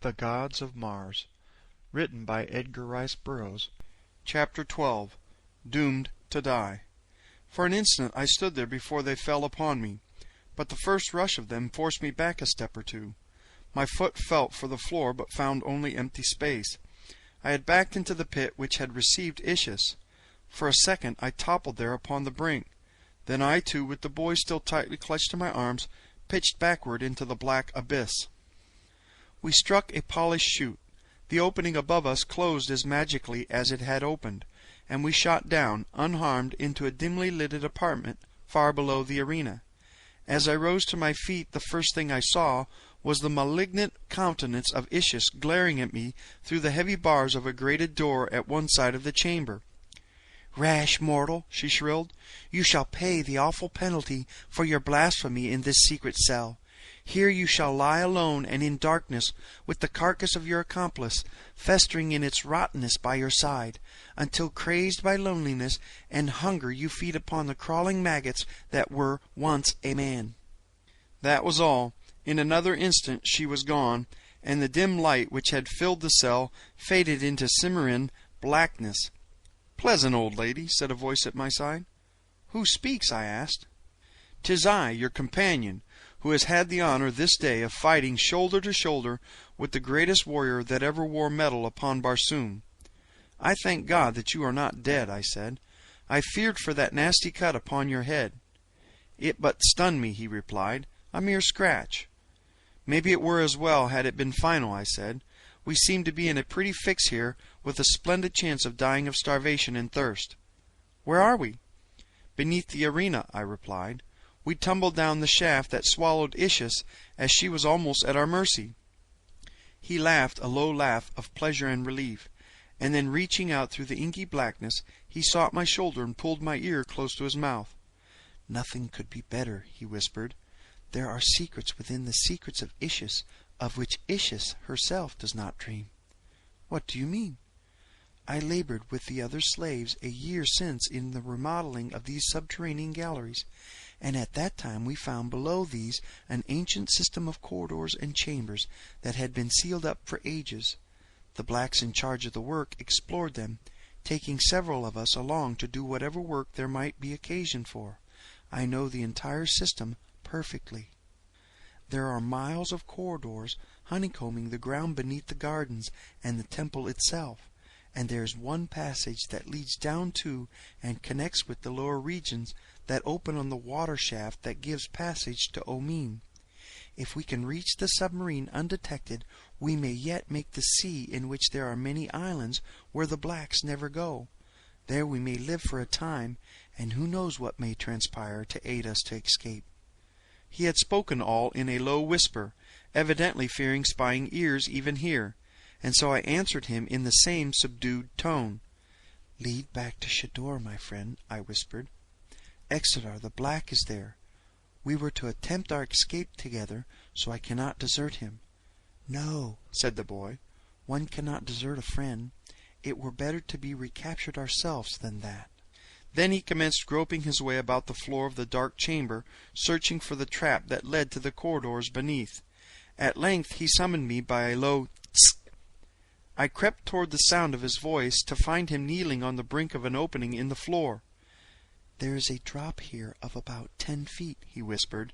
The Gods of Mars. Written by Edgar Burroughs. Chapter 12. Doomed to Die. For an instant I stood there before they fell upon me, but the first rush of them forced me back a step or two. My foot felt for the floor, but found only empty space. I had backed into the pit which had received Ischus. For a second I toppled there upon the brink. Then I, too, with the boy still tightly clutched in my arms, pitched backward into the black abyss. We struck a polished chute. The opening above us closed as magically as it had opened, and we shot down, unharmed, into a dimly lighted apartment far below the arena. As I rose to my feet, the first thing I saw was the malignant countenance of Ischus glaring at me through the heavy bars of a grated door at one side of the chamber. "Rash mortal," she shrilled, "you shall pay the awful penalty for your blasphemy in this secret cell. Here you shall lie alone and in darkness, with the carcass of your accomplice festering in its rottenness by your side, until crazed by loneliness and hunger you feed upon the crawling maggots that were once a man." That was all. In another instant she was gone, and the dim light which had filled the cell faded into Cimmerian blackness. "Pleasant old lady," said a voice at my side. "Who speaks?" I asked. "'Tis I, your companion, who has had the honor this day of fighting shoulder to shoulder with the greatest warrior that ever wore metal upon Barsoom." "I thank God that you are not dead," I said. "I feared for that nasty cut upon your head." "It but stunned me," he replied. "A mere scratch." "Maybe it were as well had it been final," I said. "We seem to be in a pretty fix here, with a splendid chance of dying of starvation and thirst." "Where are we?" "Beneath the arena," I replied. "We tumbled down the shaft that swallowed Ischus as she was almost at our mercy." He laughed a low laugh of pleasure and relief, and then reaching out through the inky blackness, he sought my shoulder and pulled my ear close to his mouth. "Nothing could be better," he whispered. "There are secrets within the secrets of Ischus, of which Ischus herself does not dream." "What do you mean?" "I labored with the other slaves a year since in the remodeling of these subterranean galleries, and at that time we found below these an ancient system of corridors and chambers that had been sealed up for ages. The blacks in charge of the work explored them, taking several of us along to do whatever work there might be occasion for. I know the entire system perfectly. There are miles of corridors honeycombing the ground beneath the gardens and the temple itself, and there is one passage that leads down to and connects with the lower regions that open on the water shaft that gives passage to Omine. If we can reach the submarine undetected, we may yet make the sea in which there are many islands where the blacks never go. There we may live for a time, and who knows what may transpire to aid us to escape." He had spoken all in a low whisper, evidently fearing spying ears even here, and so I answered him in the same subdued tone. "Lead back to Shador, my friend," I whispered. "Exeter the Black is there. We were to attempt our escape together, so I cannot desert him." "No," said the boy, "one cannot desert a friend. It were better to be recaptured ourselves than that." Then he commenced groping his way about the floor of the dark chamber, searching for the trap that led to the corridors beneath. At length he summoned me by a low "Tsk." I crept toward the sound of his voice, to find him kneeling on the brink of an opening in the floor. "There is a drop here of about 10 feet," he whispered.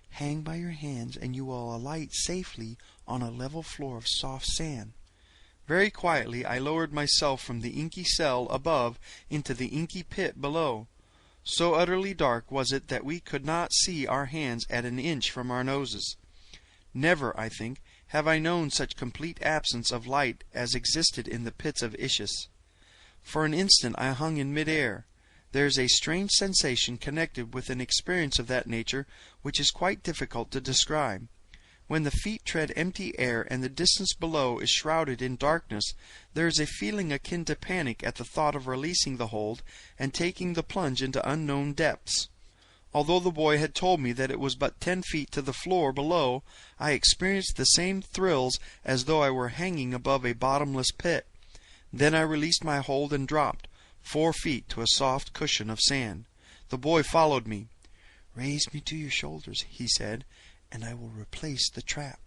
"Hang by your hands, and you will alight safely on a level floor of soft sand." Very quietly I lowered myself from the inky cell above into the inky pit below. So utterly dark was it that we could not see our hands at an inch from our noses. Never, I think, have I known such complete absence of light as existed in the pits of Ischus. For an instant I hung in mid-air. There is a strange sensation connected with an experience of that nature which is quite difficult to describe. When the feet tread empty air and the distance below is shrouded in darkness, there is a feeling akin to panic at the thought of releasing the hold and taking the plunge into unknown depths. Although the boy had told me that it was but 10 feet to the floor below, I experienced the same thrills as though I were hanging above a bottomless pit. Then I released my hold and dropped 4 feet to a soft cushion of sand. The boy followed me. "Raise me to your shoulders," he said, "and I will replace the trap."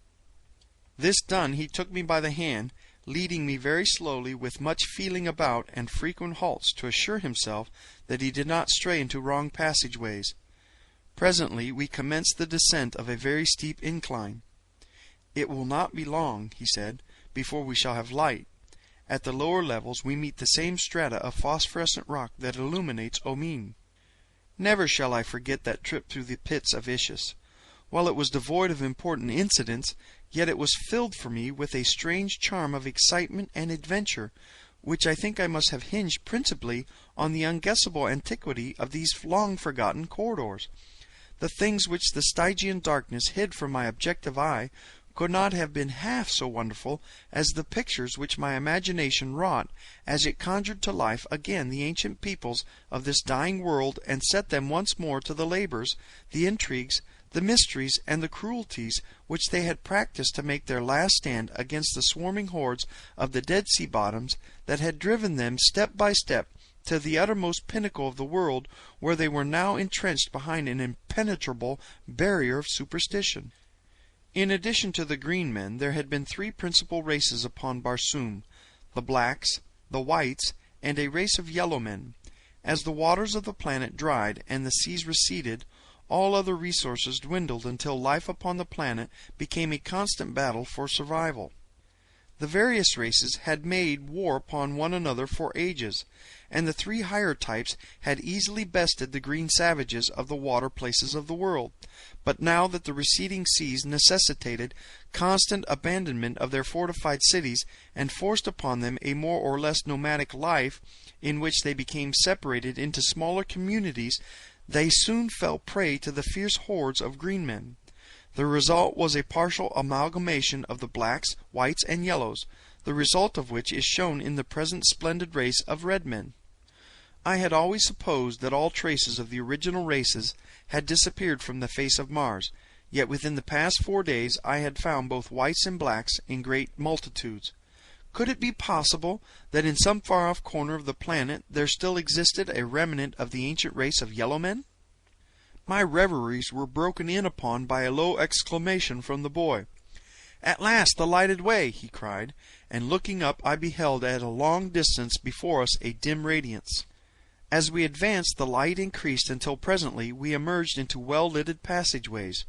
This done, he took me by the hand, leading me very slowly with much feeling about and frequent halts to assure himself that he did not stray into wrong passageways. Presently we commenced the descent of a very steep incline. "It will not be long," he said, "before we shall have light. At the lower levels we meet the same strata of phosphorescent rock that illuminates Omin." Never shall I forget that trip through the pits of Ischus. While it was devoid of important incidents, yet it was filled for me with a strange charm of excitement and adventure, which I think I must have hinged principally on the unguessable antiquity of these long-forgotten corridors. The things which the Stygian darkness hid from my objective eye could not have been half so wonderful as the pictures which my imagination wrought as it conjured to life again the ancient peoples of this dying world and set them once more to the labors, the intrigues, the mysteries, and the cruelties which they had practised to make their last stand against the swarming hordes of the Dead Sea bottoms that had driven them step by step to the uttermost pinnacle of the world, where they were now entrenched behind an impenetrable barrier of superstition. In addition to the green men, there had been three principal races upon Barsoom: the blacks, the whites, and a race of yellow men. As the waters of the planet dried and the seas receded, all other resources dwindled until life upon the planet became a constant battle for survival. The various races had made war upon one another for ages, and the three higher types had easily bested the green savages of the water places of the world. But now that the receding seas necessitated constant abandonment of their fortified cities and forced upon them a more or less nomadic life, in which they became separated into smaller communities, they soon fell prey to the fierce hordes of green men. The result was a partial amalgamation of the blacks, whites, and yellows, the result of which is shown in the present splendid race of red men. I had always supposed that all traces of the original races had disappeared from the face of Mars, yet within the past 4 days I had found both whites and blacks in great multitudes. Could it be possible that in some far-off corner of the planet there still existed a remnant of the ancient race of yellow men? My reveries were broken in upon by a low exclamation from the boy. "At last the lighted way!" he cried, and looking up I beheld at a long distance before us a dim radiance. As we advanced the light increased until presently we emerged into well-lighted passageways.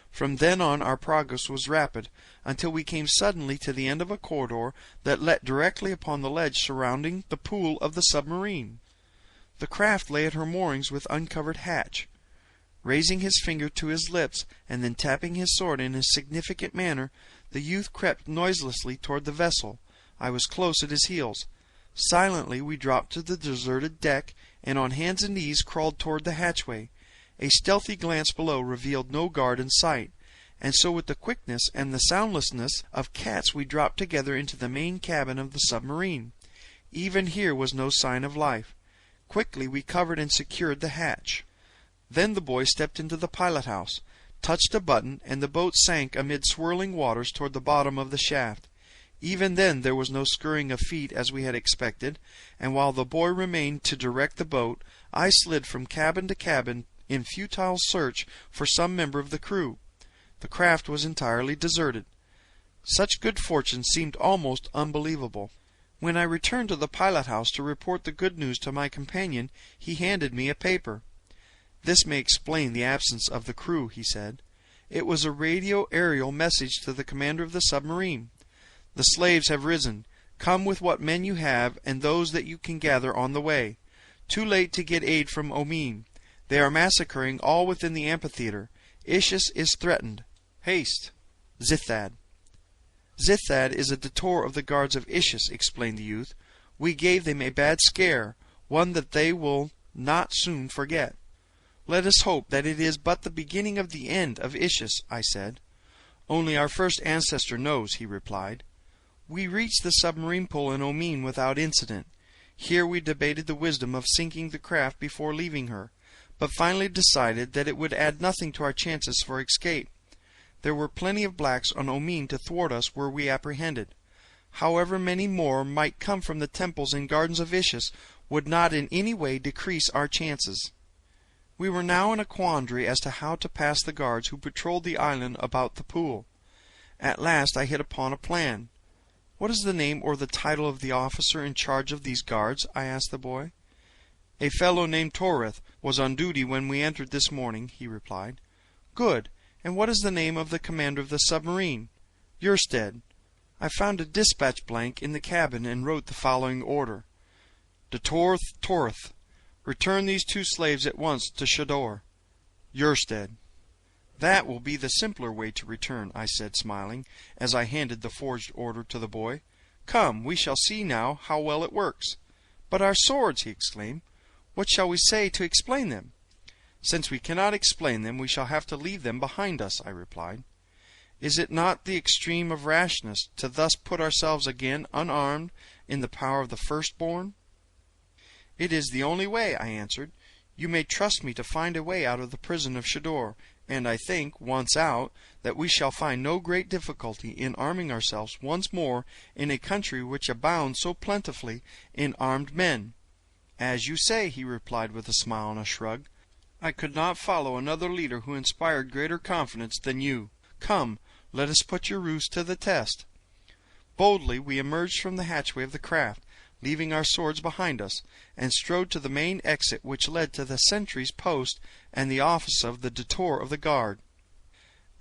From then on our progress was rapid, until we came suddenly to the end of a corridor that let directly upon the ledge surrounding the pool of the submarine. The craft lay at her moorings with uncovered hatch. Raising his finger to his lips, and then tapping his sword in a significant manner, the youth crept noiselessly toward the vessel. I was close at his heels. Silently we dropped to the deserted deck, and on hands and knees crawled toward the hatchway. A stealthy glance below revealed no guard in sight, and so with the quickness and the soundlessness of cats we dropped together into the main cabin of the submarine. Even here was no sign of life. Quickly we covered and secured the hatch. Then the boy stepped into the pilot-house, touched a button, and the boat sank amid swirling waters toward the bottom of the shaft. Even then there was no scurrying of feet as we had expected, and while the boy remained to direct the boat, I slid from cabin to cabin in futile search for some member of the crew. The craft was entirely deserted. Such good fortune seemed almost unbelievable. When I returned to the pilot-house to report the good news to my companion, he handed me a paper. "This may explain the absence of the crew," he said. "It was a radio-aerial message to the commander of the submarine. The slaves have risen. Come with what men you have and those that you can gather on the way. Too late to get aid from Omin. They are massacring all within the amphitheater. Ischus is threatened. Haste. Zithad." "Zithad is a detour of the guards of Ischus," explained the youth. "We gave them a bad scare, one that they will not soon forget." "Let us hope that it is but the beginning of the end of Ischus," I said. "Only our first ancestor knows," he replied. We reached the submarine pool in Omin without incident. Here we debated the wisdom of sinking the craft before leaving her, but finally decided that it would add nothing to our chances for escape. There were plenty of blacks on Omin to thwart us were we apprehended. However many more might come from the temples and gardens of Ischus would not in any way decrease our chances. We were now in a quandary as to how to pass the guards who patrolled the island about the pool. At last I hit upon a plan. "What is the name or the title of the officer in charge of these guards?" I asked the boy. "A fellow named Torith was on duty when we entered this morning," he replied. "Good. And what is the name of the commander of the submarine?" "Yerstead." I found a dispatch blank in the cabin and wrote the following order: "De Torith. Return these 2 slaves at once to Shador. Yerstead." "That will be the simpler way to return," I said, smiling, as I handed the forged order to the boy. "Come, we shall see now how well it works." "But our swords!" he exclaimed. "What shall we say to explain them?" "Since we cannot explain them, we shall have to leave them behind us," I replied. "Is it not the extreme of rashness to thus put ourselves again unarmed in the power of the firstborn?" "It is the only way," I answered. "You may trust me to find a way out of the prison of Shador, and I think, once out, that we shall find no great difficulty in arming ourselves once more in a country which abounds so plentifully in armed men." "As you say," he replied with a smile and a shrug. "I could not follow another leader who inspired greater confidence than you. Come, let us put your ruse to the test." Boldly we emerged from the hatchway of the craft, leaving our swords behind us, and strode to the main exit which led to the sentry's post and the office of the Detour of the guard.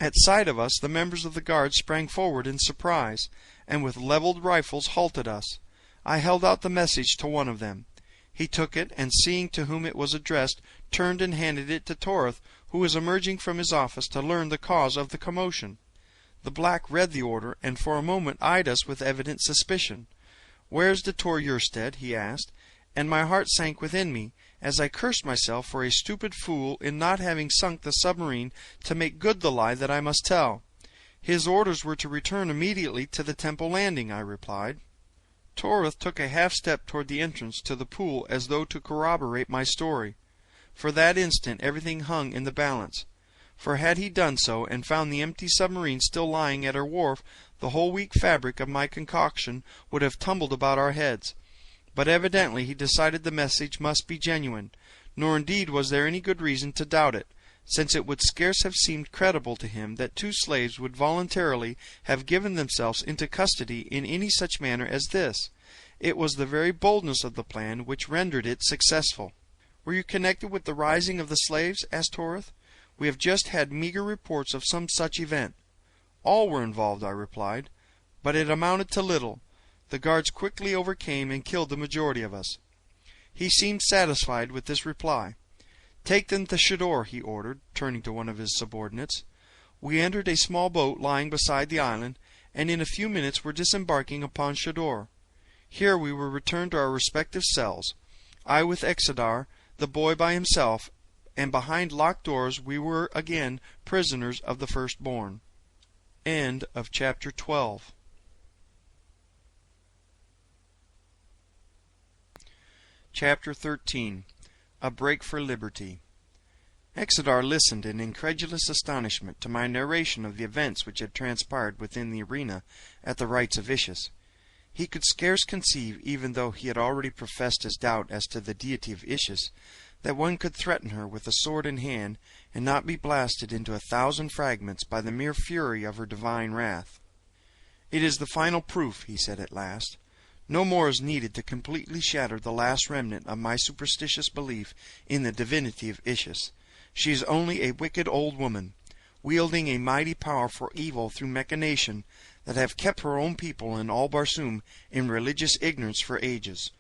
At sight of us the members of the guard sprang forward in surprise, and with levelled rifles halted us. I held out the message to one of them. He took it, and seeing to whom it was addressed, turned and handed it to Torith, who was emerging from his office to learn the cause of the commotion. The black read the order, and for a moment eyed us with evident suspicion. "Where's Detour Yerstead?" he asked, and my heart sank within me, as I cursed myself for a stupid fool in not having sunk the submarine to make good the lie that I must tell. "His orders were to return immediately to the Temple Landing," I replied. Torith took a half-step toward the entrance to the pool as though to corroborate my story. For that instant everything hung in the balance. For had he done so, and found the empty submarine still lying at her wharf, the whole weak fabric of my concoction would have tumbled about our heads. But evidently he decided the message must be genuine, nor indeed was there any good reason to doubt it, since it would scarce have seemed credible to him that 2 slaves would voluntarily have given themselves into custody in any such manner as this. It was the very boldness of the plan which rendered it successful. "Were you connected with the rising of the slaves?" asked Torith. "We have just had meagre reports of some such event." "All were involved," I replied, "but it amounted to little. The guards quickly overcame and killed the majority of us." He seemed satisfied with this reply. "Take them to Shador," he ordered, turning to one of his subordinates. We entered a small boat lying beside the island, and in a few minutes were disembarking upon Shador. Here we were returned to our respective cells, I with Exedar, the boy by himself, and behind locked doors we were again prisoners of the firstborn. End of chapter 12. Chapter 13. A Break for Liberty. Exedar listened in incredulous astonishment to my narration of the events which had transpired within the arena at the rites of Ishus. He could scarce conceive, even though he had already professed his doubt as to the deity of Ishus, that one could threaten her with a sword in hand and not be blasted into 1,000 fragments by the mere fury of her divine wrath. "It is the final proof," he said at last. "No more is needed to completely shatter the last remnant of my superstitious belief in the divinity of Ishus. She is only a wicked old woman, wielding a mighty power for evil through machination that have kept her own people and all Barsoom in religious ignorance for ages."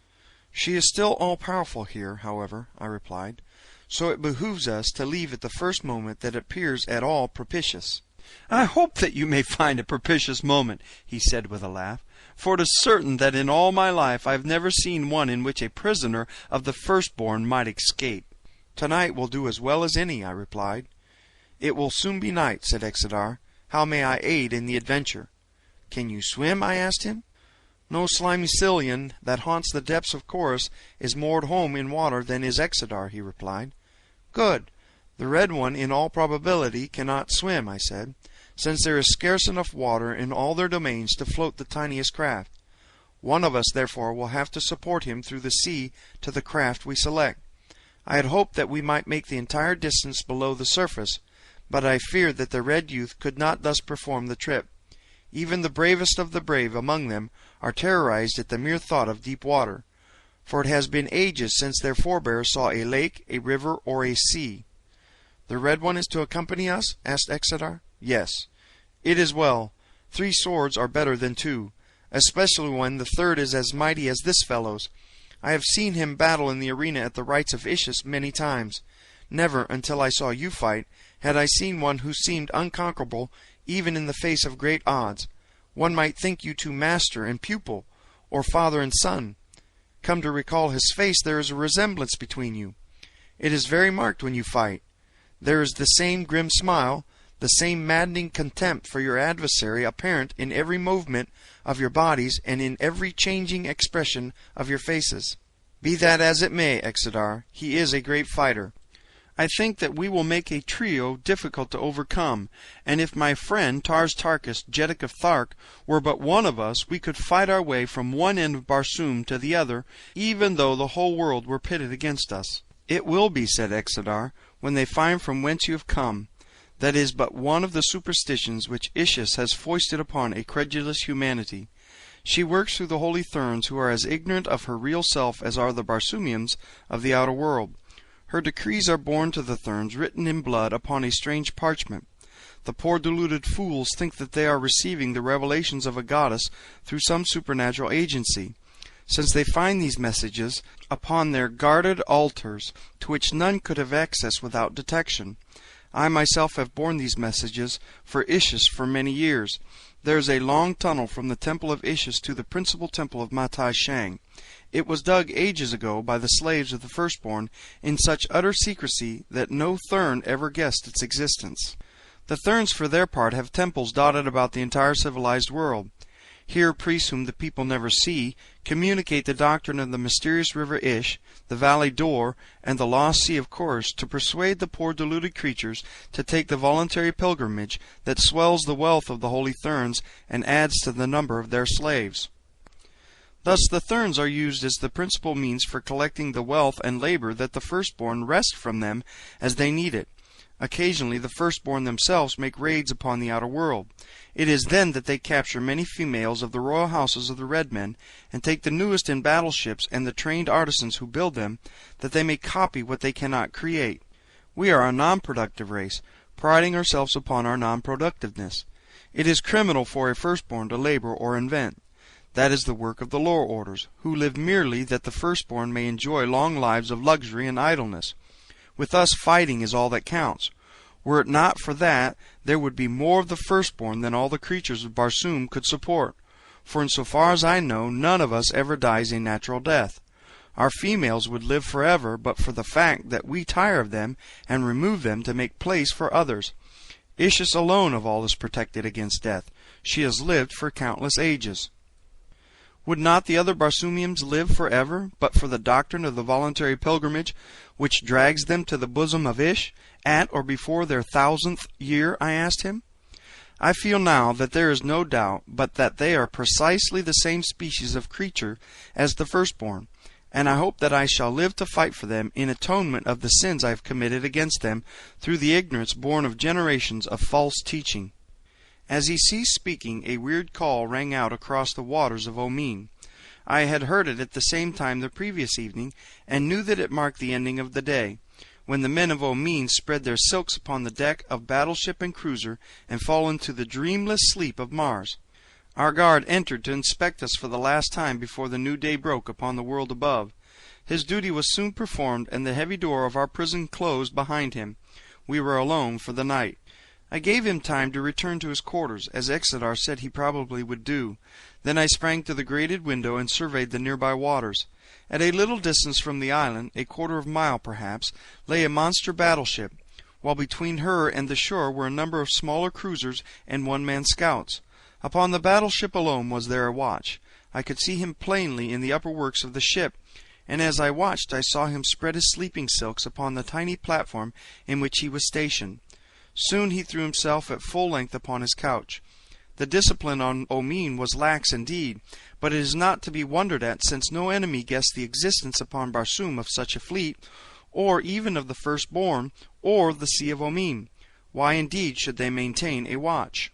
"She is still all-powerful here, however," I replied, "so it behooves us to leave at the first moment that appears at all propitious." "I hope that you may find a propitious moment," he said with a laugh, "for it is certain that in all my life I have never seen one in which a prisoner of the firstborn might escape." "Tonight will do as well as any," I replied. "It will soon be night," said Exedar. "How may I aid in the adventure?" "Can you swim?" I asked him. "No slimy Scylian that haunts the depths of Chorus is more at home in water than is Exedar," he replied. "Good. The Red One in all probability cannot swim," I said, "since there is scarce enough water in all their domains to float the tiniest craft. One of us, therefore, will have to support him through the sea to the craft we select. I had hoped that we might make the entire distance below the surface, but I feared that the Red Youth could not thus perform the trip. Even the bravest of the brave among them are terrorized at the mere thought of deep water, for it has been ages since their forebears saw a lake, a river, or a sea. "The Red One is to accompany us?" asked Exeter. "Yes." "It is well. 3 swords are better than 2, especially when the third is as mighty as this fellow's. I have seen him battle in the arena at the rites of Ishus many times. Never, until I saw you fight, had I seen one who seemed unconquerable even in the face of great odds. One might think you two master and pupil, or father and son. Come to recall his face, there is a resemblance between you. It is very marked when you fight. There is the same grim smile, the same maddening contempt for your adversary apparent in every movement of your bodies and in every changing expression of your faces. Be that as it may, Exeter, he is a great fighter. I think that we will make a trio difficult to overcome, and if my friend Tars Tarkas, Jeddak of Thark, were but one of us, we could fight our way from one end of Barsoom to the other, even though the whole world were pitted against us." "It will be," said Exeter, "when they find from whence you have come. That is but one of the superstitions which Ishus has foisted upon a credulous humanity. She works through the holy Therns, who are as ignorant of her real self as are the Barsoomians of the outer world. Her decrees are borne to the Therns, written in blood upon a strange parchment. The poor deluded fools think that they are receiving the revelations of a goddess through some supernatural agency, since they find these messages upon their guarded altars, to which none could have access without detection. I myself have borne these messages for Ishus for many years. There is a long tunnel from the temple of Ishus to the principal temple of Matai Shang. It was dug ages ago by the slaves of the firstborn in such utter secrecy that no Thern ever guessed its existence. The Therns for their part have temples dotted about the entire civilized world. Here priests whom the people never see communicate the doctrine of the mysterious river Ish, the Valley Dor, and the lost sea of Chorus to persuade the poor deluded creatures to take the voluntary pilgrimage that swells the wealth of the holy Therns and adds to the number of their slaves. Thus the Therns are used as the principal means for collecting the wealth and labor that the firstborn wrest from them as they need it. Occasionally the firstborn themselves make raids upon the outer world. It is then that they capture many females of the royal houses of the Red Men, and take the newest in battleships and the trained artisans who build them, that they may copy what they cannot create. We are a non-productive race, priding ourselves upon our non-productiveness. It is criminal for a firstborn to labor or invent. That is the work of the lower orders, who live merely that the firstborn may enjoy long lives of luxury and idleness. With us fighting is all that counts. Were it not for that, there would be more of the firstborn than all the creatures of Barsoom could support, for in so far as I know, none of us ever dies a natural death. Our females would live forever but for the fact that we tire of them and remove them to make place for others. Ishus alone of all is protected against death. She has lived for countless ages. Would not the other Barsoomians live forever, but for the doctrine of the voluntary pilgrimage, which drags them to the bosom of Ish, at or before their 1000th year? I asked him. I feel now that there is no doubt but that they are precisely the same species of creature as the firstborn, and I hope that I shall live to fight for them in atonement of the sins I have committed against them through the ignorance born of generations of false teaching. As he ceased speaking, a weird call rang out across the waters of Omin. I had heard it at the same time the previous evening, and knew that it marked the ending of the day, when the men of Omin spread their silks upon the deck of battleship and cruiser, and fall into the dreamless sleep of Mars. Our guard entered to inspect us for the last time before the new day broke upon the world above. His duty was soon performed, and the heavy door of our prison closed behind him. We were alone for the night. I gave him time to return to his quarters, as Exeter said he probably would do. Then I sprang to the grated window and surveyed the nearby waters. At a little distance from the island, a quarter of a mile perhaps, lay a monster battleship, while between her and the shore were a number of smaller cruisers and one-man scouts. Upon the battleship alone was there a watch. I could see him plainly in the upper works of the ship, and as I watched I saw him spread his sleeping silks upon the tiny platform in which he was stationed. Soon he threw himself at full length upon his couch. The discipline on Omin was lax indeed, but it is not to be wondered at, since no enemy guessed the existence upon Barsoom of such a fleet, or even of the firstborn, or the Sea of Omin. Why indeed should they maintain a watch?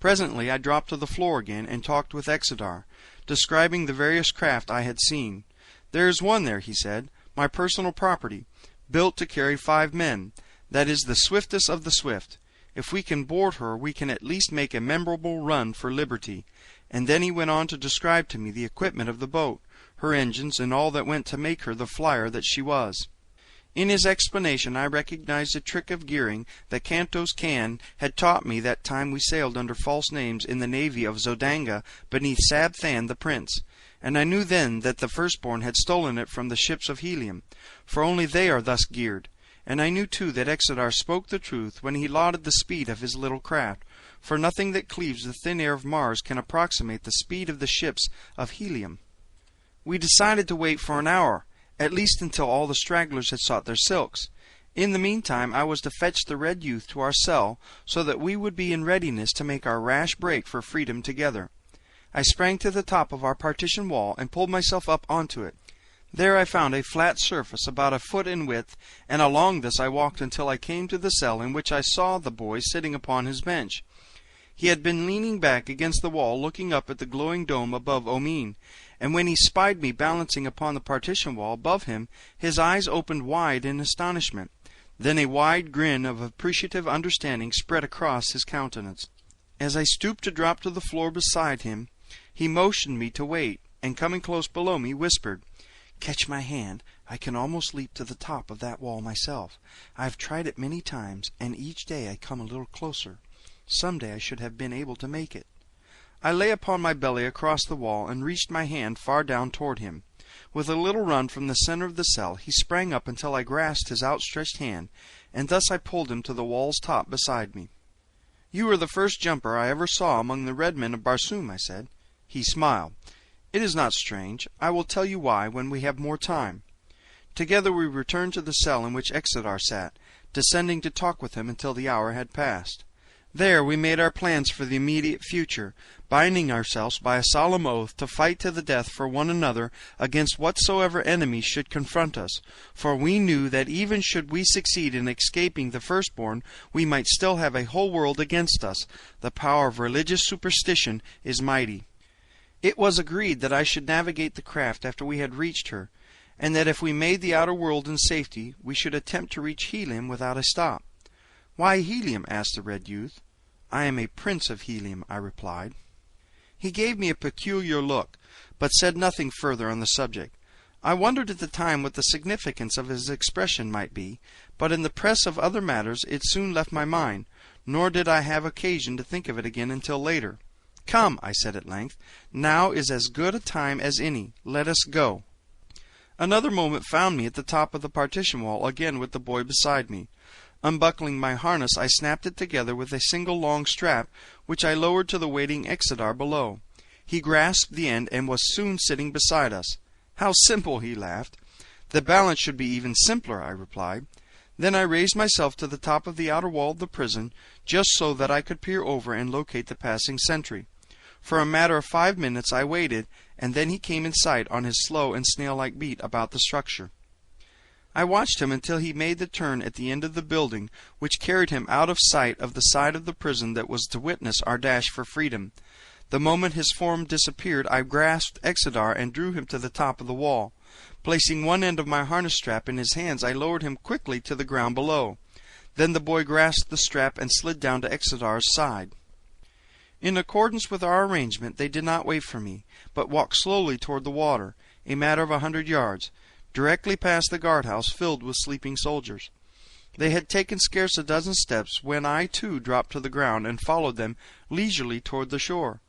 Presently I dropped to the floor again and talked with Exedar, describing the various craft I had seen. "There is one there," he said, "my personal property, built to carry 5 men. That is the swiftest of the swift. If we can board her we can at least make a memorable run for liberty." And then he went on to describe to me the equipment of the boat, her engines, and all that went to make her the flier that she was. In his explanation I recognized a trick of gearing that Cantos Can had taught me that time we sailed under false names in the navy of Zodanga beneath Sab Than the Prince, and I knew then that the firstborn had stolen it from the ships of Helium, for only they are thus geared. And I knew too that Exedar spoke the truth when he lauded the speed of his little craft, for nothing that cleaves the thin air of Mars can approximate the speed of the ships of Helium. We decided to wait for an hour, at least until all the stragglers had sought their silks. In the meantime I was to fetch the red youth to our cell, so that we would be in readiness to make our rash break for freedom together. I sprang to the top of our partition wall and pulled myself up onto it. There I found a flat surface about a foot in width, and along this I walked until I came to the cell in which I saw the boy sitting upon his bench. He had been leaning back against the wall looking up at the glowing dome above Omine, and when he spied me balancing upon the partition wall above him, his eyes opened wide in astonishment. Then a wide grin of appreciative understanding spread across his countenance. As I stooped to drop to the floor beside him, he motioned me to wait, and coming close below me, whispered, "Catch my hand. I can almost leap to the top of that wall myself. I have tried it many times, and each day I come a little closer. Some day I should have been able to make it." I lay upon my belly across the wall and reached my hand far down toward him. With a little run from the center of the cell, he sprang up until I grasped his outstretched hand, and thus I pulled him to the wall's top beside me. "You are the first jumper I ever saw among the red men of Barsoom," I said. He smiled. "It is not strange. I will tell you why when we have more time." Together we returned to the cell in which Exedar sat, descending to talk with him until the hour had passed. There we made our plans for the immediate future, binding ourselves by a solemn oath to fight to the death for one another against whatsoever enemies should confront us, for we knew that even should we succeed in escaping the firstborn, we might still have a whole world against us. The power of religious superstition is mighty. It was agreed that I should navigate the craft after we had reached her, and that if we made the outer world in safety, we should attempt to reach Helium without a stop. "Why Helium?" asked the red youth. "I am a prince of Helium," I replied. He gave me a peculiar look, but said nothing further on the subject. I wondered at the time what the significance of his expression might be, but in the press of other matters it soon left my mind, nor did I have occasion to think of it again until later. "Come," I said at length, "now is as good a time as any. Let us go." Another moment found me at the top of the partition wall again with the boy beside me. Unbuckling my harness, I snapped it together with a single long strap, which I lowered to the waiting Exedar below. He grasped the end and was soon sitting beside us. "How simple!" he laughed. "The balance should be even simpler," I replied. Then I raised myself to the top of the outer wall of the prison, just so that I could peer over and locate the passing sentry. For a matter of 5 minutes I waited, and then he came in sight on his slow and snail-like beat about the structure. I watched him until he made the turn at the end of the building, which carried him out of sight of the side of the prison that was to witness our dash for freedom. The moment his form disappeared, I grasped Exedar and drew him to the top of the wall. Placing one end of my harness strap in his hands, I lowered him quickly to the ground below. Then the boy grasped the strap and slid down to Exedar's side. In accordance with our arrangement, they did not wait for me, but walked slowly toward the water, a matter of 100 yards. Directly past the guardhouse filled with sleeping soldiers. They had taken scarce a dozen steps when I too dropped to the ground and followed them leisurely toward the shore.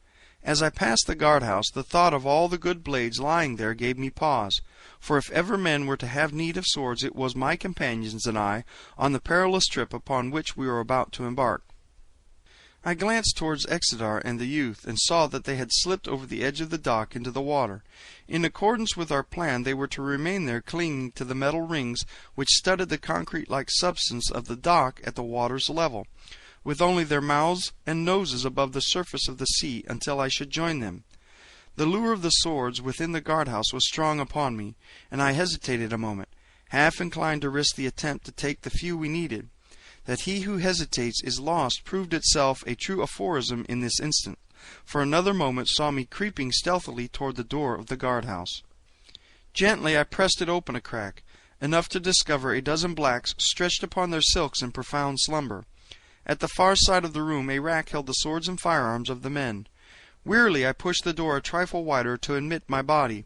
As I passed the guardhouse, the thought of all the good blades lying there gave me pause, for if ever men were to have need of swords it was my companions and I on the perilous trip upon which we were about to embark. I glanced towards Exedar and the youth, and saw that they had slipped over the edge of the dock into the water. In accordance with our plan, they were to remain there clinging to the metal rings which studded the concrete-like substance of the dock at the water's level, with only their mouths and noses above the surface of the sea until I should join them. The lure of the swords within the guardhouse was strong upon me, and I hesitated a moment, half inclined to risk the attempt to take the few we needed. that he who hesitates is lost proved itself a true aphorism in this instant, for another moment saw me creeping stealthily toward the door of the guardhouse. Gently I pressed it open a crack, enough to discover a dozen blacks stretched upon their silks in profound slumber. At the far side of the room a rack held the swords and firearms of the men. Wearily I pushed the door a trifle wider to admit my body.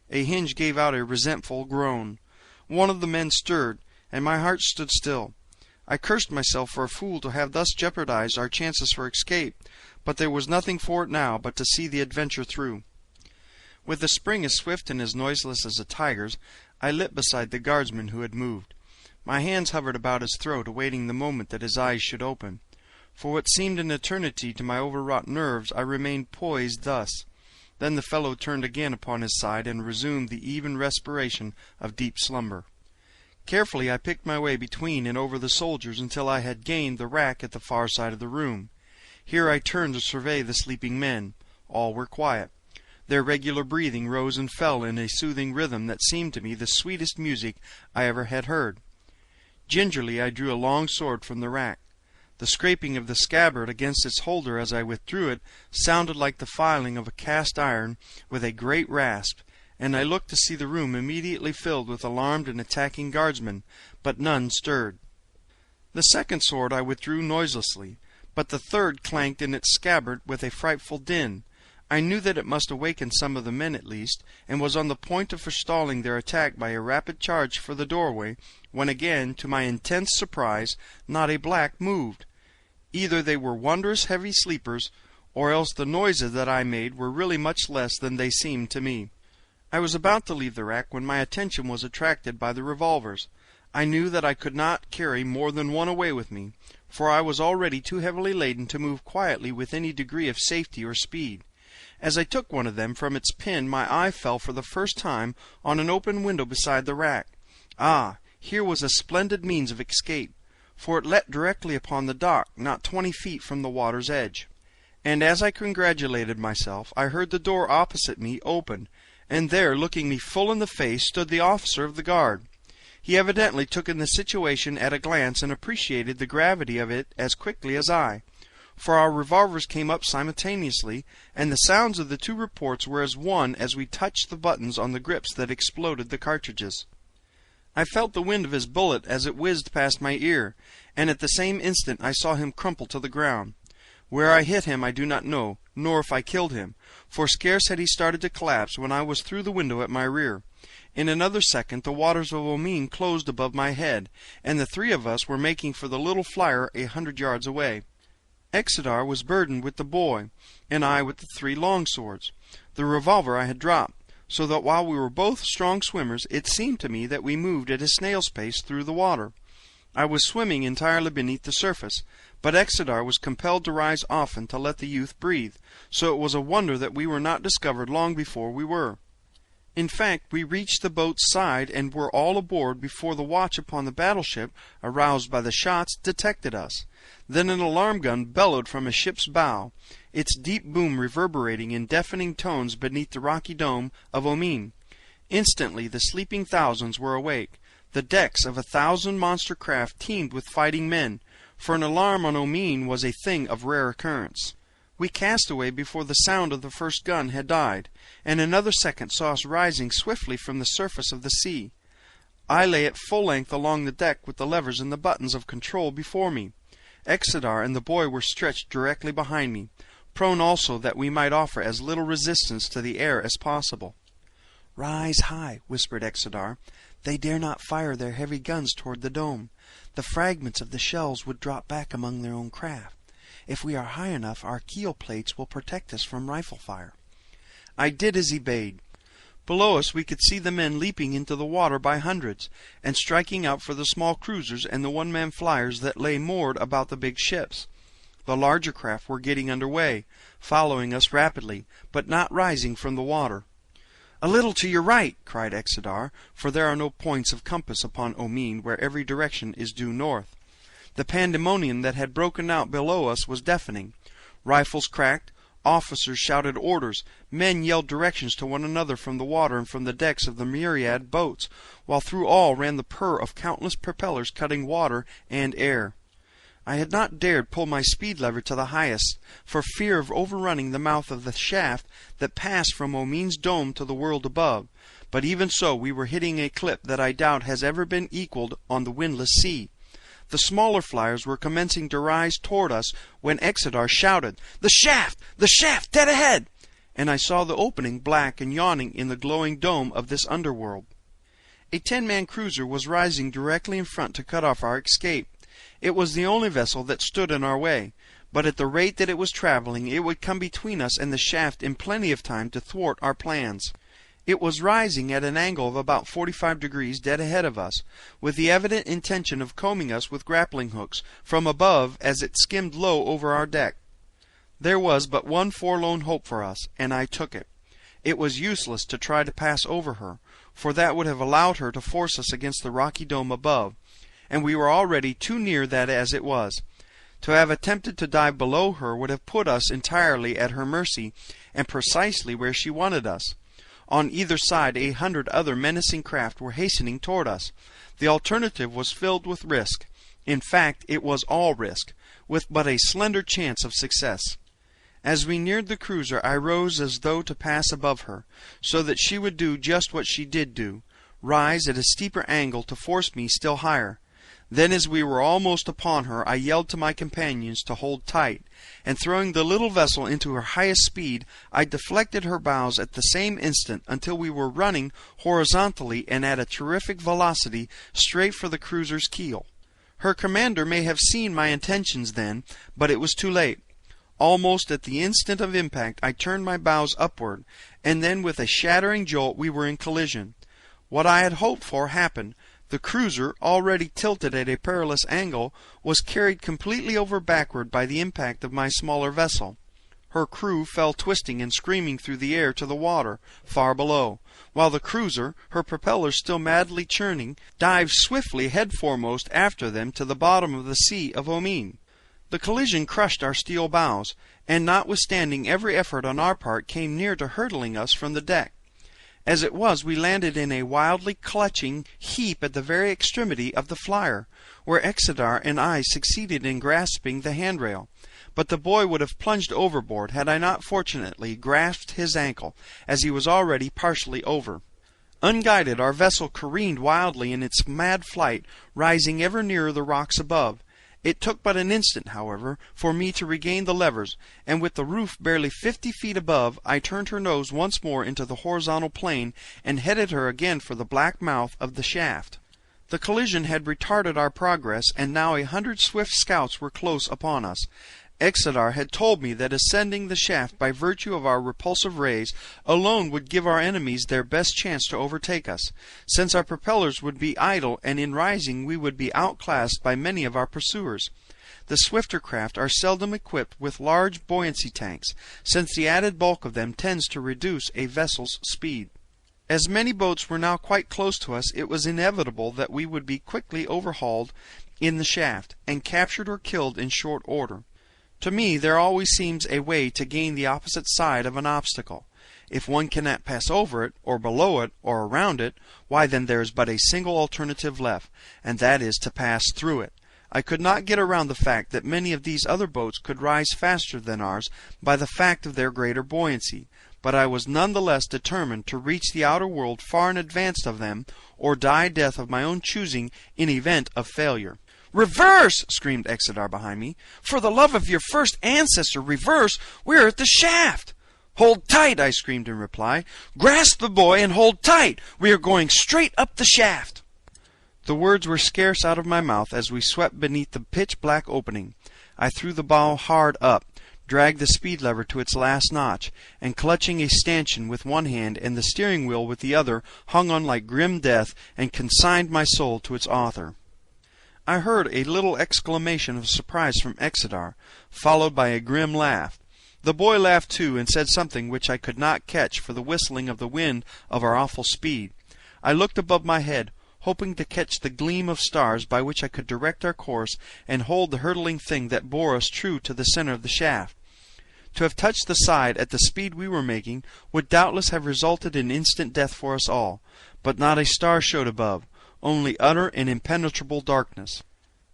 A hinge gave out a resentful groan. One of the men stirred, and my heart stood still. I cursed myself for a fool to have thus jeopardized our chances for escape, but there was nothing for it now but to see the adventure through. With a spring as swift and as noiseless as a tiger's, I lit beside the guardsman who had moved. My hands hovered about his throat, awaiting the moment that his eyes should open. For what seemed an eternity to my overwrought nerves, I remained poised thus. Then the fellow turned again upon his side and resumed the even respiration of deep slumber. Carefully I picked my way between and over the soldiers until I had gained the rack at the far side of the room. Here I turned to survey the sleeping men. All were quiet. Their regular breathing rose and fell in a soothing rhythm that seemed to me the sweetest music I ever had heard. Gingerly I drew a long sword from the rack. The scraping of the scabbard against its holder as I withdrew it sounded like the filing of a cast iron with a great rasp, and I looked to see the room immediately filled with alarmed and attacking guardsmen, but none stirred. The second sword I withdrew noiselessly, but the third clanked in its scabbard with a frightful din. I knew that it must awaken some of the men at least, and was on the point of forestalling their attack by a rapid charge for the doorway, when again, to my intense surprise, not a black moved. Either they were wondrous heavy sleepers, or else the noises that I made were really much less than they seemed to me. I was about to leave the rack when my attention was attracted by the revolvers. I knew that I could not carry more than one away with me, for I was already too heavily laden to move quietly with any degree of safety or speed. As I took one of them from its pin, my eye fell for the first time on an open window beside the rack. Ah, here was a splendid means of escape, for it let directly upon the dock, not 20 feet from the water's edge. And as I congratulated myself, I heard the door opposite me open, and there, looking me full in the face, stood the officer of the guard. He evidently took in the situation at a glance and appreciated the gravity of it as quickly as I, for our revolvers came up simultaneously, and the sounds of the two reports were as one as we touched the buttons on the grips that exploded the cartridges. I felt the wind of his bullet as it whizzed past my ear, and at the same instant I saw him crumple to the ground. Where I hit him I do not know, nor if I killed him, for scarce had he started to collapse when I was through the window at my rear. In another second the waters of Omin closed above my head, and the three of us were making for the little flier 100 yards away. Exeter was burdened with the boy, and I with the 3 long swords. The revolver I had dropped, so that while we were both strong swimmers, it seemed to me that we moved at a snail's pace through the water. I was swimming entirely beneath the surface, but Exeter was compelled to rise often to let the youth breathe, so it was a wonder that we were not discovered long before we were. In fact, we reached the boat's side and were all aboard before the watch upon the battleship, aroused by the shots, detected us. Then an alarm gun bellowed from a ship's bow, its deep boom reverberating in deafening tones beneath the rocky dome of Omin. Instantly the sleeping thousands were awake. The decks of 1,000 monster craft teemed with fighting men, for an alarm on Omin was a thing of rare occurrence. We cast away before the sound of the first gun had died, and another second saw us rising swiftly from the surface of the sea. I lay at full length along the deck with the levers and the buttons of control before me. Exeter and the boy were stretched directly behind me, prone also that we might offer as little resistance to the air as possible. "Rise high," whispered Exeter. "They dare not fire their heavy guns toward the dome. The fragments of the shells would drop back among their own craft. If we are high enough, our keel plates will protect us from rifle fire." I did as he bade. Below us we could see the men leaping into the water by hundreds, and striking out for the small cruisers and the one-man fliers that lay moored about the big ships. The larger craft were getting under way, following us rapidly, but not rising from the water. "A little to your right," cried Exeter, for there are no points of compass upon Omin where every direction is due north. The pandemonium that had broken out below us was deafening. Rifles cracked, officers shouted orders, men yelled directions to one another from the water and from the decks of the myriad boats, while through all ran the purr of countless propellers cutting water and air. I had not dared pull my speed lever to the highest, for fear of overrunning the mouth of the shaft that passed from Omin's dome to the world above, but even so we were hitting a clip that I doubt has ever been equaled on the windless sea. The smaller fliers were commencing to rise toward us when Exedar shouted, "The shaft! The shaft! Dead ahead!" and I saw the opening black and yawning in the glowing dome of this underworld. A 10-man cruiser was rising directly in front to cut off our escape. It was the only vessel that stood in our way, but at the rate that it was traveling it would come between us and the shaft in plenty of time to thwart our plans. It was rising at an angle of about 45 degrees dead ahead of us, with the evident intention of combing us with grappling hooks from above as it skimmed low over our deck. There was but one forlorn hope for us, and I took it. It was useless to try to pass over her, for that would have allowed her to force us against the rocky dome above, and we were already too near that as it was. To have attempted to dive below her would have put us entirely at her mercy, and precisely where she wanted us. On either side 100 other menacing craft were hastening toward us. The alternative was filled with risk. In fact, it was all risk, with but a slender chance of success. As we neared the cruiser I rose as though to pass above her, so that she would do just what she did do, rise at a steeper angle to force me still higher. Then as we were almost upon her I yelled to my companions to hold tight, and throwing the little vessel into her highest speed I deflected her bows at the same instant until we were running horizontally and at a terrific velocity straight for the cruiser's keel. Her commander may have seen my intentions then, but it was too late. Almost at the instant of impact I turned my bows upward, and then with a shattering jolt we were in collision. What I had hoped for happened. The cruiser, already tilted at a perilous angle, was carried completely over backward by the impact of my smaller vessel. Her crew fell twisting and screaming through the air to the water, far below, while the cruiser, her propellers still madly churning, dived swiftly head foremost after them to the bottom of the sea of Omin. The collision crushed our steel bows, and notwithstanding every effort on our part came near to hurtling us from the deck. As it was, we landed in a wildly clutching heap at the very extremity of the flier, where Exedar and I succeeded in grasping the handrail. But the boy would have plunged overboard had I not fortunately grasped his ankle, as he was already partially over. Unguided, our vessel careened wildly in its mad flight, rising ever nearer the rocks above. It took but an instant, however, for me to regain the levers, and with the roof barely 50 feet above, I turned her nose once more into the horizontal plane and headed her again for the black mouth of the shaft. The collision had retarded our progress, and now 100 swift scouts were close upon us. Exedar had told me that ascending the shaft by virtue of our repulsive rays alone would give our enemies their best chance to overtake us, since our propellers would be idle and in rising we would be outclassed by many of our pursuers. The swifter craft are seldom equipped with large buoyancy tanks, since the added bulk of them tends to reduce a vessel's speed. As many boats were now quite close to us, it was inevitable that we would be quickly overhauled in the shaft, and captured or killed in short order. To me there always seems a way to gain the opposite side of an obstacle. If one cannot pass over it, or below it, or around it, why then there is but a single alternative left, and that is to pass through it. I could not get around the fact that many of these other boats could rise faster than ours by the fact of their greater buoyancy, but I was none the less determined to reach the outer world far in advance of them, or die death of my own choosing in event of failure. "Reverse!" screamed Exedar behind me. "For the love of your first ancestor, reverse! We're at the shaft!" "Hold tight!" I screamed in reply. "Grasp the boy and hold tight! We are going straight up the shaft!" The words were scarce out of my mouth as we swept beneath the pitch-black opening. I threw the bow hard up, dragged the speed lever to its last notch, and clutching a stanchion with one hand and the steering wheel with the other, hung on like grim death, and consigned my soul to its author. I heard a little exclamation of surprise from Exedar, followed by a grim laugh. The boy laughed too, and said something which I could not catch for the whistling of the wind of our awful speed. I looked above my head, hoping to catch the gleam of stars by which I could direct our course and hold the hurtling thing that bore us true to the center of the shaft. To have touched the side at the speed we were making would doubtless have resulted in instant death for us all, but not a star showed above, only utter and impenetrable darkness.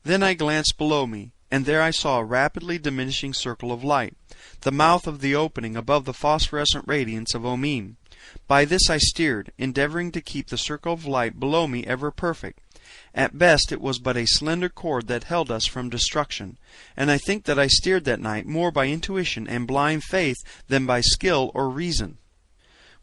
Then I glanced below me. and there I saw a rapidly diminishing circle of light, the mouth of the opening above the phosphorescent radiance of Omine. By this I steered, endeavoring to keep the circle of light below me ever perfect. At best it was but a slender cord that held us from destruction, and I think that I steered that night more by intuition and blind faith than by skill or reason.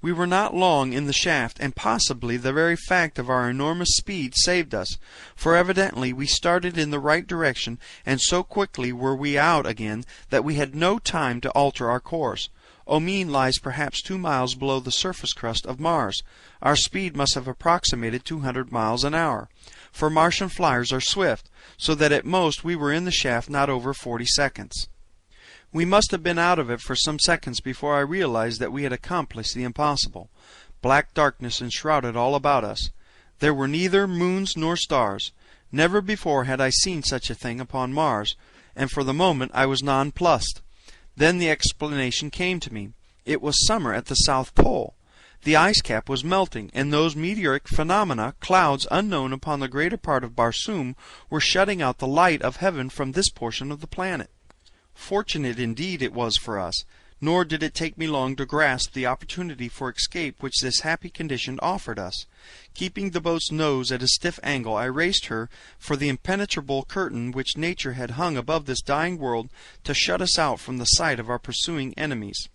We were not long in the shaft, and possibly the very fact of our enormous speed saved us, for evidently we started in the right direction, and so quickly were we out again that we had no time to alter our course. Omine lies perhaps 2 miles below the surface crust of Mars. Our speed must have approximated 200 miles an hour, for Martian fliers are swift, so that at most we were in the shaft not over 40 seconds. We must have been out of it for some seconds before I realized that we had accomplished the impossible. Black darkness enshrouded all about us. There were neither moons nor stars. Never before had I seen such a thing upon Mars, and for the moment I was nonplussed. Then the explanation came to me. It was summer at the South Pole. The ice cap was melting, and those meteoric phenomena, clouds unknown upon the greater part of Barsoom, were shutting out the light of heaven from this portion of the planet. Fortunate indeed it was for us, nor did it take me long to grasp the opportunity for escape which this happy condition offered us. Keeping the boat's nose at a stiff angle, I raced her for the impenetrable curtain which nature had hung above this dying world to shut us out from the sight of our pursuing enemies.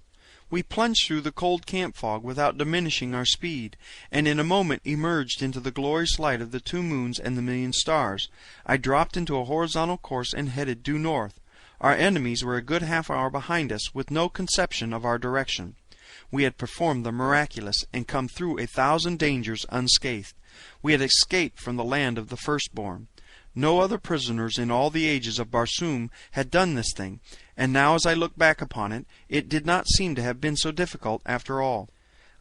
We plunged through the cold camp fog without diminishing our speed, and in a moment emerged into the glorious light of the 2 moons and the million stars. I dropped into a horizontal course and headed due north. Our enemies were a good half hour behind us, with no conception of our direction. We had performed the miraculous, and come through 1,000 dangers unscathed. We had escaped from the land of the firstborn. No other prisoners in all the ages of Barsoom had done this thing, and now as I look back upon it, it did not seem to have been so difficult after all.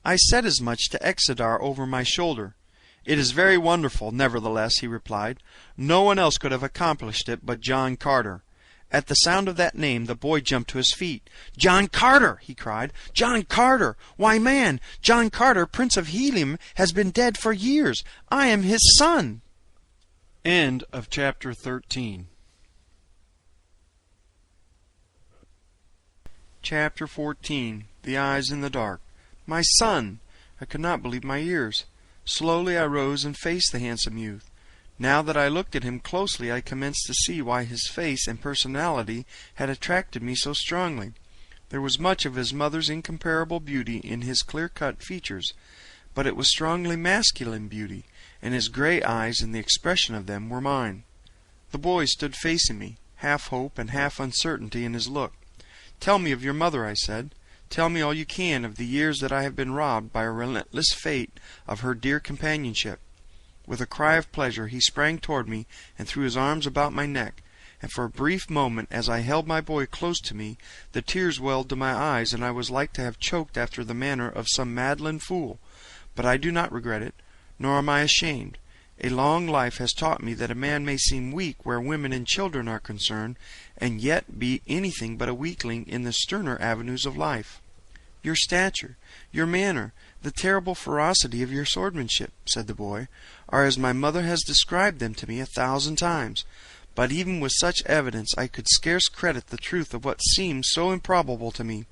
I said as much to Exedar over my shoulder. "It is very wonderful, nevertheless," he replied. "No one else could have accomplished it but John Carter." At the sound of that name the boy jumped to his feet. "John Carter!" he cried. "John Carter! Why, man, John Carter, Prince of Helium, has been dead for years. I am his son!" End of chapter 13. Chapter 14. The Eyes in the Dark. My son! I could not believe my ears. Slowly I rose and faced the handsome youth. Now that I looked at him closely, I commenced to see why his face and personality had attracted me so strongly. There was much of his mother's incomparable beauty in his clear-cut features, but it was strongly masculine beauty, and his gray eyes and the expression of them were mine. The boy stood facing me, half hope and half uncertainty in his look. "Tell me of your mother," I said. "Tell me all you can of the years that I have been robbed by a relentless fate of her dear companionship." With a cry of pleasure he sprang toward me and threw his arms about my neck, and for a brief moment, as I held my boy close to me, the tears welled to my eyes, and I was like to have choked after the manner of some maudlin fool. But I do not regret it, nor am I ashamed. A long life has taught me that a man may seem weak where women and children are concerned, and yet be anything but a weakling in the sterner avenues of life. "Your stature, your manner, the terrible ferocity of your swordmanship," said the boy, "are as my mother has described them to me 1,000 times. But even with such evidence I could scarce credit the truth of what seemed so improbable to me.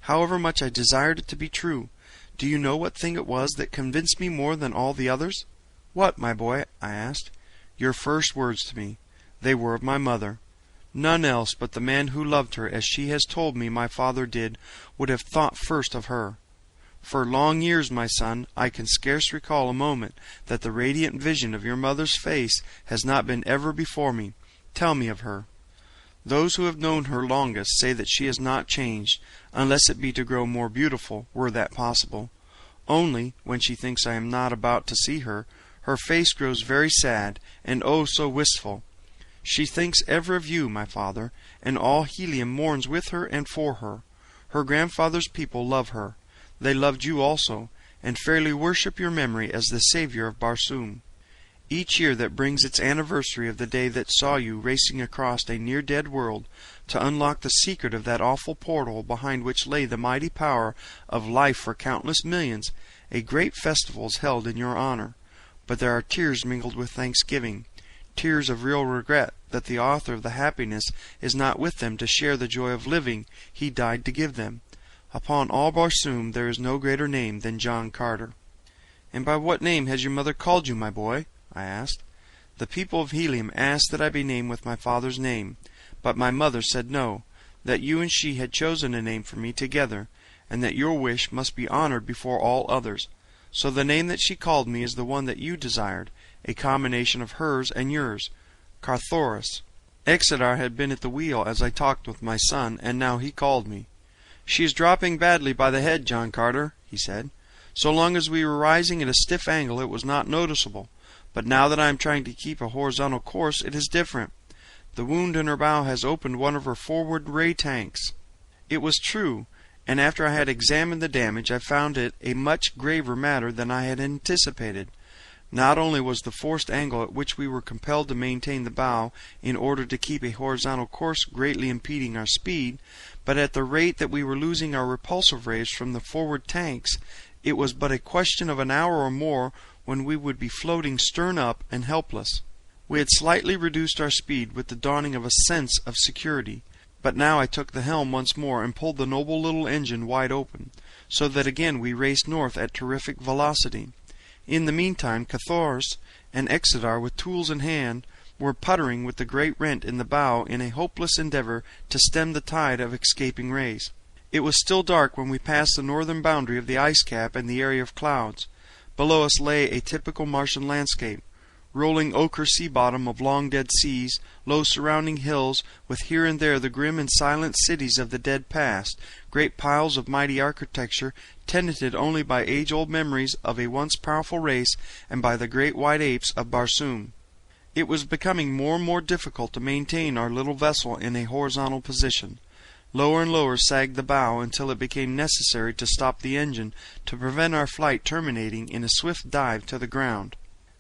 However much I desired it to be true, do you know what thing it was that convinced me more than all the others?" "What, my boy?" I asked. "Your first words to me. They were of my mother. None else but the man who loved her as she has told me my father did would have thought first of her. For long years, my son, I can scarce recall a moment that the radiant vision of your mother's face has not been ever before me. Tell me of her." "Those who have known her longest say that she has not changed, unless it be to grow more beautiful, were that possible. Only, when she thinks I am not about to see her, her face grows very sad, and oh so wistful. She thinks ever of you, my father, and all Helium mourns with her and for her. Her grandfather's people love her. They loved you also, and fairly worship your memory as the savior of Barsoom. Each year that brings its anniversary of the day that saw you racing across a near-dead world to unlock the secret of that awful portal behind which lay the mighty power of life for countless millions, a great festival is held in your honor. But there are tears mingled with thanksgiving. tears of real regret that the author of the happiness is not with them to share the joy of living he died to give them. Upon all Barsoom there is no greater name than John Carter." "And by what name has your mother called you, my boy?" I asked. "The people of Helium asked that I be named with my father's name, but my mother said no, that you and she had chosen a name for me together, and that your wish must be honored before all others. So the name that she called me is the one that you desired, a combination of hers and yours, Carthoris." Exeter had been at the wheel as I talked with my son, and now he called me. "She is dropping badly by the head, John Carter," he said. "So long as we were rising at a stiff angle it was not noticeable, but now that I am trying to keep a horizontal course it is different. The wound in her bow has opened one of her forward ray tanks." It was true, and after I had examined the damage I found it a much graver matter than I had anticipated. Not only was the forced angle at which we were compelled to maintain the bow in order to keep a horizontal course greatly impeding our speed, but at the rate that we were losing our repulsive rays from the forward tanks, it was but a question of an hour or more when we would be floating stern up and helpless. We had slightly reduced our speed with the dawning of a sense of security, but now I took the helm once more and pulled the noble little engine wide open, so that again we raced north at terrific velocity. In the meantime Carthoris and Exeter, with tools in hand, were puttering with the great rent in the bow in a hopeless endeavor to stem the tide of escaping rays. It was still dark when we passed the northern boundary of the ice cap and the area of clouds. Below us lay a typical Martian landscape, rolling ochre sea bottom of long dead seas, low surrounding hills, with here and there the grim and silent cities of the dead past, great piles of mighty architecture, tenanted only by age-old memories of a once powerful race and by the great white apes of Barsoom. It was becoming more and more difficult to maintain our little vessel in a horizontal position. Lower and lower sagged the bow until it became necessary to stop the engine to prevent our flight terminating in a swift dive to the ground.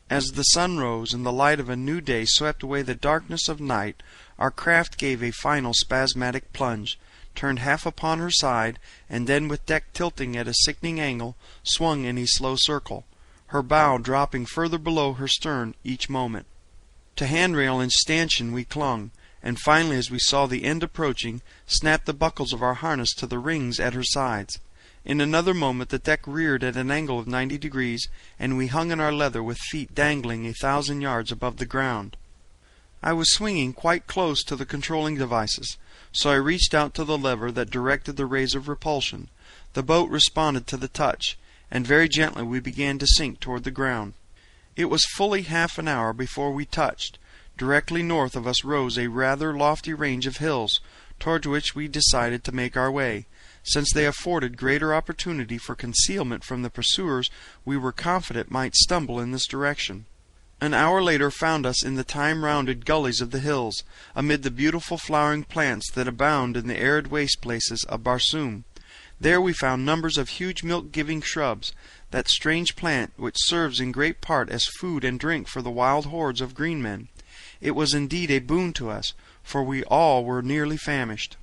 As the sun rose and the light of a new day swept away the darkness of night, our craft gave a final spasmodic plunge, turned half upon her side, and then, with deck tilting at a sickening angle, swung in a slow circle, her bow dropping further below her stern each moment. To handrail and stanchion we clung, and finally, as we saw the end approaching, snapped the buckles of our harness to the rings at her sides. In another moment the deck reared at an angle of 90 degrees, and we hung in our leather with feet dangling 1,000 yards above the ground. I was swinging quite close to the controlling devices, so I reached out to the lever that directed the rays of repulsion. The boat responded to the touch, and very gently we began to sink toward the ground. It was fully half an hour before we touched. Directly north of us rose a rather lofty range of hills, toward which we decided to make our way. Since they afforded greater opportunity for concealment from the pursuers, we were confident might stumble in this direction. An hour later found us in the time-rounded gullies of the hills, amid the beautiful flowering plants that abound in the arid waste places of Barsoom. There we found numbers of huge milk-giving shrubs, that strange plant which serves in great part as food and drink for the wild hordes of green men. It was indeed a boon to us, for we all were nearly famished.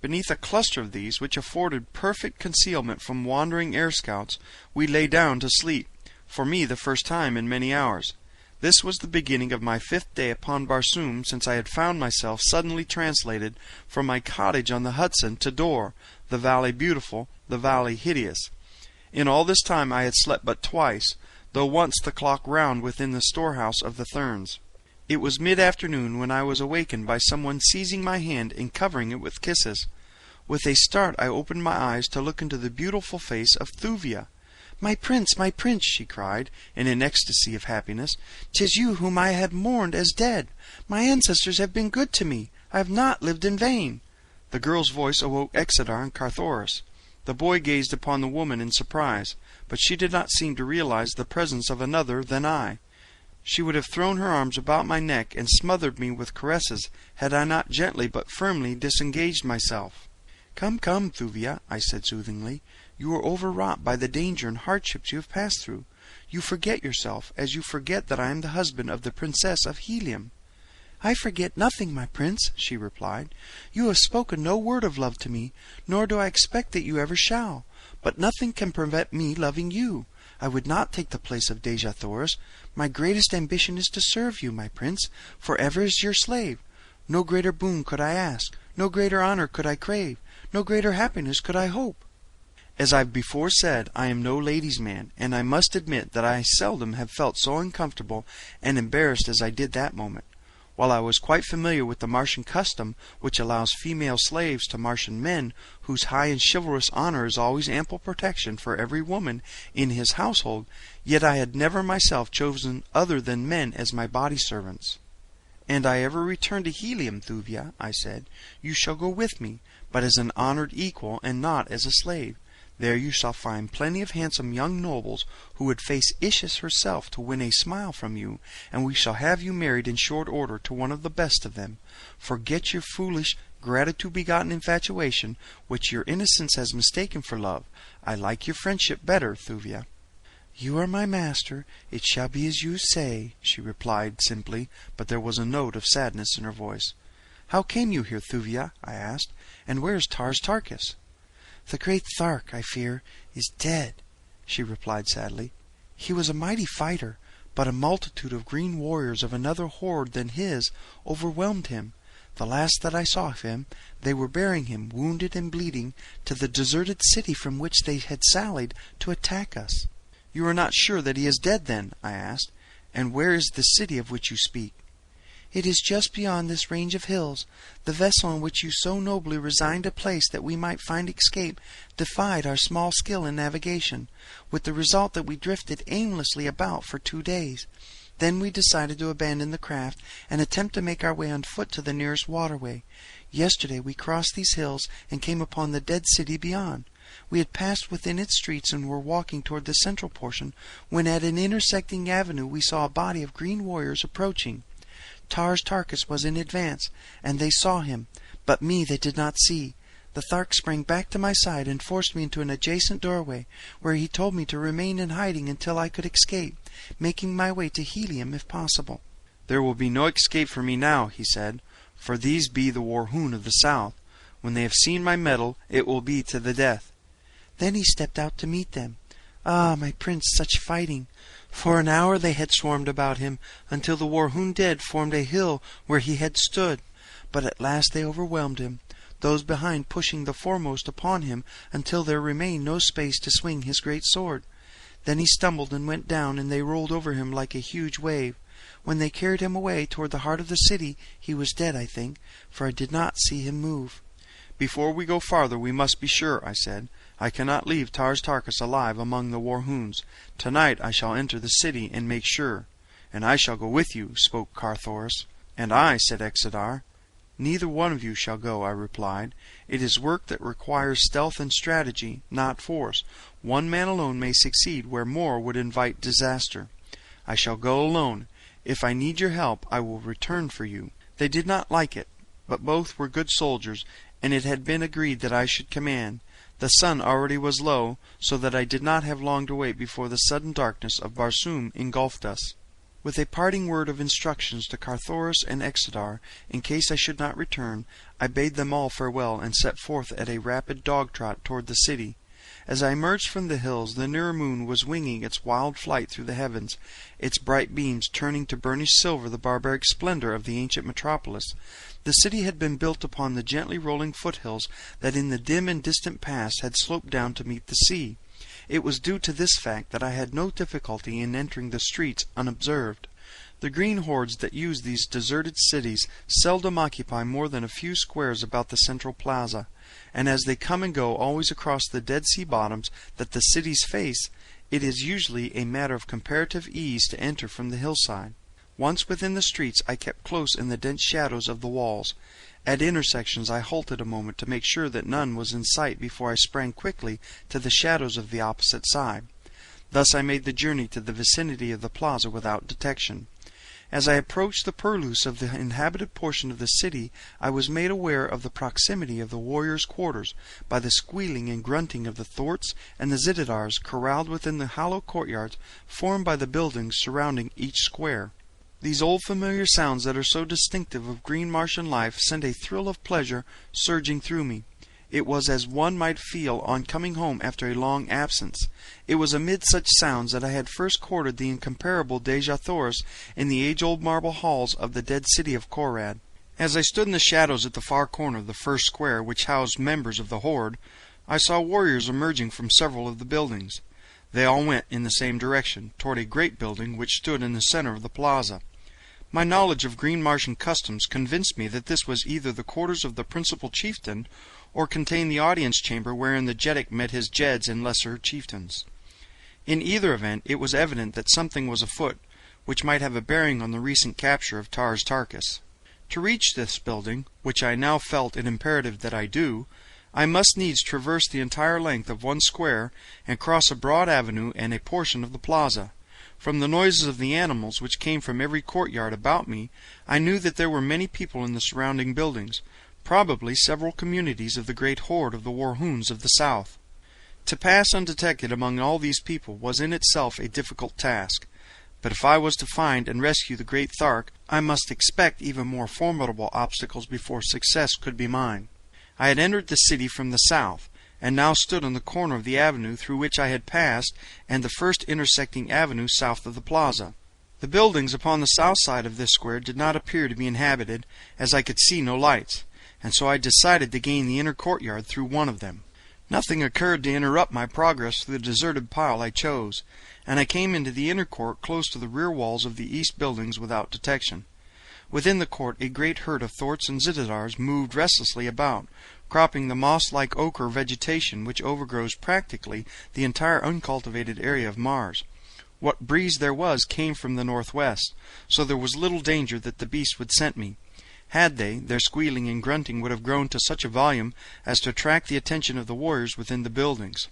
Beneath a cluster of these, which afforded perfect concealment from wandering air scouts, we lay down to sleep, for me the first time in many hours. This was the beginning of my 5th day upon Barsoom since I had found myself suddenly translated from my cottage on the Hudson to Dor, the valley beautiful, the valley hideous. In all this time I had slept but twice, though once the clock round within the storehouse of the Therns. It was mid-afternoon when I was awakened by someone seizing my hand and covering it with kisses. With a start I opened my eyes to look into the beautiful face of Thuvia. my prince, she cried, in an ecstasy of happiness. "'Tis you whom I had mourned as dead. My ancestors have been good to me. I have not lived in vain." The girl's voice awoke Exeter and Carthoris. The boy gazed upon the woman in surprise, but she did not seem to realize the presence of another than I. She would have thrown her arms about my neck and smothered me with caresses had I not gently but firmly disengaged myself. "Come, come, Thuvia," I said soothingly. "You are overwrought by the danger and hardships you have passed through. You forget yourself, as you forget that I am the husband of the Princess of Helium." "I forget nothing, my prince," she replied. "You have spoken no word of love to me, nor do I expect that you ever shall. But nothing can prevent me loving you. I would not take the place of Dejah Thoris. My greatest ambition is to serve you, my prince, for ever as your slave. No greater boon could I ask, no greater honor could I crave, no greater happiness could I hope. As I've before said, I am no ladies' man, and I must admit that I seldom have felt so uncomfortable and embarrassed as I did that moment. While I was quite familiar with the Martian custom, which allows female slaves to Martian men, whose high and chivalrous honor is always ample protection for every woman in his household, yet I had never myself chosen other than men as my body servants. "And I ever return to Helium, Thuvia," I said, "you shall go with me, but as an honored equal, and not as a slave. There you shall find plenty of handsome young nobles who would face Isis herself to win a smile from you, and we shall have you married in short order to one of the best of them. Forget your foolish, gratitude-begotten infatuation, which your innocence has mistaken for love. I like your friendship better, Thuvia." "You are my master. It shall be as you say," she replied simply, but there was a note of sadness in her voice. "How came you here, Thuvia?" I asked, "and where is Tars Tarkas?" "The great Thark, I fear, is dead," she replied sadly. "He was a mighty fighter, but a multitude of green warriors of another horde than his overwhelmed him. The last that I saw of him, they were bearing him, wounded and bleeding, to the deserted city from which they had sallied to attack us." "You are not sure that he is dead, then?" I asked. "And where is the city of which you speak?" "It is just beyond this range of hills. The vessel in which you so nobly resigned a place that we might find escape defied our small skill in navigation, with the result that we drifted aimlessly about for 2 days. Then we decided to abandon the craft and attempt to make our way on foot to the nearest waterway. Yesterday we crossed these hills and came upon the dead city beyond. We had passed within its streets and were walking toward the central portion, when at an intersecting avenue we saw a body of green warriors approaching. Tars Tarkas was in advance, and they saw him, but me they did not see. The Thark sprang back to my side and forced me into an adjacent doorway, where he told me to remain in hiding until I could escape, making my way to Helium if possible. "There will be no escape for me now," he said, "for these be the Warhoon of the south. When they have seen my mettle, it will be to the death." Then he stepped out to meet them. Ah, my prince, such fighting! For an hour they had swarmed about him, until the Warhoon dead formed a hill where he had stood. But at last they overwhelmed him, those behind pushing the foremost upon him until there remained no space to swing his great sword. Then he stumbled and went down, and they rolled over him like a huge wave. When they carried him away toward the heart of the city, he was dead, I think, for I did not see him move. "Before we go farther we must be sure," I said. "I cannot leave Tars Tarkas alive among the Warhoons. Tonight I shall enter the city and make sure." "And I shall go with you," spoke Carthoris. "And I," said Exodar. "Neither one of you shall go," I replied. "It is work that requires stealth and strategy, not force. One man alone may succeed where more would invite disaster. I shall go alone. If I need your help, I will return for you." They did not like it, but both were good soldiers, and it had been agreed that I should command. The sun already was low, so that I did not have long to wait before the sudden darkness of Barsoom engulfed us. With a parting word of instructions to Carthoris and Exodar, in case I should not return, I bade them all farewell and set forth at a rapid dog-trot toward the city. As I emerged from the hills, the nearer moon was winging its wild flight through the heavens, its bright beams turning to burnished silver the barbaric splendor of the ancient metropolis. The city had been built upon the gently rolling foothills that in the dim and distant past had sloped down to meet the sea. It was due to this fact that I had no difficulty in entering the streets unobserved. The green hordes that use these deserted cities seldom occupy more than a few squares about the central plaza, and as they come and go always across the Dead Sea bottoms that the cities face, it is usually a matter of comparative ease to enter from the hillside. Once within the streets I kept close in the dense shadows of the walls. At intersections I halted a moment to make sure that none was in sight before I sprang quickly to the shadows of the opposite side. Thus I made the journey to the vicinity of the plaza without detection. As I approached the purlieus of the inhabited portion of the city, I was made aware of the proximity of the warriors' quarters by the squealing and grunting of the thorts and the zitidars corralled within the hollow courtyards formed by the buildings surrounding each square. These old familiar sounds that are so distinctive of green Martian life sent a thrill of pleasure surging through me. It was as one might feel on coming home after a long absence. It was amid such sounds that I had first courted the incomparable Dejah in the age-old marble halls of the dead city of Korad. As I stood in the shadows at the far corner of the first square which housed members of the Horde, I saw warriors emerging from several of the buildings. They all went in the same direction, toward a great building which stood in the center of the plaza. My knowledge of Green Martian customs convinced me that this was either the quarters of the principal chieftain, or contained the audience chamber wherein the Jeddak met his Jeds and lesser chieftains. In either event, it was evident that something was afoot, which might have a bearing on the recent capture of Tars Tarkas. To reach this building, which I now felt it imperative that I do, I must needs traverse the entire length of one square, and cross a broad avenue and a portion of the plaza. From the noises of the animals which came from every courtyard about me, I knew that there were many people in the surrounding buildings, probably several communities of the great horde of the Warhoons of the south. To pass undetected among all these people was in itself a difficult task, but if I was to find and rescue the great Thark, I must expect even more formidable obstacles before success could be mine. I had entered the city from the south, and now stood on the corner of the avenue through which I had passed, and the first intersecting avenue south of the plaza. The buildings upon the south side of this square did not appear to be inhabited, as I could see no lights, and so I decided to gain the inner courtyard through one of them. Nothing occurred to interrupt my progress through the deserted pile I chose, and I came into the inner court close to the rear walls of the east buildings without detection. Within the court a great herd of Thorts and Zitidars moved restlessly about, cropping the moss-like ochre vegetation which overgrows practically the entire uncultivated area of Mars. What breeze there was came from the northwest, so there was little danger that the beasts would scent me. Had they, their squealing and grunting would have grown to such a volume as to attract the attention of the warriors within the buildings.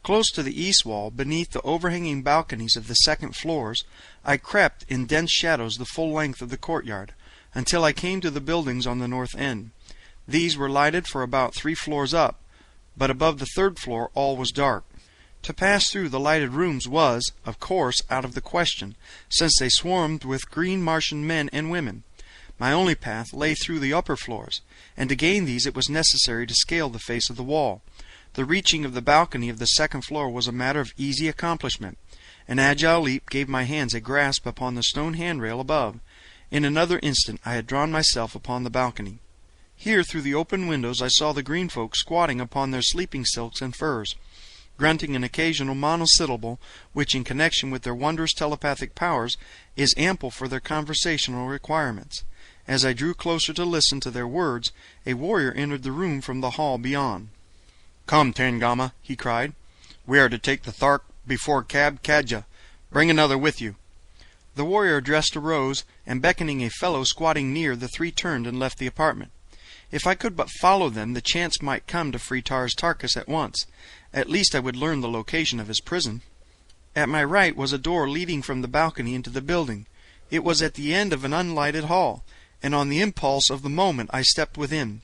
Close to the east wall, beneath the overhanging balconies of the second floors, I crept in dense shadows the full length of the courtyard, until I came to the buildings on the north end. These were lighted for about 3 floors up, but above the third floor all was dark. To pass through the lighted rooms was, of course, out of the question, since they swarmed with Green Martian men and women. My only path lay through the upper floors, and to gain these it was necessary to scale the face of the wall. The reaching of the balcony of the second floor was a matter of easy accomplishment. An agile leap gave my hands a grasp upon the stone handrail above. In another instant I had drawn myself upon the balcony. Here through the open windows I saw the green folk squatting upon their sleeping silks and furs, grunting an occasional monosyllable which, in connection with their wondrous telepathic powers, is ample for their conversational requirements. As I drew closer to listen to their words, a warrior entered the room from the hall beyond. "Come, Tangama," he cried. "We are to take the Thark before Cab Kadja. Bring another with you." The warrior addressed arose, and beckoning a fellow squatting near, the three turned and left the apartment. If I could but follow them, the chance might come to free Tars Tarkas at once. At least I would learn the location of his prison. At my right was a door leading from the balcony into the building. It was at the end of an unlighted hall, and on the impulse of the moment I stepped within.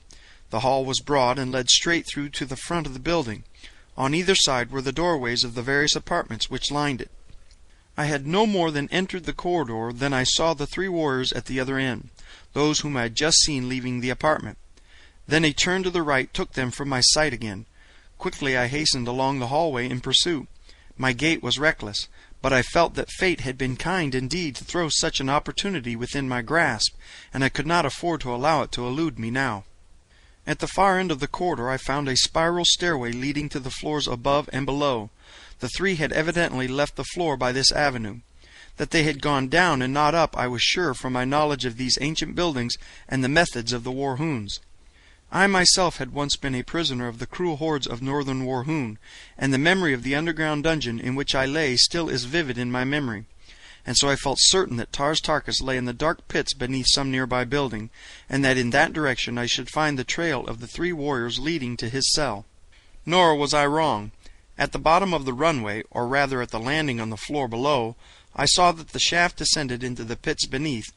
The hall was broad and led straight through to the front of the building. On either side were the doorways of the various apartments which lined it. I had no more than entered the corridor than I saw the 3 warriors at the other end, those whom I had just seen leaving the apartment. Then a turn to the right took them from my sight again. Quickly I hastened along the hallway in pursuit. My gait was reckless, but I felt that fate had been kind indeed to throw such an opportunity within my grasp, and I could not afford to allow it to elude me now. At the far end of the corridor I found a spiral stairway leading to the floors above and below. The 3 had evidently left the floor by this avenue. That they had gone down and not up I was sure from my knowledge of these ancient buildings and the methods of the Warhoons. I myself had once been a prisoner of the cruel hordes of northern Warhoon, and the memory of the underground dungeon in which I lay still is vivid in my memory, and so I felt certain that Tars Tarkas lay in the dark pits beneath some nearby building, and that in that direction I should find the trail of the 3 warriors leading to his cell. Nor was I wrong. At the bottom of the runway, or rather at the landing on the floor below, I saw that the shaft descended into the pits beneath,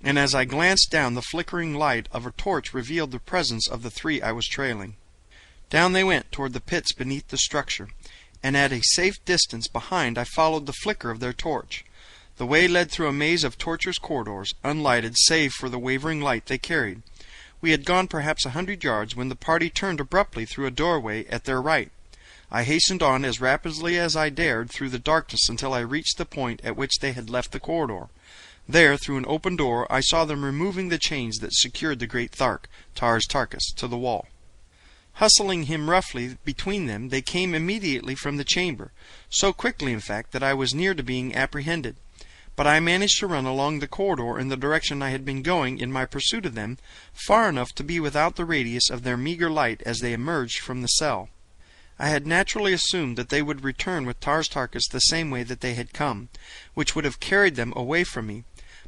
and as I glanced down, the flickering light of a torch revealed the presence of the 3 I was trailing. Down they went toward the pits beneath the structure, and at a safe distance behind I followed the flicker of their torch. The way led through a maze of tortuous corridors, unlighted save for the wavering light they carried. We had gone perhaps 100 yards when the party turned abruptly through a doorway at their right. I hastened on as rapidly as I dared through the darkness until I reached the point at which they had left the corridor. There, through an open door, I saw them removing the chains that secured the great Thark, Tars Tarkas, to the wall. Hustling him roughly between them, they came immediately from the chamber, so quickly, in fact, that I was near to being apprehended. But I managed to run along the corridor in the direction I had been going in my pursuit of them, far enough to be without the radius of their meagre light as they emerged from the cell. I had naturally assumed that they would return with Tars Tarkas the same way that they had come, which would have carried them away from me,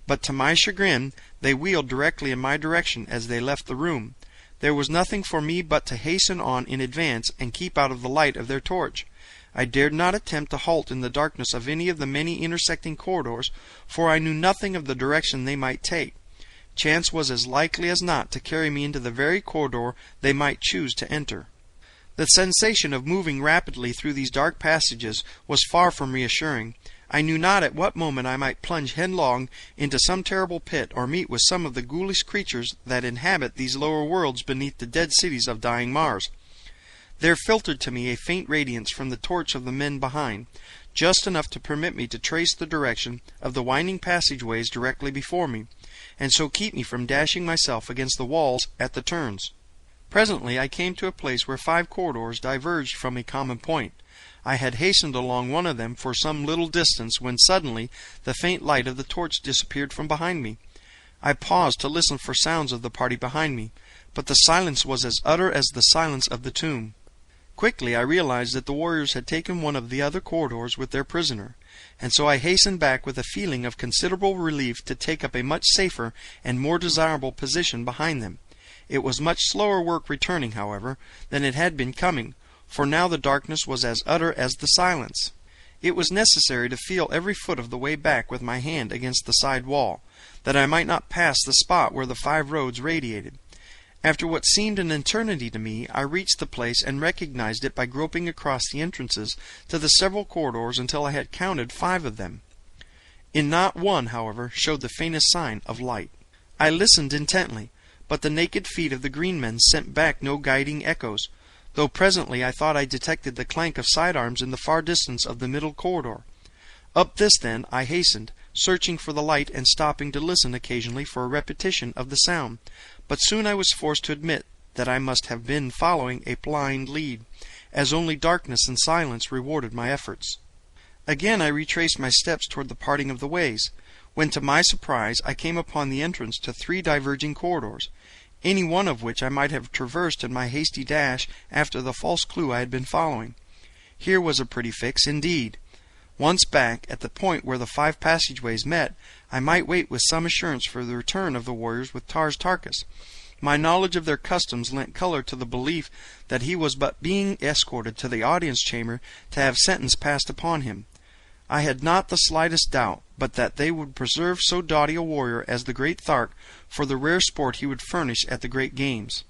but to my chagrin they wheeled directly in my direction as they left the room. There was nothing for me but to hasten on in advance and keep out of the light of their torch. I dared not attempt to halt in the darkness of any of the many intersecting corridors, for I knew nothing of the direction they might take. Chance was as likely as not to carry me into the very corridor they might choose to enter. The sensation of moving rapidly through these dark passages was far from reassuring. I knew not at what moment I might plunge headlong into some terrible pit, or meet with some of the ghoulish creatures that inhabit these lower worlds beneath the dead cities of dying Mars. There filtered to me a faint radiance from the torch of the men behind, just enough to permit me to trace the direction of the winding passageways directly before me, and so keep me from dashing myself against the walls at the turns. Presently I came to a place where 5 corridors diverged from a common point. I had hastened along one of them for some little distance when suddenly the faint light of the torch disappeared from behind me. I paused to listen for sounds of the party behind me, but the silence was as utter as the silence of the tomb. Quickly I realized that the warriors had taken one of the other corridors with their prisoner, and so I hastened back with a feeling of considerable relief to take up a much safer and more desirable position behind them. It was much slower work returning, however, than it had been coming, for now the darkness was as utter as the silence. It was necessary to feel every foot of the way back with my hand against the side wall, that I might not pass the spot where the 5 roads radiated. After what seemed an eternity to me, I reached the place and recognized it by groping across the entrances to the several corridors until I had counted 5 of them. In not one, however, showed the faintest sign of light. I listened intently, but the naked feet of the green men sent back no guiding echoes, though presently I thought I detected the clank of sidearms in the far distance of the middle corridor. Up this, then, I hastened, searching for the light and stopping to listen occasionally for a repetition of the sound, but soon I was forced to admit that I must have been following a blind lead, as only darkness and silence rewarded my efforts. Again I retraced my steps toward the parting of the ways, when to my surprise I came upon the entrance to 3 diverging corridors, any one of which I might have traversed in my hasty dash after the false clue I had been following. Here was a pretty fix, indeed. Once back, at the point where the 5 passageways met, I might wait with some assurance for the return of the warriors with Tars Tarkas. My knowledge of their customs lent color to the belief that he was but being escorted to the audience chamber to have sentence passed upon him. I had not the slightest doubt but that they would preserve so doughty a warrior as the great Thark for the rare sport he would furnish at the great games.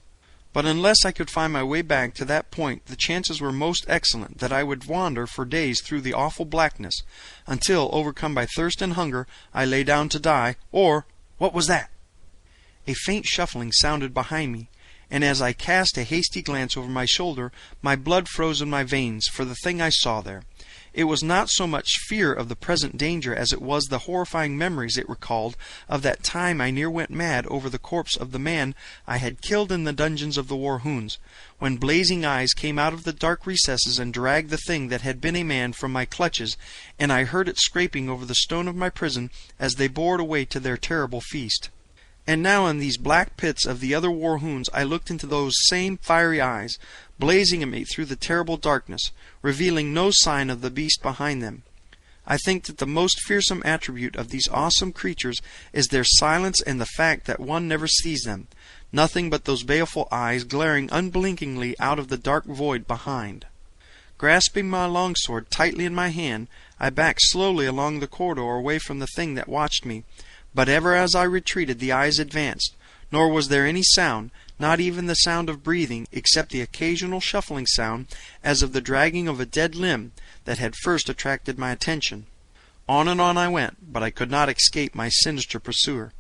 But unless I could find my way back to that point, the chances were most excellent that I would wander for days through the awful blackness, until, overcome by thirst and hunger, I lay down to die, or— what was that? A faint shuffling sounded behind me, and as I cast a hasty glance over my shoulder, my blood froze in my veins for the thing I saw there. It was not so much fear of the present danger as it was the horrifying memories it recalled of that time I near went mad over the corpse of the man I had killed in the dungeons of the Warhoons, when blazing eyes came out of the dark recesses and dragged the thing that had been a man from my clutches, and I heard it scraping over the stone of my prison as they bore it away to their terrible feast. And now in these black pits of the other Warhoons I looked into those same fiery eyes, blazing at me through the terrible darkness, revealing no sign of the beast behind them. I think that the most fearsome attribute of these awesome creatures is their silence and the fact that one never sees them, nothing but those baleful eyes glaring unblinkingly out of the dark void behind. Grasping my longsword tightly in my hand, I backed slowly along the corridor away from the thing that watched me, but ever as I retreated the eyes advanced, nor was there any sound, not even the sound of breathing, except the occasional shuffling sound, as of the dragging of a dead limb, that had first attracted my attention. On and on I went, but I could not escape my sinister pursuer.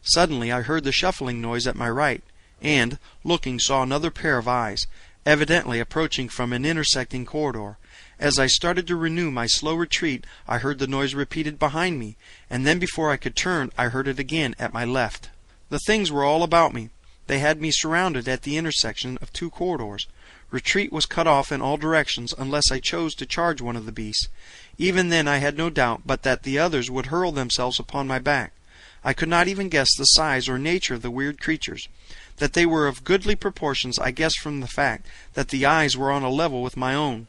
Suddenly I heard the shuffling noise at my right, and, looking, saw another pair of eyes, evidently approaching from an intersecting corridor. As I started to renew my slow retreat, I heard the noise repeated behind me, and then before I could turn, I heard it again at my left. The things were all about me. They had me surrounded at the intersection of two corridors. Retreat was cut off in all directions unless I chose to charge one of the beasts. Even then I had no doubt but that the others would hurl themselves upon my back. I could not even guess the size or nature of the weird creatures. That they were of goodly proportions I guessed from the fact that the eyes were on a level with my own.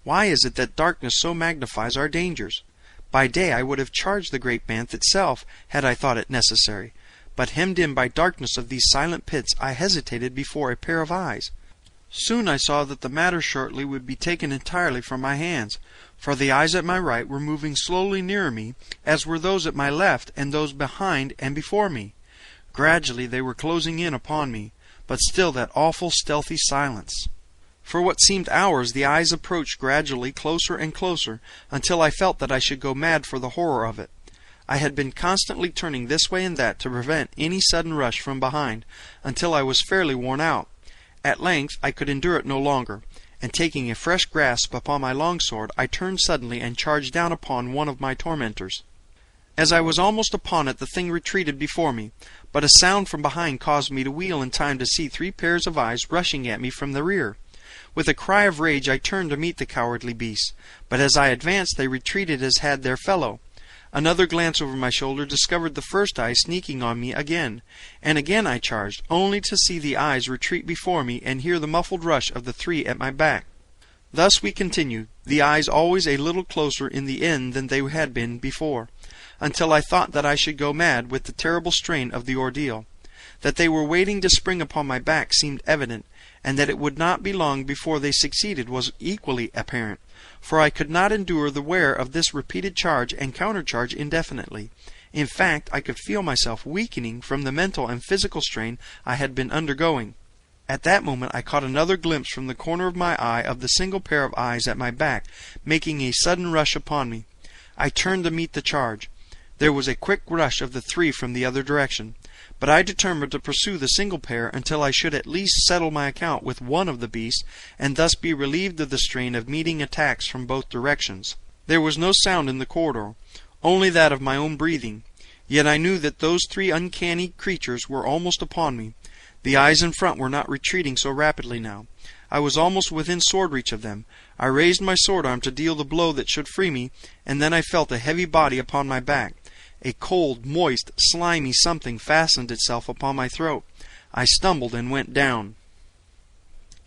Why is it that darkness so magnifies our dangers? By day I would have charged the great bantha itself had I thought it necessary, but hemmed in by darkness of these silent pits I hesitated before a pair of eyes. Soon I saw that the matter shortly would be taken entirely from my hands, for the eyes at my right were moving slowly nearer me, as were those at my left and those behind and before me. Gradually they were closing in upon me, but still that awful stealthy silence. For what seemed hours the eyes approached gradually closer and closer, until I felt that I should go mad for the horror of it. I had been constantly turning this way and that to prevent any sudden rush from behind, until I was fairly worn out. At length I could endure it no longer, and taking a fresh grasp upon my longsword, I turned suddenly and charged down upon one of my tormentors. As I was almost upon it, the thing retreated before me, but a sound from behind caused me to wheel in time to see 3 pairs of eyes rushing at me from the rear. With a cry of rage I turned to meet the cowardly beasts, but as I advanced they retreated as had their fellow. Another glance over my shoulder discovered the first eye sneaking on me again, and again I charged, only to see the eyes retreat before me and hear the muffled rush of the 3 at my back. Thus we continued, the eyes always a little closer in the end than they had been before, until I thought that I should go mad with the terrible strain of the ordeal. That they were waiting to spring upon my back seemed evident, and that it would not be long before they succeeded was equally apparent, for I could not endure the wear of this repeated charge and countercharge indefinitely. In fact, I could feel myself weakening from the mental and physical strain I had been undergoing. At that moment I caught another glimpse from the corner of my eye of the single pair of eyes at my back, making a sudden rush upon me. I turned to meet the charge. There was a quick rush of the 3 from the other direction, but I determined to pursue the single pair until I should at least settle my account with one of the beasts, and thus be relieved of the strain of meeting attacks from both directions. There was no sound in the corridor, only that of my own breathing, yet I knew that those 3 uncanny creatures were almost upon me. The eyes in front were not retreating so rapidly now. I was almost within sword reach of them. I raised my sword arm to deal the blow that should free me, and then I felt a heavy body upon my back. A cold, moist, slimy something fastened itself upon my throat. I stumbled and went down.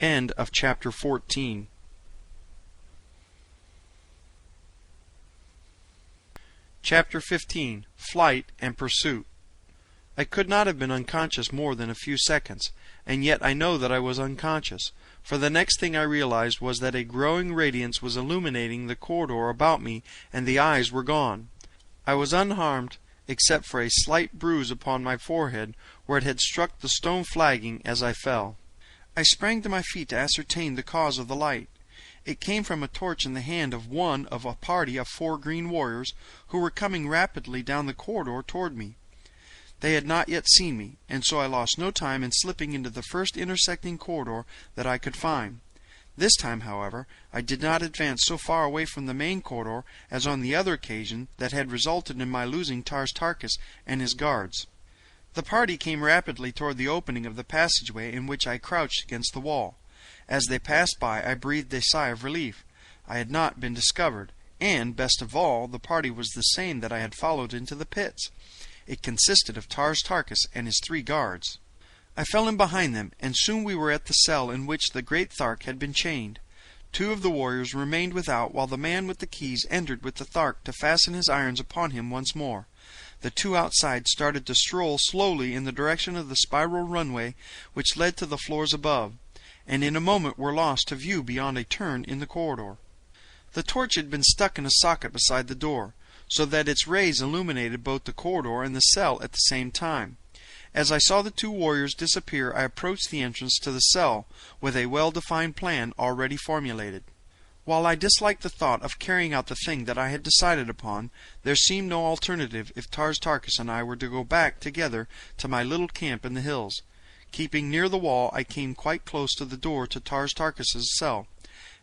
End of chapter 14. Chapter 15. Flight and Pursuit. I could not have been unconscious more than a few seconds, and yet I know that I was unconscious, for the next thing I realized was that a growing radiance was illuminating the corridor about me, and the eyes were gone. I was unharmed, except for a slight bruise upon my forehead where it had struck the stone flagging as I fell. I sprang to my feet to ascertain the cause of the light. It came from a torch in the hand of one of a party of 4 green warriors who were coming rapidly down the corridor toward me. They had not yet seen me, and so I lost no time in slipping into the first intersecting corridor that I could find. This time, however, I did not advance so far away from the main corridor as on the other occasion that had resulted in my losing Tars Tarkas and his guards. The party came rapidly toward the opening of the passageway in which I crouched against the wall. As they passed by, I breathed a sigh of relief. I had not been discovered, and, best of all, the party was the same that I had followed into the pits. It consisted of Tars Tarkas and his 3 guards. I fell in behind them, and soon we were at the cell in which the great Thark had been chained. 2 of the warriors remained without, while the man with the keys entered with the Thark to fasten his irons upon him once more. The 2 outside started to stroll slowly in the direction of the spiral runway which led to the floors above, and in a moment were lost to view beyond a turn in the corridor. The torch had been stuck in a socket beside the door, so that its rays illuminated both the corridor and the cell at the same time. As I saw the 2 warriors disappear, I approached the entrance to the cell with a well-defined plan already formulated. While I disliked the thought of carrying out the thing that I had decided upon, there seemed no alternative if Tars Tarkas and I were to go back together to my little camp in the hills. Keeping near the wall, I came quite close to the door to Tars Tarkas' cell,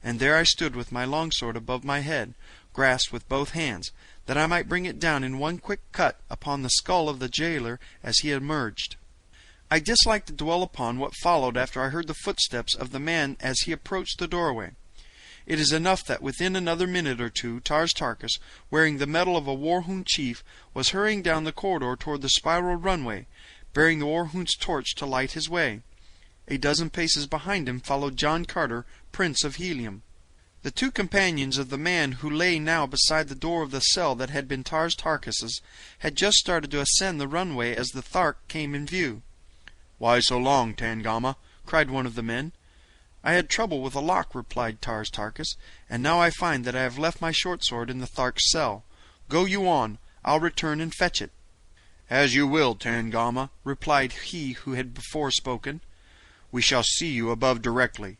and there I stood with my longsword above my head, grasped with both hands, that I might bring it down in one quick cut upon the skull of the jailer as he emerged. I dislike to dwell upon what followed after I heard the footsteps of the man as he approached the doorway. It is enough that within another minute or two Tars Tarkas, wearing the medal of a war-hoon chief, was hurrying down the corridor toward the spiral runway, bearing the war-hoon's torch to light his way. A dozen paces behind him followed John Carter, Prince of Helium. The two companions of the man who lay now beside the door of the cell that had been Tars Tarkas's had just started to ascend the runway as the Thark came in view. "Why so long, Tangama?" cried one of the men. "I had trouble with a lock," replied Tars Tarkas, "and now I find that I have left my short-sword in the Thark's cell. Go you on. I'll return and fetch it." "As you will, Tangama," replied he who had before spoken. "We shall see you above directly."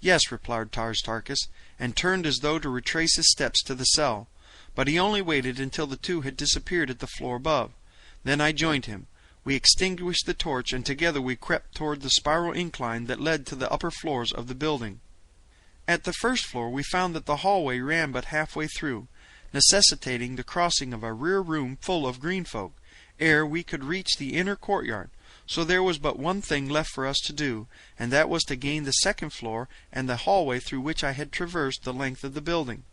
"Yes," replied Tars Tarkas, and turned as though to retrace his steps to the cell. But he only waited until the two had disappeared at the floor above. Then I joined him. We extinguished the torch, and together we crept toward the spiral incline that led to the upper floors of the building. At the first floor we found that the hallway ran but halfway through, necessitating the crossing of a rear room full of green folk, ere we could reach the inner courtyard. So there was but one thing left for us to do, and that was to gain the second floor and the hallway through which I had traversed the length of the building.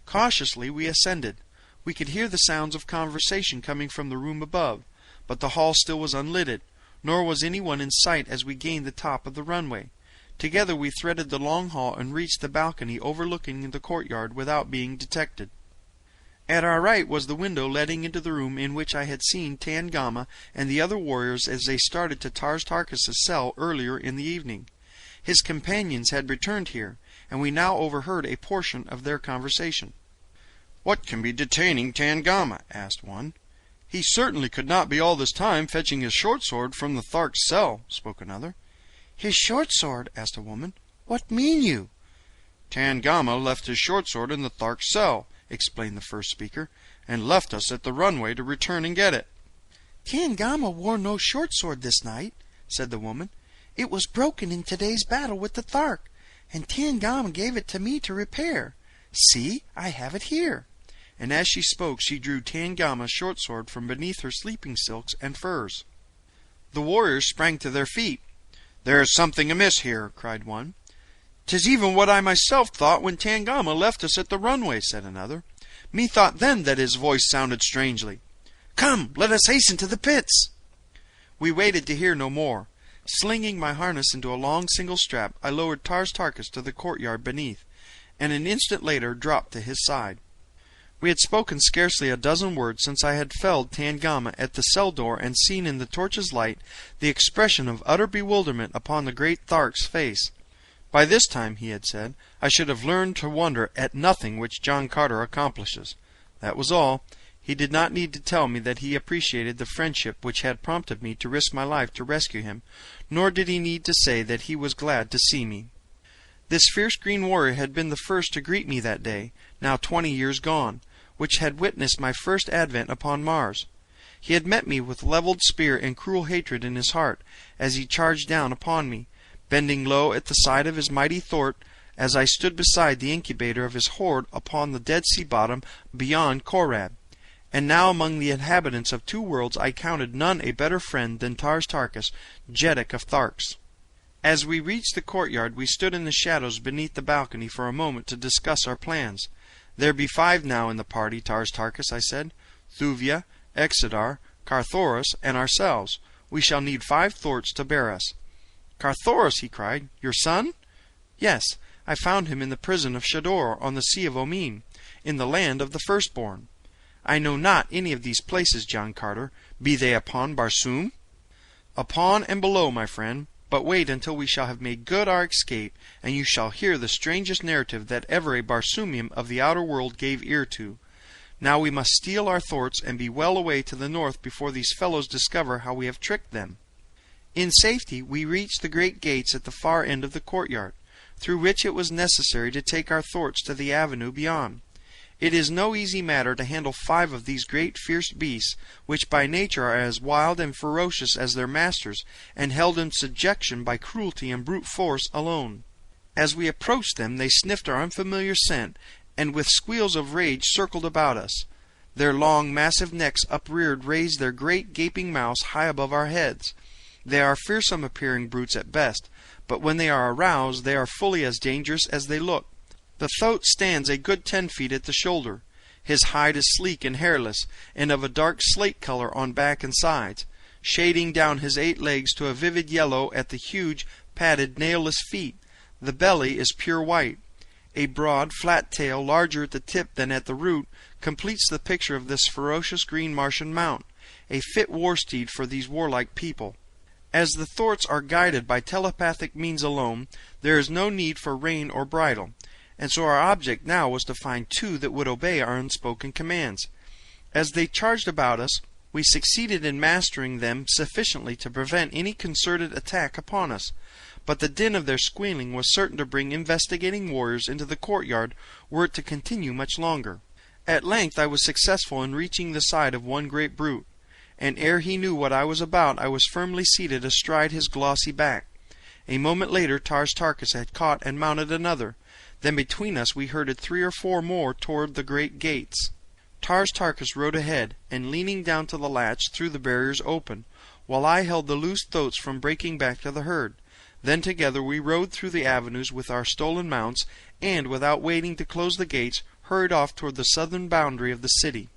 Cautiously we ascended. We could hear the sounds of conversation coming from the room above, but the hall still was unlighted, nor was anyone in sight as we gained the top of the runway. Together we threaded the long hall and reached the balcony overlooking the courtyard without being detected. At our right was the window letting into the room in which I had seen Tangama and the other warriors as they started to Tars Tarkas' cell earlier in the evening. His companions had returned here, and we now overheard a portion of their conversation. "What can be detaining Tangama?" asked one. "He certainly could not be all this time fetching his short-sword from the Thark's cell," spoke another. "His short-sword?" asked a woman. "What mean you?" "Tangama left his short-sword in the Thark's cell," explained the first speaker, "and left us at the runway to return and get it." "Tangama wore no short-sword this night," said the woman. "It was broken in today's battle with the Thark, and Tangama gave it to me to repair. See, I have it here." And as she spoke she drew Tangama's short-sword from beneath her sleeping silks and furs. The warriors sprang to their feet. "There is something amiss here," cried one. "'Tis even what I myself thought when Tangama left us at the runway," said another. "Methought then that his voice sounded strangely." "Come, let us hasten to the pits." We waited to hear no more. Slinging my harness into a long single strap, I lowered Tars Tarkas to the courtyard beneath, and an instant later dropped to his side. We had spoken scarcely a dozen words since I had felled Tangama at the cell door and seen in the torch's light the expression of utter bewilderment upon the great Thark's face. "By this time," he had said, "I should have learned to wonder at nothing which John Carter accomplishes." That was all. He did not need to tell me that he appreciated the friendship which had prompted me to risk my life to rescue him, nor did he need to say that he was glad to see me. This fierce green warrior had been the first to greet me that day, now 20 years gone, which had witnessed my first advent upon Mars. He had met me with levelled spear and cruel hatred in his heart, as he charged down upon me, bending low at the side of his mighty thwart, as I stood beside the incubator of his horde upon the Dead Sea bottom beyond Korab. And now among the inhabitants of two worlds I counted none a better friend than Tars Tarkas, Jeddak of Tharks. As we reached the courtyard we stood in the shadows beneath the balcony for a moment to discuss our plans. "There be 5 now in the party, Tars Tarkas," I said. "Thuvia, Exodar, Carthoris, and ourselves. We shall need 5 thwarts to bear us." "Carthoris!" he cried. "Your son?" "Yes, I found him in the prison of Shador on the Sea of Omin, in the land of the firstborn." "I know not any of these places, John Carter. Be they upon Barsoom?" "Upon and below, my friend. But wait until we shall have made good our escape, and you shall hear the strangest narrative that ever a Barsoomian of the outer world gave ear to. Now we must steal our thwarts and be well away to the north before these fellows discover how we have tricked them." In safety we reached the great gates at the far end of the courtyard, through which it was necessary to take our thwarts to the avenue beyond. It is no easy matter to handle 5 of these great fierce beasts, which by nature are as wild and ferocious as their masters, and held in subjection by cruelty and brute force alone. As we approached them they sniffed our unfamiliar scent, and with squeals of rage circled about us. Their long, massive necks upreared raised their great gaping mouths high above our heads. They are fearsome appearing brutes at best, but when they are aroused they are fully as dangerous as they look. The thoat stands a good 10 feet at the shoulder. His hide is sleek and hairless, and of a dark slate color on back and sides, shading down his 8 legs to a vivid yellow at the huge, padded, nailless feet. The belly is pure white. A broad, flat tail, larger at the tip than at the root, completes the picture of this ferocious green Martian mount, a fit war steed for these warlike people. As the thwarts are guided by telepathic means alone, there is no need for rein or bridle, and so our object now was to find 2 that would obey our unspoken commands. As they charged about us, we succeeded in mastering them sufficiently to prevent any concerted attack upon us, but the din of their squealing was certain to bring investigating warriors into the courtyard were it to continue much longer. At length I was successful in reaching the side of one great brute, and ere he knew what I was about I was firmly seated astride his glossy back. A moment later Tars Tarkas had caught and mounted another. Then between us we herded 3 or 4 more toward the great gates. Tars Tarkas rode ahead, and leaning down to the latch threw the barriers open, while I held the loose thoats from breaking back to the herd. Then together we rode through the avenues with our stolen mounts, and, without waiting to close the gates, hurried off toward the southern boundary of the city.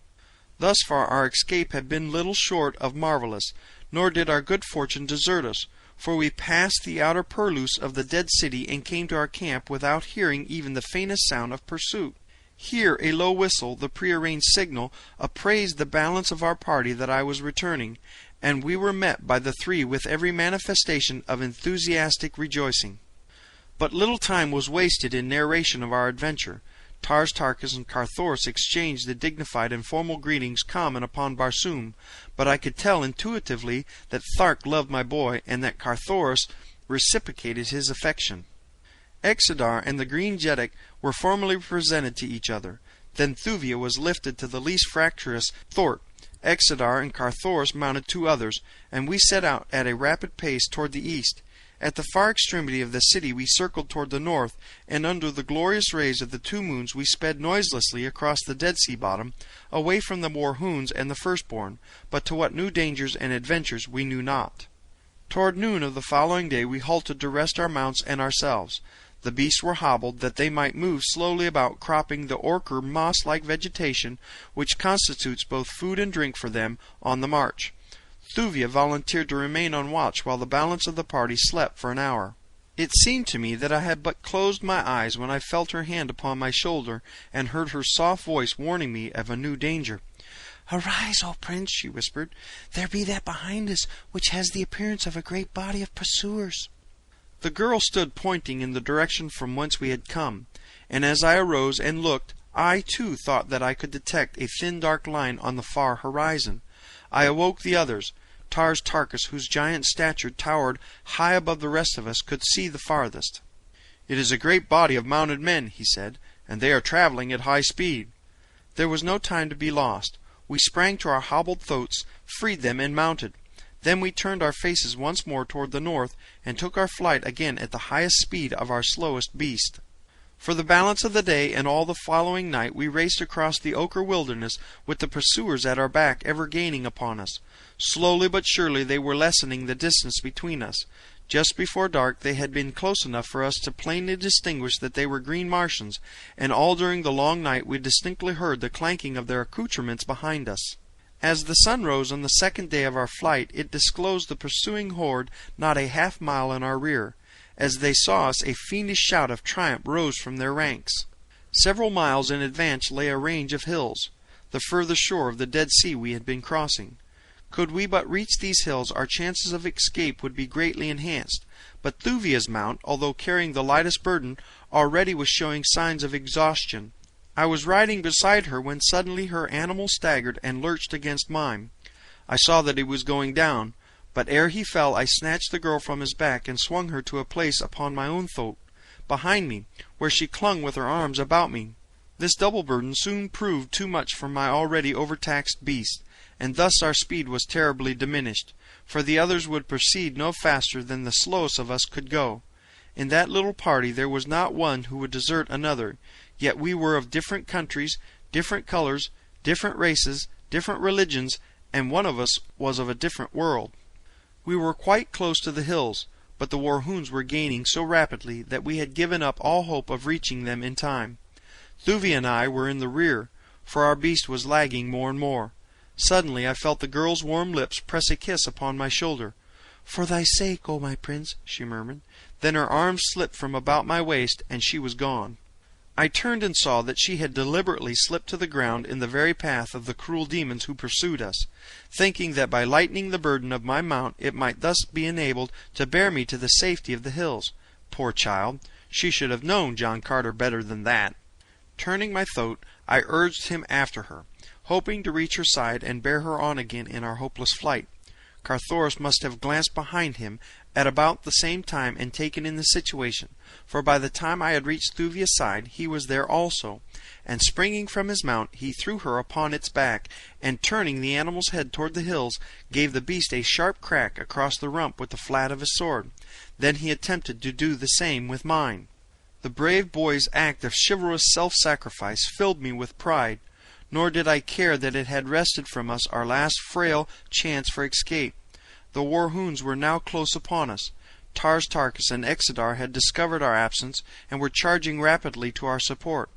Thus far our escape had been little short of marvelous, nor did our good fortune desert us, for we passed the outer purlieus of the dead city and came to our camp without hearing even the faintest sound of pursuit. Here a low whistle, the prearranged signal, appraised the balance of our party that I was returning, and we were met by the 3 with every manifestation of enthusiastic rejoicing. But little time was wasted in narration of our adventure. Tars Tarkas and Carthoris exchanged the dignified and formal greetings common upon Barsoom, but I could tell intuitively that Thark loved my boy, and that Carthoris reciprocated his affection. Exodar and the green Jeddak were formally presented to each other. Then Thuvia was lifted to the least fractious thwart. Exodar and Carthoris mounted 2 others, and we set out at a rapid pace toward the east. At the far extremity of the city we circled toward the north, and under the glorious rays of the 2 moons we sped noiselessly across the Dead Sea bottom, away from the Warhoons and the Firstborn, but to what new dangers and adventures we knew not. Toward noon of the following day we halted to rest our mounts and ourselves. The beasts were hobbled, that they might move slowly about, cropping the ochre moss-like vegetation which constitutes both food and drink for them on the march. Thuvia volunteered to remain on watch while the balance of the party slept for an hour. It seemed to me that I had but closed my eyes when I felt her hand upon my shoulder, and heard her soft voice warning me of a new danger. "Arise, O Prince," she whispered. "There be that behind us which has the appearance of a great body of pursuers." The girl stood pointing in the direction from whence we had come, and as I arose and looked, I too thought that I could detect a thin dark line on the far horizon. I awoke the others. Tars Tarkas, whose giant stature towered high above the rest of us, could see the farthest. "It is a great body of mounted men," he said, "and they are traveling at high speed." There was no time to be lost. We sprang to our hobbled thoats, freed them, and mounted. Then we turned our faces once more toward the north, and took our flight again at the highest speed of our slowest beast. For the balance of the day and all the following night we raced across the ochre wilderness, with the pursuers at our back ever gaining upon us. Slowly but surely they were lessening the distance between us. Just before dark they had been close enough for us to plainly distinguish that they were green Martians, and all during the long night we distinctly heard the clanking of their accoutrements behind us. As the sun rose on the 2nd day of our flight, it disclosed the pursuing horde not a half-mile in our rear. As they saw us, a fiendish shout of triumph rose from their ranks. Several miles in advance lay a range of hills, the further shore of the Dead Sea we had been crossing. Could we but reach these hills, our chances of escape would be greatly enhanced, but Thuvia's mount, although carrying the lightest burden, already was showing signs of exhaustion. I was riding beside her when suddenly her animal staggered and lurched against mine. I saw that he was going down, but ere he fell I snatched the girl from his back and swung her to a place upon my own thoat, behind me, where she clung with her arms about me. This double burden soon proved too much for my already overtaxed beast, and thus our speed was terribly diminished, for the others would proceed no faster than the slowest of us could go. In that little party there was not one who would desert another, yet we were of different countries, different colors, different races, different religions, and one of us was of a different world. We were quite close to the hills, but the Warhoons were gaining so rapidly that we had given up all hope of reaching them in time. Thuvia and I were in the rear, for our beast was lagging more and more. Suddenly I felt the girl's warm lips press a kiss upon my shoulder. "For thy sake, O my prince," she murmured. Then her arms slipped from about my waist, and she was gone. I turned and saw that she had deliberately slipped to the ground in the very path of the cruel demons who pursued us, thinking that by lightening the burden of my mount it might thus be enabled to bear me to the safety of the hills. Poor child! She should have known John Carter better than that. Turning my throat, I urged him after her, hoping to reach her side and bear her on again in our hopeless flight. Carthoris must have glanced behind him at about the same time and taken in the situation, for by the time I had reached Thuvia's side he was there also, and springing from his mount he threw her upon its back, and turning the animal's head toward the hills, gave the beast a sharp crack across the rump with the flat of his sword. Then he attempted to do the same with mine. The brave boy's act of chivalrous self-sacrifice filled me with pride, nor did I care that it had wrested from us our last frail chance for escape. The Warhoons were now close upon us. Tars Tarkas and Exedar had discovered our absence and were charging rapidly to our support.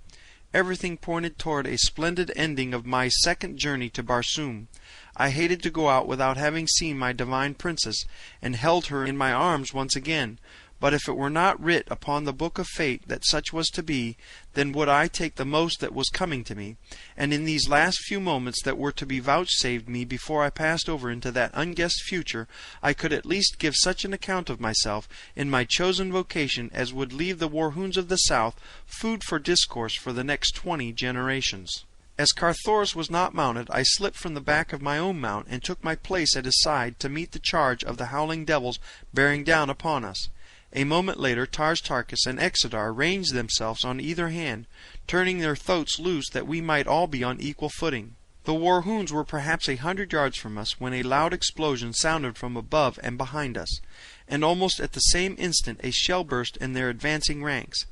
Everything pointed toward a splendid ending of my second journey to Barsoom. I hated to go out without having seen my divine princess, and held her in my arms once again. But if it were not writ upon the book of fate that such was to be, then would I take the most that was coming to me, and in these last few moments that were to be vouchsafed me before I passed over into that unguessed future, I could at least give such an account of myself in my chosen vocation as would leave the Warhoons of the South food for discourse for the next 20 generations. As Carthoris was not mounted, I slipped from the back of my own mount and took my place at his side to meet the charge of the howling devils bearing down upon us. A moment later Tars Tarkas and Exedar ranged themselves on either hand, turning their throats loose that we might all be on equal footing. The Warhoons were perhaps 100 yards from us when a loud explosion sounded from above and behind us, and almost at the same instant a shell burst in their advancing ranks.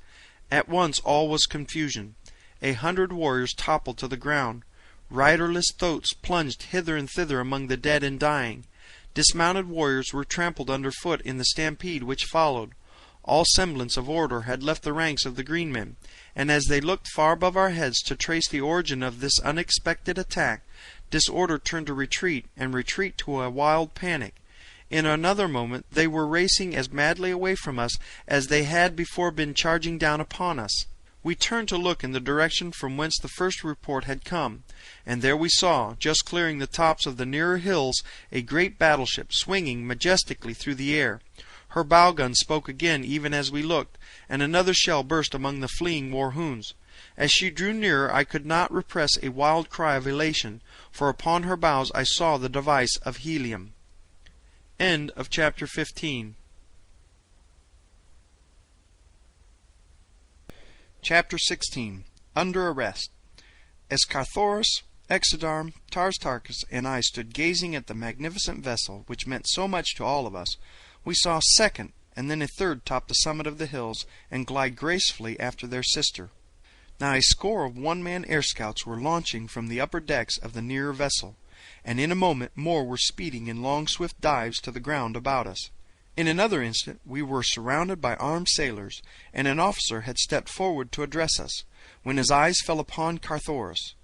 At once all was confusion. 100 warriors toppled to the ground. Riderless thoats plunged hither and thither among the dead and dying. Dismounted warriors were trampled underfoot in the stampede which followed. All semblance of order had left the ranks of the green men, and as they looked far above our heads to trace the origin of this unexpected attack, disorder turned to retreat, and retreat to a wild panic. In another moment they were racing as madly away from us as they had before been charging down upon us. We turned to look in the direction from whence the first report had come, and there we saw, just clearing the tops of the nearer hills, a great battleship swinging majestically through the air. Her bow gun spoke again even as we looked, and another shell burst among the fleeing Warhoons. As she drew nearer I could not repress a wild cry of elation, for upon her bows I saw the device of helium. End of chapter 15. Chapter 16. Under Arrest. As Carthoris, Exedar, Tars Tarkas, and I stood gazing at the magnificent vessel which meant so much to all of us, we saw a second and then a third top the summit of the hills and glide gracefully after their sister. Now a score of one-man air scouts were launching from the upper decks of the nearer vessel, and in a moment more were speeding in long swift dives to the ground about us. In another instant we were surrounded by armed sailors, and an officer had stepped forward to address us, when his eyes fell upon Carthoris.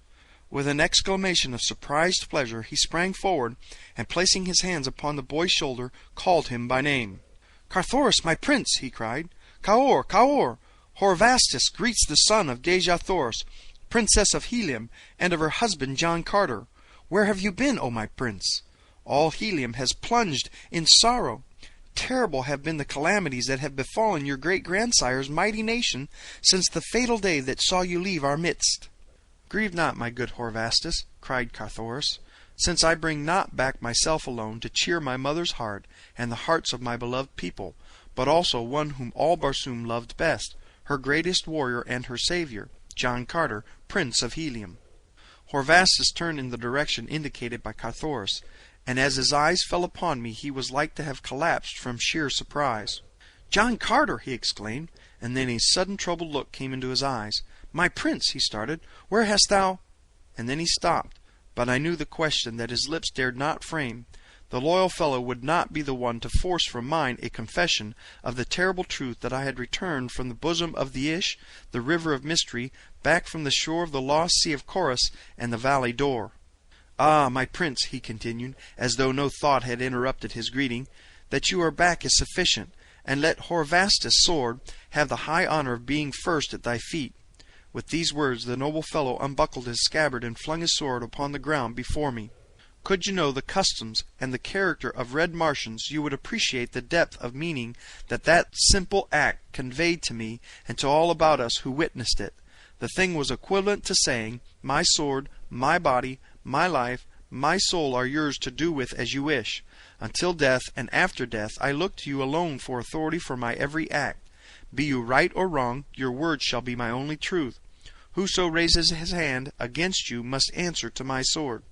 With an exclamation of surprised pleasure he sprang forward, and placing his hands upon the boy's shoulder, called him by name. "Carthoris, my prince!" he cried. "Kaor, Kaor! Horvastus greets the son of Dejah Thoris, princess of Helium, and of her husband John Carter. Where have you been, O my prince? All Helium has plunged in sorrow. Terrible have been the calamities that have befallen your great-grandsire's mighty nation since the fatal day that saw you leave our midst." "Grieve not, my good Horvastus," cried Carthoris, "since I bring not back myself alone to cheer my mother's heart and the hearts of my beloved people, but also one whom all Barsoom loved best, her greatest warrior and her savior, John Carter, Prince of Helium." Horvastus turned in the direction indicated by Carthoris, and as his eyes fell upon me he was like to have collapsed from sheer surprise. "John Carter!" he exclaimed, and then a sudden troubled look came into his eyes. "My prince," he started, "where hast thou—" And then he stopped, but I knew the question that his lips dared not frame. The loyal fellow would not be the one to force from mine a confession of the terrible truth that I had returned from the bosom of the Ish, the river of mystery, back from the shore of the lost sea of Chorus and the Valley Dor. "Ah, my prince," he continued, as though no thought had interrupted his greeting, "that you are back is sufficient, and let Horvastus' sword have the high honor of being first at thy feet." With these words the noble fellow unbuckled his scabbard and flung his sword upon the ground before me. Could you know the customs and the character of Red Martians, you would appreciate the depth of meaning that simple act conveyed to me and to all about us who witnessed it. The thing was equivalent to saying, "My sword, my body, my life, my soul are yours to do with as you wish. Until death and after death I look to you alone for authority for my every act. Be you right or wrong, your word shall be my only truth. Whoso raises his hand against you must answer to my sword."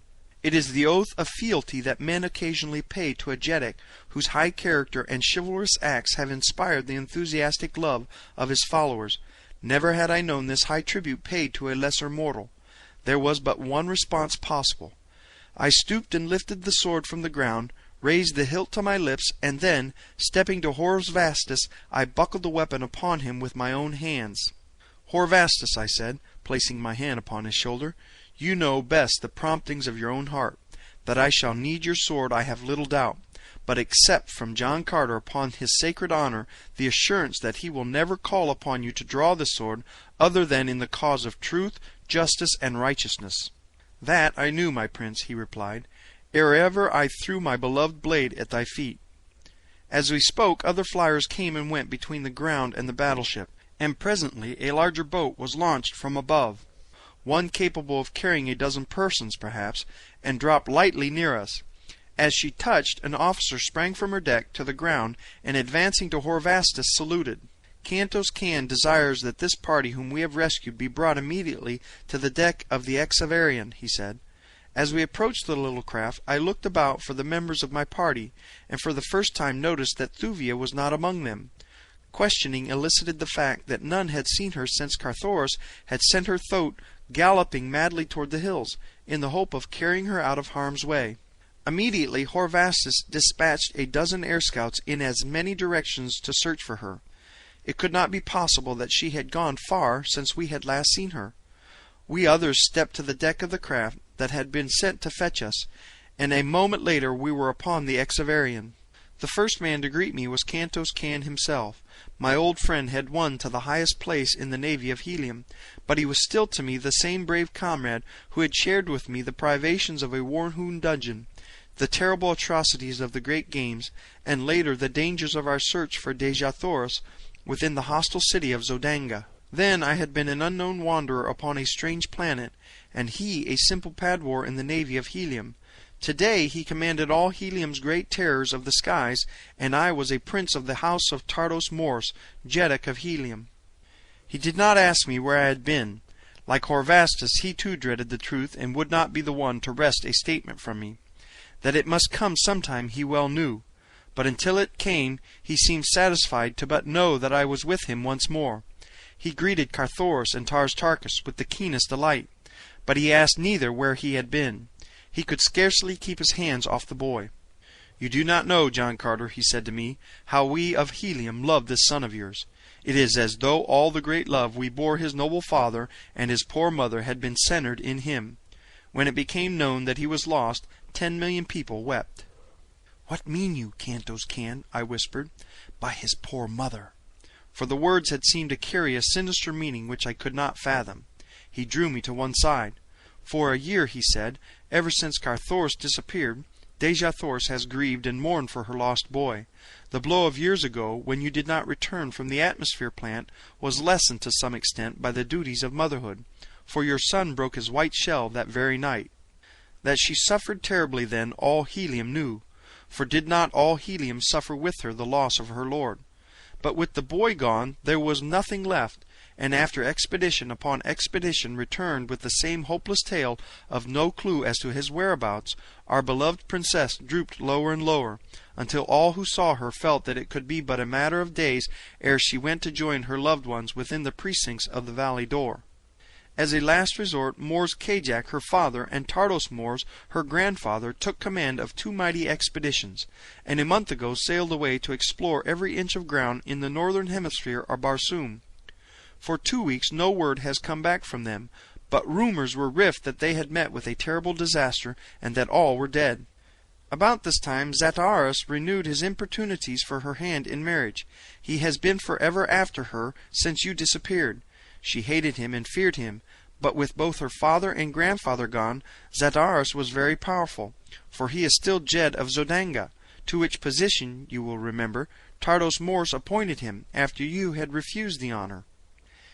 It is the oath of fealty that men occasionally pay to a Jeddak whose high character and chivalrous acts have inspired the enthusiastic love of his followers. Never had I known this high tribute paid to a lesser mortal. There was but one response possible. I stooped and lifted the sword from the ground, raised the hilt to my lips, and then, stepping to Horvastus, I buckled the weapon upon him with my own hands. "Horvastus," I said, placing my hand upon his shoulder, "you know best the promptings of your own heart. That I shall need your sword I have little doubt, but accept from John Carter upon his sacred honor the assurance that he will never call upon you to draw the sword other than in the cause of truth, justice, and righteousness." "That I knew, my prince," he replied, "ere ever I threw my beloved blade at thy feet." As we spoke other fliers came and went between the ground and the battleship, and presently a larger boat was launched from above, one capable of carrying a dozen persons perhaps, and dropped lightly near us. As she touched, an officer sprang from her deck to the ground, and advancing to Horvastus saluted. "Cantos Can desires that this party whom we have rescued be brought immediately to the deck of the Exavarian," he said. As we approached the little craft I looked about for the members of my party, and for the first time noticed that Thuvia was not among them. Questioning elicited the fact that none had seen her since Carthoris had sent her thoat galloping madly toward the hills, in the hope of carrying her out of harm's way. Immediately Horvastus dispatched a dozen air scouts in as many directions to search for her. It could not be possible that she had gone far since we had last seen her. We others stepped to the deck of the craft that had been sent to fetch us, and a moment later we were upon the Exavarian. The first man to greet me was Cantos Can himself. My old friend had won to the highest place in the navy of Helium, but he was still to me the same brave comrade who had shared with me the privations of a war-hewn dungeon, the terrible atrocities of the great games, and later the dangers of our search for Dejathoris within the hostile city of Zodanga. Then I had been an unknown wanderer upon a strange planet, and he a simple padwar in the navy of Helium. Today he commanded all Helium's great terrors of the skies, and I was a prince of the house of Tardos Mors, Jeddak of Helium. He did not ask me where I had been. Like Horvastus, he too dreaded the truth, and would not be the one to wrest a statement from me. That it must come sometime he well knew, but until it came he seemed satisfied to but know that I was with him once more. He greeted Carthoris and Tars Tarkas with the keenest delight, but he asked neither where he had been. He could scarcely keep his hands off the boy. "You do not know, John Carter," he said to me, "how we of Helium love this son of yours. It is as though all the great love we bore his noble father and his poor mother had been centered in him. When it became known that he was lost, 10 million people wept." "What mean you, Cantos Can," I whispered, "by his poor mother?" For the words had seemed to carry a sinister meaning which I could not fathom. He drew me to one side. "For a year," he said, "ever since Carthoris disappeared, Dejathoris has grieved and mourned for her lost boy. The blow of years ago, when you did not return from the atmosphere plant, was lessened to some extent by the duties of motherhood, for your son broke his white shell that very night. That she suffered terribly then all Helium knew, for did not all Helium suffer with her the loss of her lord? But with the boy gone there was nothing left, and after expedition upon expedition returned with the same hopeless tale of no clue as to his whereabouts, our beloved princess drooped lower and lower, until all who saw her felt that it could be but a matter of days ere she went to join her loved ones within the precincts of the Valley Dor. As a last resort, Mors Kajak, her father, and Tardos Mors, her grandfather, took command of 2 mighty expeditions, and a month ago sailed away to explore every inch of ground in the northern hemisphere of Barsoom. For 2 weeks no word has come back from them, but rumors were rife that they had met with a terrible disaster, and that all were dead. About this time Zataris renewed his importunities for her hand in marriage. He has been forever after her since you disappeared. She hated him and feared him, but with both her father and grandfather gone, Zataris was very powerful, for he is still Jed of Zodanga, to which position, you will remember, Tardos Mors appointed him, after you had refused the honor.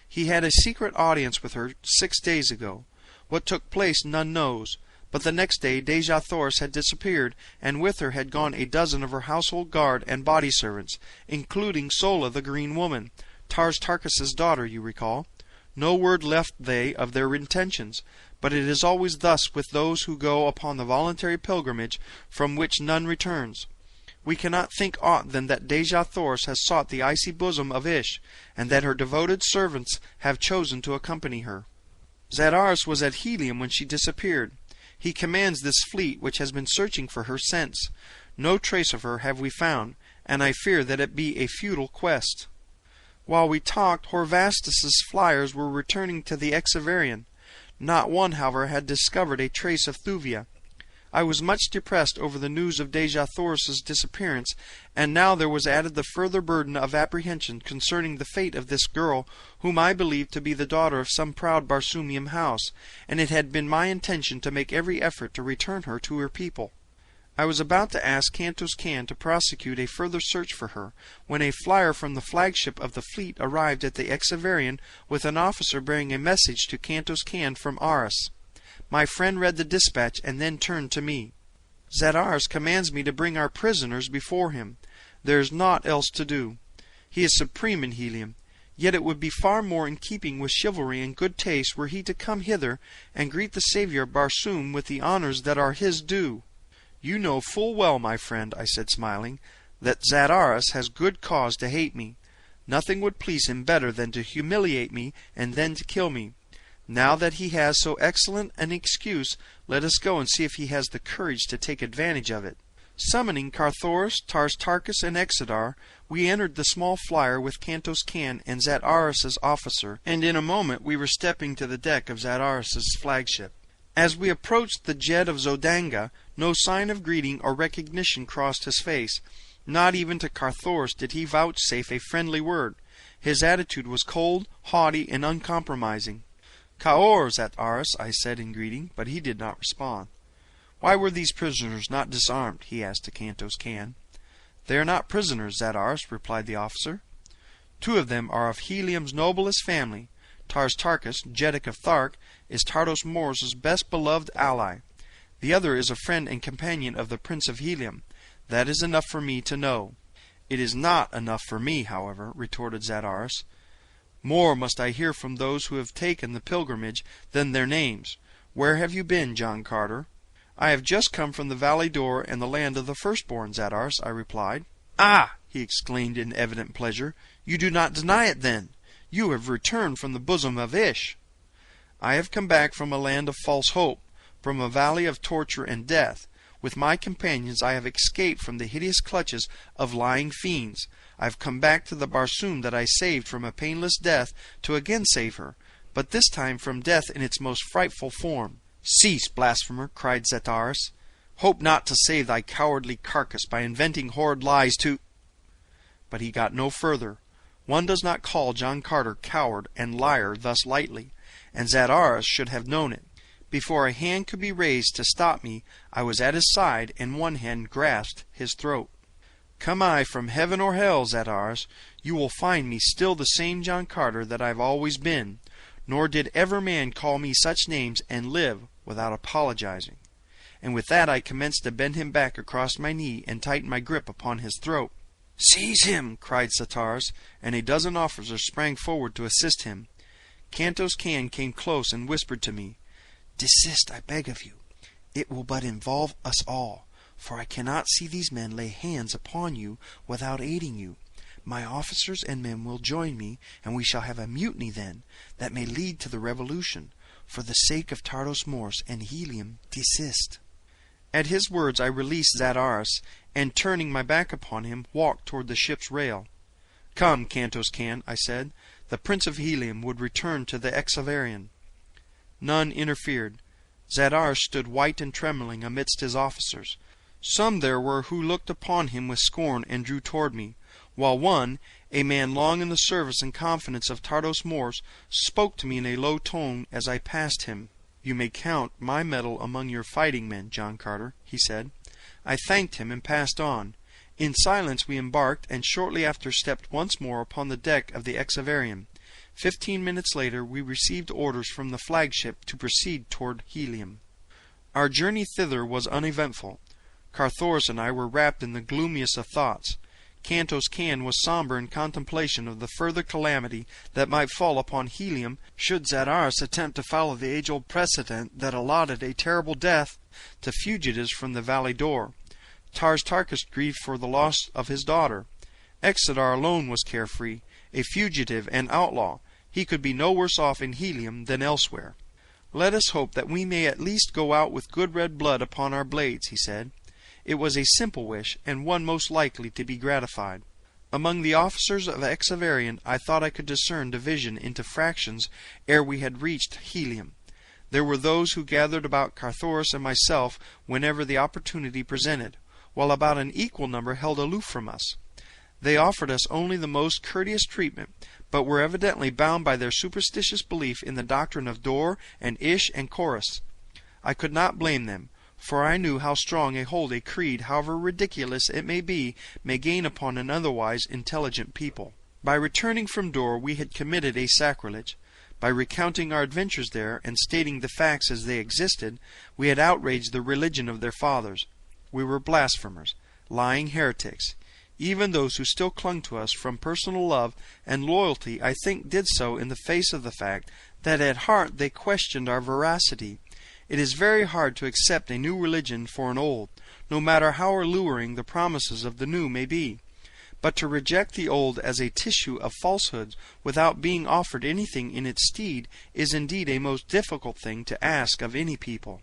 He had a secret audience with her 6 days ago. What took place none knows, but the next day Dejah Thoris had disappeared, and with her had gone a dozen of her household guard and body servants, including Sola the Green Woman, Tars Tarkas' daughter, you recall. No word left they of their intentions, but it is always thus with those who go upon the voluntary pilgrimage from which none returns. We cannot think aught than that Dejah Thoris has sought the icy bosom of Ish, and that her devoted servants have chosen to accompany her. Zataris was at Helium when she disappeared. He commands this fleet which has been searching for her since. No trace of her have we found, and I fear that it be a futile quest. While we talked, Horvastus's fliers were returning to the Exaverian. Not one, however, had discovered a trace of Thuvia. I was much depressed over the news of Dejah Thoris's disappearance, and now there was added the further burden of apprehension concerning the fate of this girl, whom I believed to be the daughter of some proud Barsoomian house, and it had been my intention to make every effort to return her to her people. I was about to ask Cantos Can to prosecute a further search for her, when a flier from the flagship of the fleet arrived at the Exaverian with an officer bearing a message to Cantos Can from Aris. My friend read the dispatch and then turned to me. Zataris commands me to bring our prisoners before him. There is naught else to do. He is supreme in Helium, yet it would be far more in keeping with chivalry and good taste were he to come hither and greet the saviour of Barsoom with the honours that are his due. You know full well, my friend, I said smiling, that Zataris has good cause to hate me. Nothing would please him better than to humiliate me and then to kill me. Now that he has so excellent an excuse, let us go and see if he has the courage to take advantage of it. Summoning Carthoris, Tars Tarkas, and Exodar, we entered the small flier with Cantos Can and Zataris's officer, and in a moment we were stepping to the deck of Zataris's flagship. As we approached the Jed of Zodanga, no sign of greeting or recognition crossed his face. Not even to Carthoris did he vouchsafe a friendly word. His attitude was cold, haughty, and uncompromising. "Kaor, Zataris," I said in greeting, but he did not respond. "Why were these prisoners not disarmed?" he asked to Cantos Can. "They are not prisoners, Zataris," replied the officer. "2 of them are of Helium's noblest family. Tars Tarkas, Jeddak of Thark, is Tardos Mors' best beloved ally. The other is a friend and companion of the Prince of Helium. That is enough for me to know." "It is not enough for me, however," retorted Zataris. "More must I hear from those who have taken the pilgrimage than their names. Where have you been, John Carter?" "I have just come from the Valley Dor and the land of the firstborn, Zataris," I replied. "Ah!" he exclaimed in evident pleasure. "You do not deny it, then? You have returned from the bosom of Ish." "I have come back from a land of false hope, from a valley of torture and death. With my companions I have escaped from the hideous clutches of lying fiends. I have come back to the Barsoom that I saved from a painless death to again save her, but this time from death in its most frightful form." "Cease, blasphemer!" cried Zataris. "Hope not to save thy cowardly carcass by inventing horrid lies to—" But he got no further. One does not call John Carter coward and liar thus lightly, and Zataris should have known it. Before a hand could be raised to stop me, I was at his side, and one hand grasped his throat. "Come I from heaven or hell, Zataris, you will find me still the same John Carter that I've always been, nor did ever man call me such names and live without apologizing." And with that I commenced to bend him back across my knee and tighten my grip upon his throat. "Seize him!" cried Zataris, and a dozen officers sprang forward to assist him. Kantos Kan came close and whispered to me, "Desist, I beg of you. It will but involve us all, for I cannot see these men lay hands upon you without aiding you. My officers and men will join me, and we shall have a mutiny then, that may lead to the revolution. For the sake of Tardos Mors and Helium, desist." At his words I released Zadaris, and turning my back upon him, walked toward the ship's rail. "Come, Kantos Kan," I said. "The Prince of Helium would return to the Exavarian." None interfered. Zadaris stood white and trembling amidst his officers. Some there were who looked upon him with scorn and drew toward me, while one, a man long in the service and confidence of Tardos Mors, spoke to me in a low tone as I passed him. "You may count my mettle among your fighting men, John Carter," he said. I thanked him and passed on. In silence we embarked, and shortly after stepped once more upon the deck of the Exavarian. 15 minutes later we received orders from the flagship to proceed toward Helium. Our journey thither was uneventful. Carthoris and I were wrapped in the gloomiest of thoughts. Kantos Kan was somber in contemplation of the further calamity that might fall upon Helium should Zadaris attempt to follow the age-old precedent that allotted a terrible death to fugitives from the Valley Dor. Tars Tarkas grieved for the loss of his daughter. Exodar alone was carefree, a fugitive and outlaw. He could be no worse off in Helium than elsewhere. "Let us hope that we may at least go out with good red blood upon our blades," he said. It was a simple wish, and one most likely to be gratified. Among the officers of Exavarian I thought I could discern division into fractions ere we had reached Helium. There were those who gathered about Carthoris and myself whenever the opportunity presented, while about an equal number held aloof from us. They offered us only the most courteous treatment, but were evidently bound by their superstitious belief in the doctrine of Dor and Ish and Chorus. I could not blame them, for I knew how strong a hold a creed, however ridiculous it may be, may gain upon an otherwise intelligent people. By returning from Dor we had committed a sacrilege. By recounting our adventures there, and stating the facts as they existed, we had outraged the religion of their fathers. We were blasphemers, lying heretics. Even those who still clung to us from personal love and loyalty I think did so in the face of the fact that at heart they questioned our veracity. It is very hard to accept a new religion for an old, no matter how alluring the promises of the new may be. But to reject the old as a tissue of falsehoods without being offered anything in its stead is indeed a most difficult thing to ask of any people.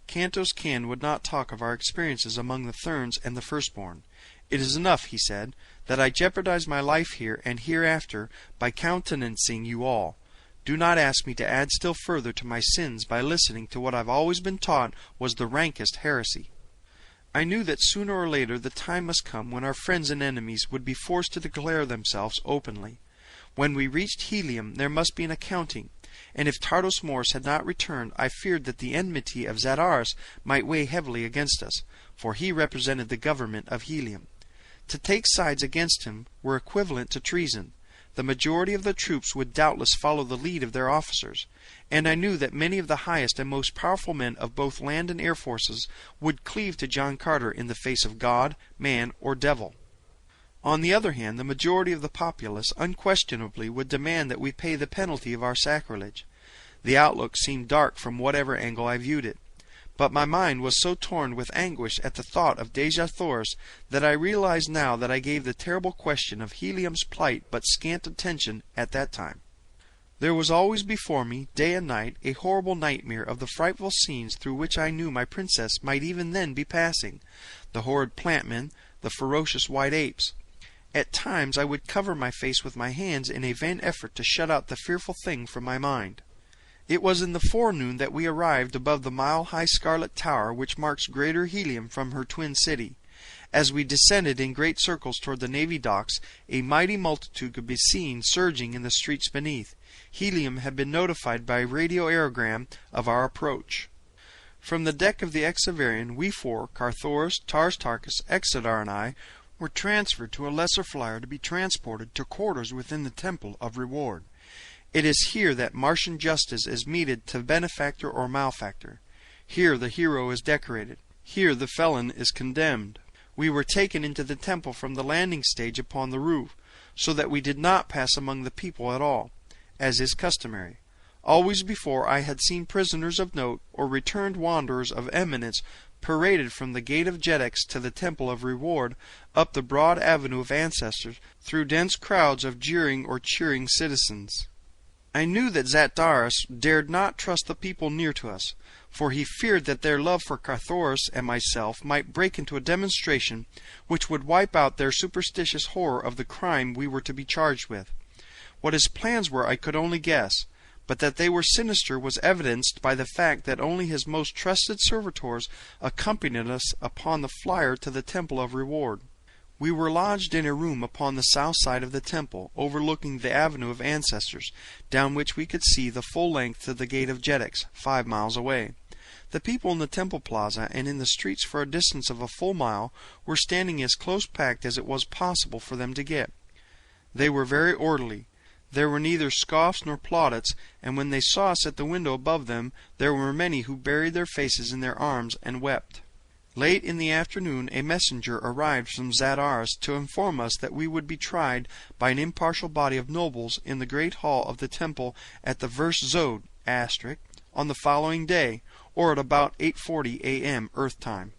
Kantos Kan would not talk of our experiences among the Therns and the firstborn. "It is enough," he said, "that I jeopardize my life here and hereafter by countenancing you all. Do not ask me to add still further to my sins by listening to what I've always been taught was the rankest heresy." I knew that sooner or later the time must come when our friends and enemies would be forced to declare themselves openly. When we reached Helium there must be an accounting, and if Tardos Mors had not returned I feared that the enmity of Zadaris might weigh heavily against us, for he represented the government of Helium. To take sides against him were equivalent to treason. The majority of the troops would doubtless follow the lead of their officers, and I knew that many of the highest and most powerful men of both land and air forces would cleave to John Carter in the face of God, man, or devil. On the other hand, the majority of the populace unquestionably would demand that we pay the penalty of our sacrilege. The outlook seemed dark from whatever angle I viewed it. But my mind was so torn with anguish at the thought of Dejathors that I realized now that I gave the terrible question of Helium's plight but scant attention at that time. There was always before me, day and night, a horrible nightmare of the frightful scenes through which I knew my princess might even then be passing, the horrid plantmen, the ferocious white apes. At times I would cover my face with my hands in a vain effort to shut out the fearful thing from my mind. It was in the forenoon that we arrived above the mile-high scarlet tower which marks Greater Helium from her twin city. As we descended in great circles toward the navy docks, a mighty multitude could be seen surging in the streets beneath. Helium had been notified by radio aerogram of our approach. From the deck of the Exavarian, we four, Carthoris, Tars Tarkas, Exodar, and I, were transferred to a lesser flyer to be transported to quarters within the Temple of Reward. It is here that Martian justice is meted to benefactor or malefactor. Here the hero is decorated. Here the felon is condemned. We were taken into the temple from the landing stage upon the roof, so that we did not pass among the people at all, as is customary. Always before I had seen prisoners of note or returned wanderers of eminence paraded from the gate of Jeddaks to the temple of reward, up the broad avenue of ancestors, through dense crowds of jeering or cheering citizens. I knew that Zataris dared not trust the people near to us, for he feared that their love for Carthoris and myself might break into a demonstration which would wipe out their superstitious horror of the crime we were to be charged with. What his plans were I could only guess, but that they were sinister was evidenced by the fact that only his most trusted servitors accompanied us upon the flier to the temple of reward. We were lodged in a room upon the south side of the temple, overlooking the avenue of ancestors, down which we could see the full length to the gate of Jeddaks, 5 miles away. The people in the temple plaza and in the streets for a distance of a full mile were standing as close packed as it was possible for them to get. They were very orderly. There were neither scoffs nor plaudits, and when they saw us at the window above them, there were many who buried their faces in their arms and wept. Late in the afternoon a messenger arrived from Zataris to inform us that we would be tried by an impartial body of nobles in the great hall of the temple at the Verse Zod on the following day, or at about 8:40 a.m. Earth time.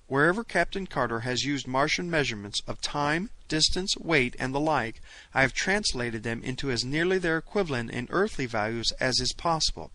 Wherever Captain Carter has used Martian measurements of time, distance, weight, and the like, I have translated them into as nearly their equivalent in earthly values as is possible.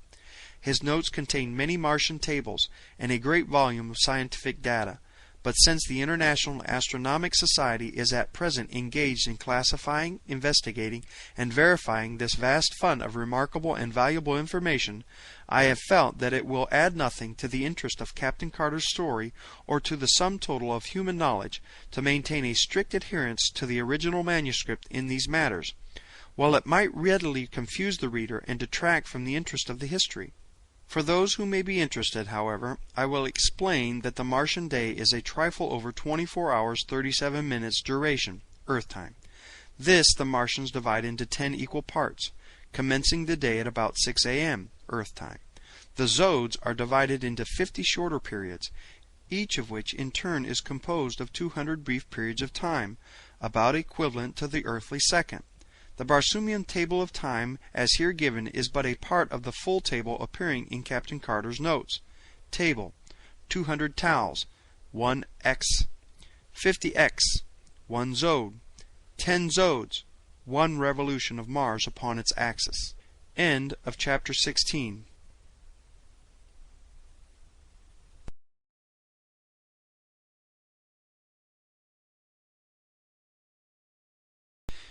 His notes contain many Martian tables and a great volume of scientific data, but since the International Astronomic Society is at present engaged in classifying, investigating, and verifying this vast fund of remarkable and valuable information, I have felt that it will add nothing to the interest of Captain Carter's story or to the sum total of human knowledge to maintain a strict adherence to the original manuscript in these matters, while it might readily confuse the reader and detract from the interest of the history. For those who may be interested, however, I will explain that the Martian day is a trifle over 24 hours 37 minutes duration, Earth time. This the Martians divide into 10 equal parts, commencing the day at about 6 a.m., Earth time. The Zodes are divided into 50 shorter periods, each of which in turn is composed of 200 brief periods of time, about equivalent to the earthly second. The Barsoomian table of time as here given is but a part of the full table appearing in Captain Carter's notes. Table: 200 tals, 1 x, 50 x, 1 zode, 10 zodes, 1 revolution of Mars upon its axis. End of chapter 16.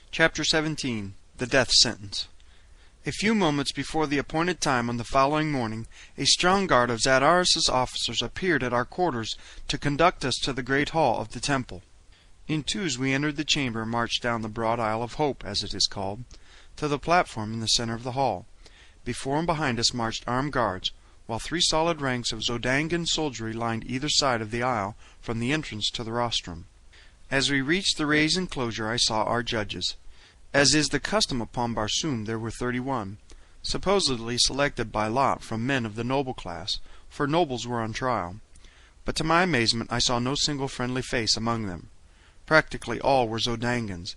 Chapter 17. The Death Sentence. A few moments before the appointed time on the following morning, a strong guard of Zataris' officers appeared at our quarters to conduct us to the great hall of the temple. In twos we entered the chamber and marched down the broad aisle of hope, as it is called, to the platform in the center of the hall. Before and behind us marched armed guards, while 3 solid ranks of Zodangan soldiery lined either side of the aisle from the entrance to the rostrum. As we reached the raised enclosure I saw our judges. As is the custom upon Barsoom, there were 31, supposedly selected by lot from men of the noble class, for nobles were on trial. But to my amazement I saw no single friendly face among them. Practically all were Zodangans,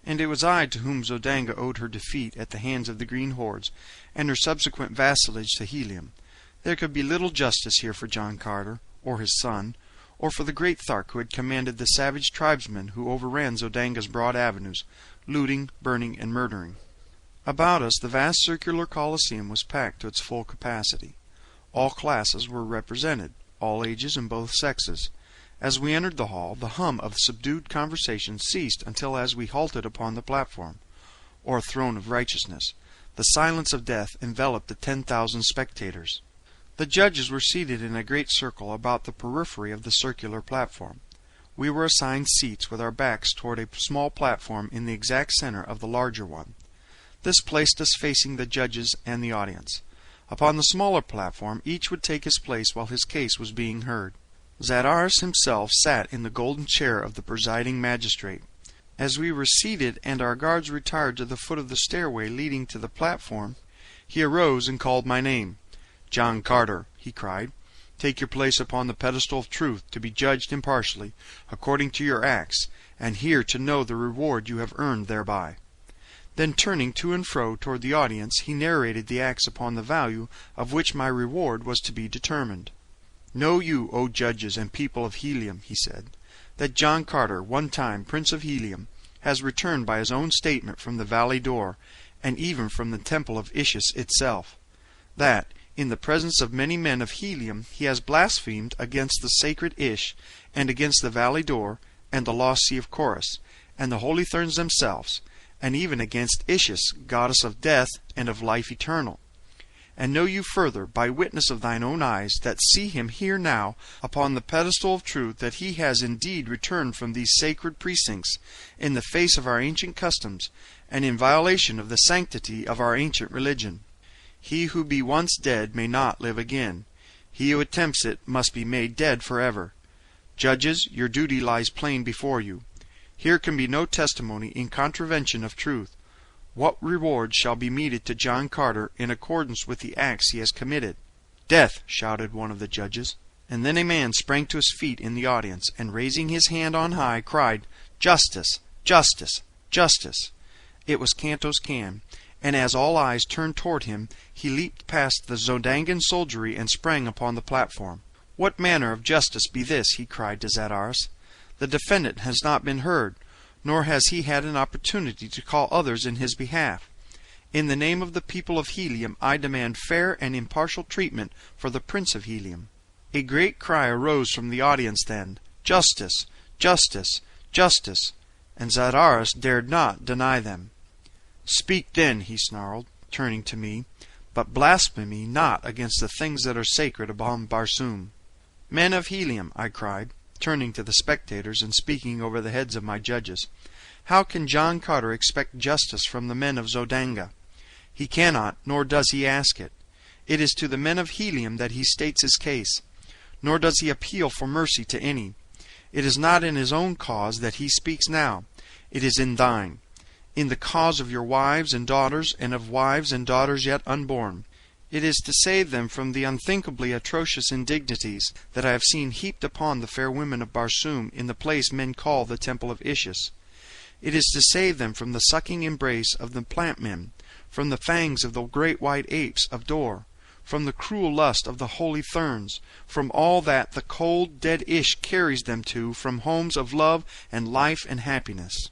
and it was I to whom Zodanga owed her defeat at the hands of the Green Hordes, and her subsequent vassalage to Helium. There could be little justice here for John Carter, or his son, or for the great Thark who had commanded the savage tribesmen who overran Zodanga's broad avenues, looting, burning, and murdering. About us the vast circular Colosseum was packed to its full capacity. All classes were represented, all ages and both sexes. As we entered the hall, the hum of subdued conversation ceased until as we halted upon the platform, or throne of righteousness, the silence of death enveloped the 10,000 spectators. The judges were seated in a great circle about the periphery of the circular platform. We were assigned seats with our backs toward a small platform in the exact center of the larger one. This placed us facing the judges and the audience. Upon the smaller platform each would take his place while his case was being heard. Zataris himself sat in the golden chair of the presiding magistrate. As we were seated and our guards retired to the foot of the stairway leading to the platform, he arose and called my name. "John Carter," he cried, "take your place upon the pedestal of truth to be judged impartially, according to your acts, and here to know the reward you have earned thereby." Then turning to and fro toward the audience, he narrated the acts upon the value of which my reward was to be determined. "Know you, O judges and people of Helium," he said, "that John Carter, one time Prince of Helium, has returned by his own statement from the Valley Dor, and even from the temple of Ishus itself. That, in the presence of many men of Helium, he has blasphemed against the sacred Ish, and against the Valley Dor, and the lost sea of Chorus, and the holy Therns themselves, and even against Ishus, goddess of death and of life eternal. And know you further, by witness of thine own eyes, that see him here now, upon the pedestal of truth, that he has indeed returned from these sacred precincts, in the face of our ancient customs, and in violation of the sanctity of our ancient religion. He who be once dead may not live again. He who attempts it must be made dead forever. Judges, your duty lies plain before you. Here can be no testimony in contravention of truth. What reward shall be meted to John Carter in accordance with the acts he has committed?" "Death!" shouted one of the judges. And then a man sprang to his feet in the audience, and raising his hand on high, cried, "Justice! Justice! Justice!" It was Kantos Kan, and as all eyes turned toward him, he leaped past the Zodangan soldiery and sprang upon the platform. "What manner of justice be this?" he cried to Zadaris. "The defendant has not been heard, nor has he had an opportunity to call others in his behalf. In the name of the people of Helium, I demand fair and impartial treatment for the Prince of Helium." A great cry arose from the audience then, "Justice! Justice! Justice!" and Zadaris dared not deny them. "Speak then," he snarled, turning to me, "but blaspheme not against the things that are sacred upon Barsoom." "Men of Helium," I cried, turning to the spectators and speaking over the heads of my judges, "how can John Carter expect justice from the men of Zodanga? He cannot, nor does he ask it. It is to the men of Helium that he states his case, nor does he appeal for mercy to any. It is not in his own cause that he speaks now, it is in thine, in the cause of your wives and daughters, and of wives and daughters yet unborn. It is to save them from the unthinkably atrocious indignities that I have seen heaped upon the fair women of Barsoom in the place men call the Temple of Ishus. It is to save them from the sucking embrace of the plant men, from the fangs of the great white apes of Dor, from the cruel lust of the holy Therns, from all that the cold, dead Ish carries them to, from homes of love and life and happiness.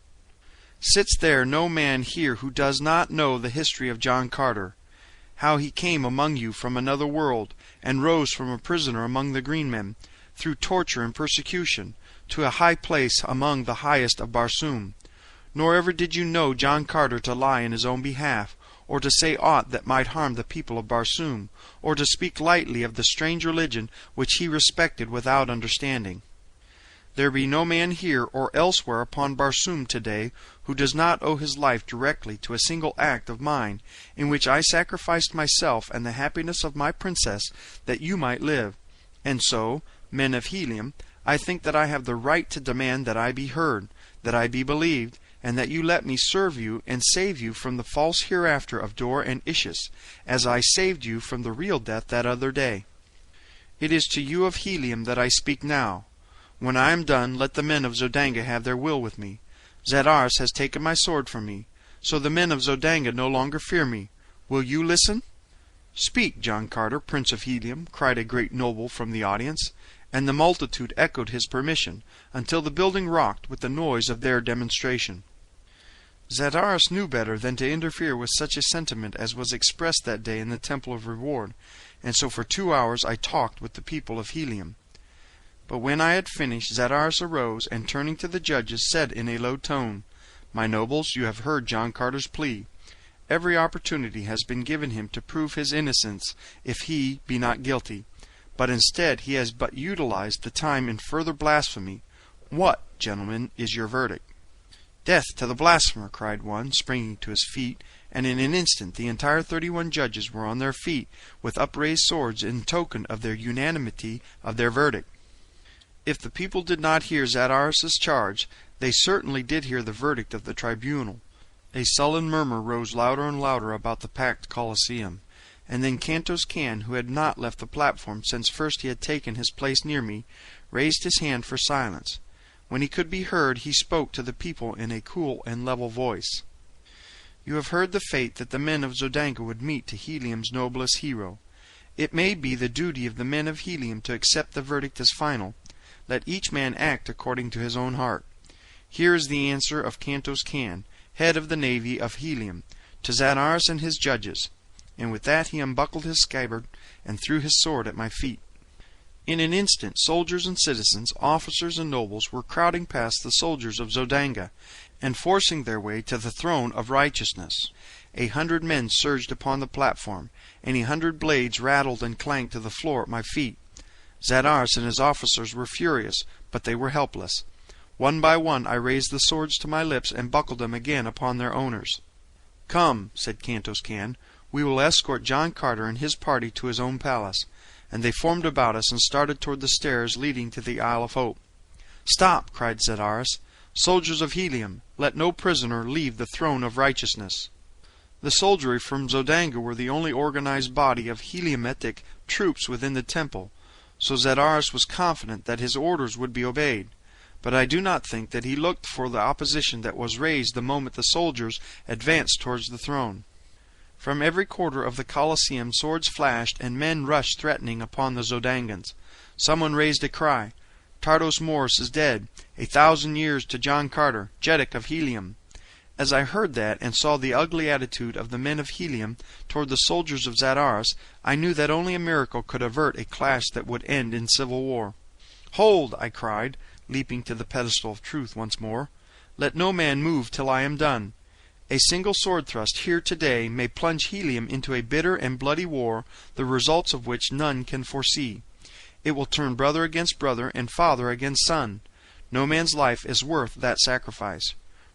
Sits there no man here who does not know the history of John Carter, how he came among you from another world, and rose from a prisoner among the green men, through torture and persecution, to a high place among the highest of Barsoom. Nor ever did you know John Carter to lie in his own behalf, or to say aught that might harm the people of Barsoom, or to speak lightly of the strange religion which he respected without understanding. There be no man here or elsewhere upon Barsoom today who does not owe his life directly to a single act of mine, in which I sacrificed myself and the happiness of my princess that you might live. And so, men of Helium, I think that I have the right to demand that I be heard, that I be believed, and that you let me serve you and save you from the false hereafter of Dor and Ishus, as I saved you from the real death that other day. It is to you of Helium that I speak now. When I am done, let the men of Zodanga have their will with me. Zadaris has taken my sword from me, so the men of Zodanga no longer fear me. Will you listen?" "Speak, John Carter, Prince of Helium," cried a great noble from the audience, and the multitude echoed his permission, until the building rocked with the noise of their demonstration. Zadaris knew better than to interfere with such a sentiment as was expressed that day in the Temple of Reward, and so for 2 hours I talked with the people of Helium. But when I had finished, Zadaris arose, and turning to the judges, said in a low tone, "My nobles, you have heard John Carter's plea. Every opportunity has been given him to prove his innocence if he be not guilty, but instead he has but utilized the time in further blasphemy. What, gentlemen, is your verdict?" "Death to the blasphemer!" cried one, springing to his feet, and in an instant the entire 31 judges were on their feet with upraised swords in token of their unanimity of their verdict. If the people did not hear Zadaris's charge, they certainly did hear the verdict of the tribunal. A sullen murmur rose louder and louder about the packed Colosseum, and then Kantos Kan, who had not left the platform since first he had taken his place near me, raised his hand for silence. When he could be heard, he spoke to the people in a cool and level voice. You have heard the fate that the men of Zodanga would meet to Helium's noblest hero. It may be the duty of the men of Helium to accept the verdict as final. Let each man act according to his own heart. Here is the answer of Kantos Kan, head of the navy of Helium, to Zadaris and his judges." And with that he unbuckled his scabbard and threw his sword at my feet. In an instant soldiers and citizens, officers and nobles, were crowding past the soldiers of Zodanga, and forcing their way to the throne of righteousness. 100 men surged upon the platform, and 100 blades rattled and clanked to the floor at my feet. Zadaris and his officers were furious, but they were helpless. One by one I raised the swords to my lips and buckled them again upon their owners. "Come," said Kantos Kan, "we will escort John Carter and his party to his own palace." And they formed about us and started toward the stairs leading to the Isle of Hope. "Stop!" cried Zadaris. "Soldiers of Helium, let no prisoner leave the throne of righteousness." The soldiery from Zodanga were the only organized body of Heliumitic troops within the temple, so Zadaris was confident that his orders would be obeyed. But I do not think that he looked for the opposition that was raised the moment the soldiers advanced towards the throne. From every quarter of the Colosseum swords flashed, and men rushed threatening upon the Zodangans. Someone raised a cry. "Tardos Mors is dead. 1,000 years to John Carter, Jeddak of Helium." As I heard that, and saw the ugly attitude of the men of Helium toward the soldiers of Zadaris, I knew that only a miracle could avert a clash that would end in civil war. "Hold!" I cried, leaping to the pedestal of truth once more. "Let no man move till I am done. A single sword thrust here today may plunge Helium into a bitter and bloody war, the results of which none can foresee. It will turn brother against brother and father against son. No man's life is worth that sacrifice.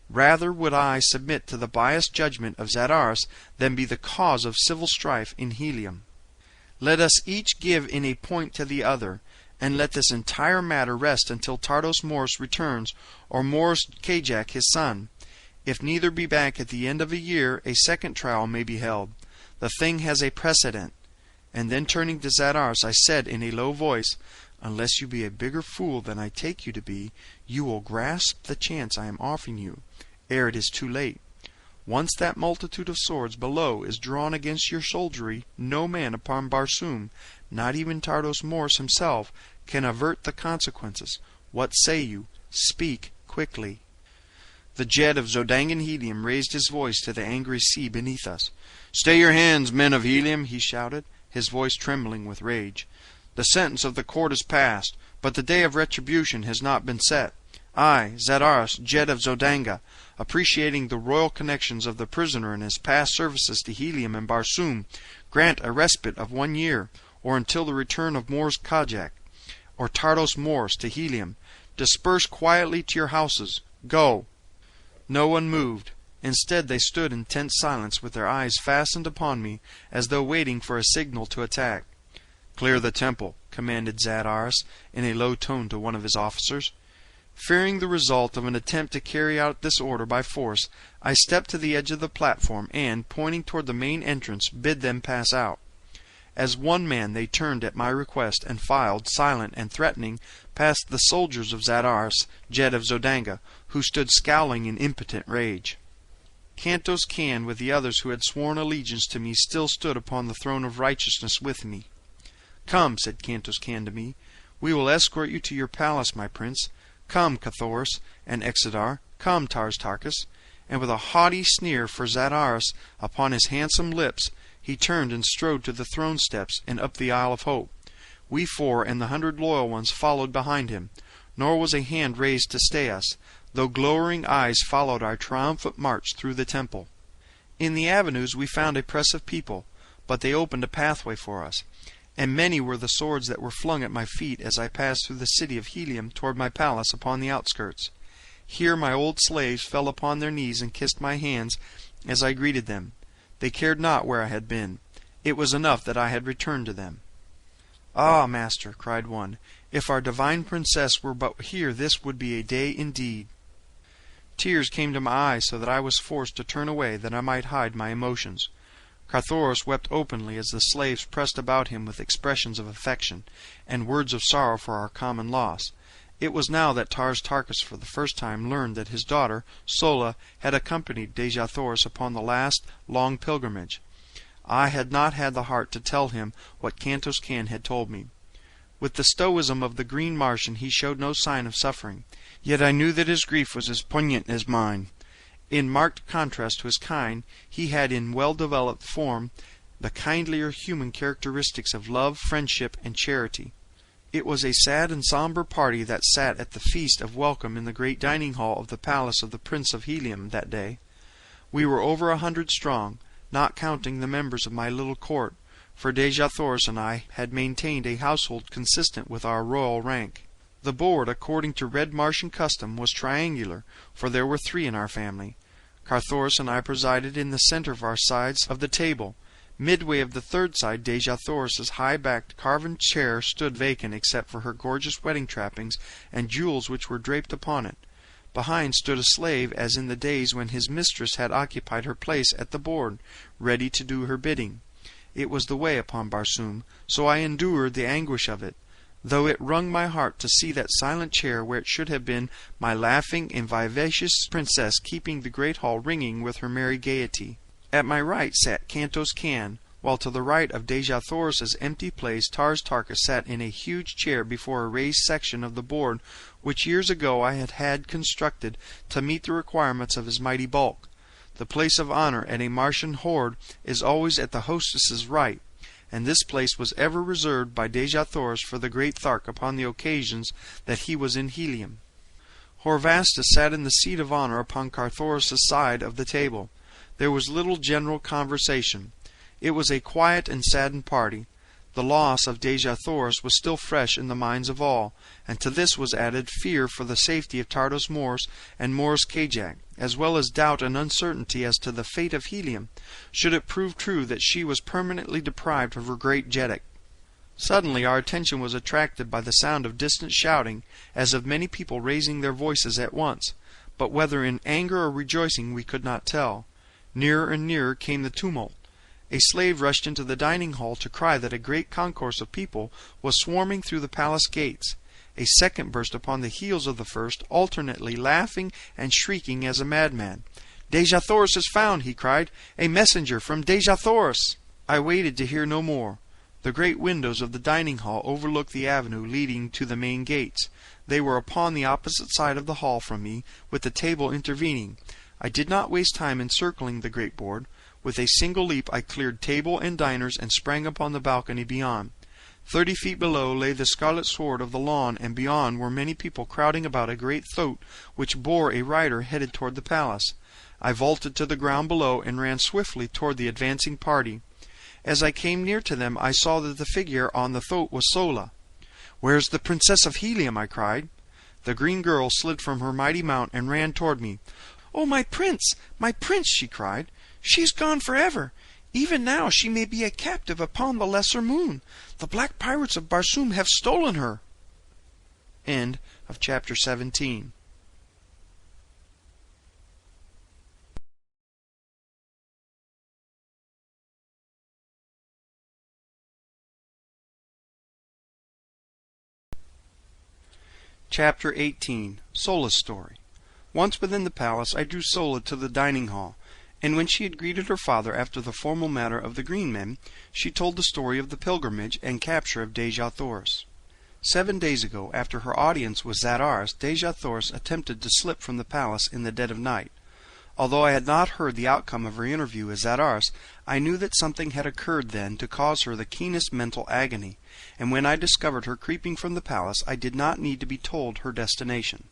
Rather would I submit to the biased judgment of Zadaris than be the cause of civil strife in Helium. Let us each give in a point to the other, and let this entire matter rest until Tardos Mors returns, or Mors Kajak his son. If neither be back at the end of a year, a second trial may be held. The thing has a precedent." And then turning to Zadaris, I said in a low voice, "Unless you be a bigger fool than I take you to be, you will grasp the chance I am offering you, ere it is too late. Once that multitude of swords below is drawn against your soldiery, no man upon Barsoom, not even Tardos Mors himself, can avert the consequences. What say you? Speak quickly." The Jed of Zodangan Helium raised his voice to the angry sea beneath us. "Stay your hands, men of Helium," he shouted, his voice trembling with rage. "The sentence of the court is passed, but the day of retribution has not been set. I, Zadaris, Jed of Zodanga, appreciating the royal connections of the prisoner and his past services to Helium and Barsoom, grant a respite of 1 year, or until the return of Mors Kajak, or Tardos Mors to Helium. Disperse quietly to your houses. Go." No one moved. Instead they stood in tense silence with their eyes fastened upon me as though waiting for a signal to attack. "Clear the temple," commanded Zadaris in a low tone to one of his officers. Fearing the result of an attempt to carry out this order by force, I stepped to the edge of the platform and, pointing toward the main entrance, bid them pass out. As one man they turned at my request and filed, silent and threatening, past the soldiers of Zadaris, Jed of Zodanga, who stood scowling in impotent rage. Kantos Kan, with the others who had sworn allegiance to me, still stood upon the throne of righteousness with me. "Come," said Kantos Kan to me, "we will escort you to your palace, my prince. Come, Cathoris and Exodar. Come, Tars Tarkas." And with a haughty sneer for Zadaris upon his handsome lips, he turned and strode to the throne steps and up the Isle of Hope. We 4 and the 100 loyal ones followed behind him, nor was a hand raised to stay us, though glowering eyes followed our triumphant march through the temple. In the avenues we found a press of people, but they opened a pathway for us, and many were the swords that were flung at my feet as I passed through the city of Helium toward my palace upon the outskirts. Here my old slaves fell upon their knees and kissed my hands as I greeted them. They cared not where I had been. It was enough that I had returned to them. "Ah, master," cried one, "if our divine princess were but here, this would be a day indeed." Tears came to my eyes so that I was forced to turn away that I might hide my emotions. Carthoris wept openly as the slaves pressed about him with expressions of affection and words of sorrow for our common loss, It was now that Tars Tarkas for the first time learned that his daughter, Sola, had accompanied Dejah Thoris upon the last long pilgrimage. I had not had the heart to tell him what Kantos Kan had told me. With the stoicism of the Green Martian he showed no sign of suffering, yet I knew that his grief was as poignant as mine. In marked contrast to his kind, he had in well-developed form the kindlier human characteristics of love, friendship, and charity. It was a sad and sombre party that sat at the feast of welcome in the great dining hall of the palace of the Prince of Helium that day. We were over 100 strong, not counting the members of my little court, for Dejah Thoris and I had maintained a household consistent with our royal rank. The board, according to Red Martian custom, was triangular, for there were 3 in our family. Carthoris and I presided in the center of our sides of the table. Midway of the third side, Dejah Thoris's high-backed carven chair stood vacant except for her gorgeous wedding trappings and jewels which were draped upon it. Behind stood a slave as in the days when his mistress had occupied her place at the board, ready to do her bidding. It was the way upon Barsoom, so I endured the anguish of it, though it wrung my heart to see that silent chair where it should have been my laughing and vivacious princess keeping the great hall ringing with her merry gaiety. At my right sat Kantos Kan, while to the right of Dejah Thoris's empty place Tars Tarkas sat in a huge chair before a raised section of the board which years ago I had had constructed to meet the requirements of his mighty bulk. The place of honor at a Martian horde is always at the hostess's right, and this place was ever reserved by Dejah Thoris for the great Thark upon the occasions that he was in Helium. Horvastus sat in the seat of honor upon Carthoris's side of the table. There was little general conversation. It was a quiet and saddened party. The loss of Dejah Thoris was still fresh in the minds of all, and to this was added fear for the safety of Tardos Mors and Mors Kajak, as well as doubt and uncertainty as to the fate of Helium, should it prove true that she was permanently deprived of her great Jeddak. Suddenly our attention was attracted by the sound of distant shouting, as of many people raising their voices at once, but whether in anger or rejoicing we could not tell. Nearer and nearer came the tumult. A slave rushed into the dining hall to cry that a great concourse of people was swarming through the palace gates. A second burst upon the heels of the first, alternately laughing and shrieking as a madman. "Dejah Thoris is found!" he cried. "A messenger from Dejah Thoris!" I waited to hear no more. The great windows of the dining hall overlooked the avenue leading to the main gates. They were upon the opposite side of the hall from me, with the table intervening. I did not waste time in circling the great board. With a single leap I cleared table and diners and sprang upon the balcony beyond. 30 feet below lay the scarlet sward of the lawn, and beyond were many people crowding about a great thoat which bore a rider headed toward the palace. I vaulted to the ground below and ran swiftly toward the advancing party. As I came near to them I saw that the figure on the thoat was Sola. "Where's the Princess of Helium?" I cried. The green girl slid from her mighty mount and ran toward me. "Oh, my prince, she cried. "She's gone forever. Even now she may be a captive upon the lesser moon. The Black Pirates of Barsoom have stolen her." End of chapter 17. Chapter 18. Sola's Story. Once within the palace I drew Sola to the dining hall, and when she had greeted her father after the formal manner of the green men, she told the story of the pilgrimage and capture of Dejah Thoris. 7 days ago, after her audience with Zadaris, Dejah Thoris attempted to slip from the palace in the dead of night. Although I had not heard the outcome of her interview with Zadaris, I knew that something had occurred then to cause her the keenest mental agony, and when I discovered her creeping from the palace I did not need to be told her destination.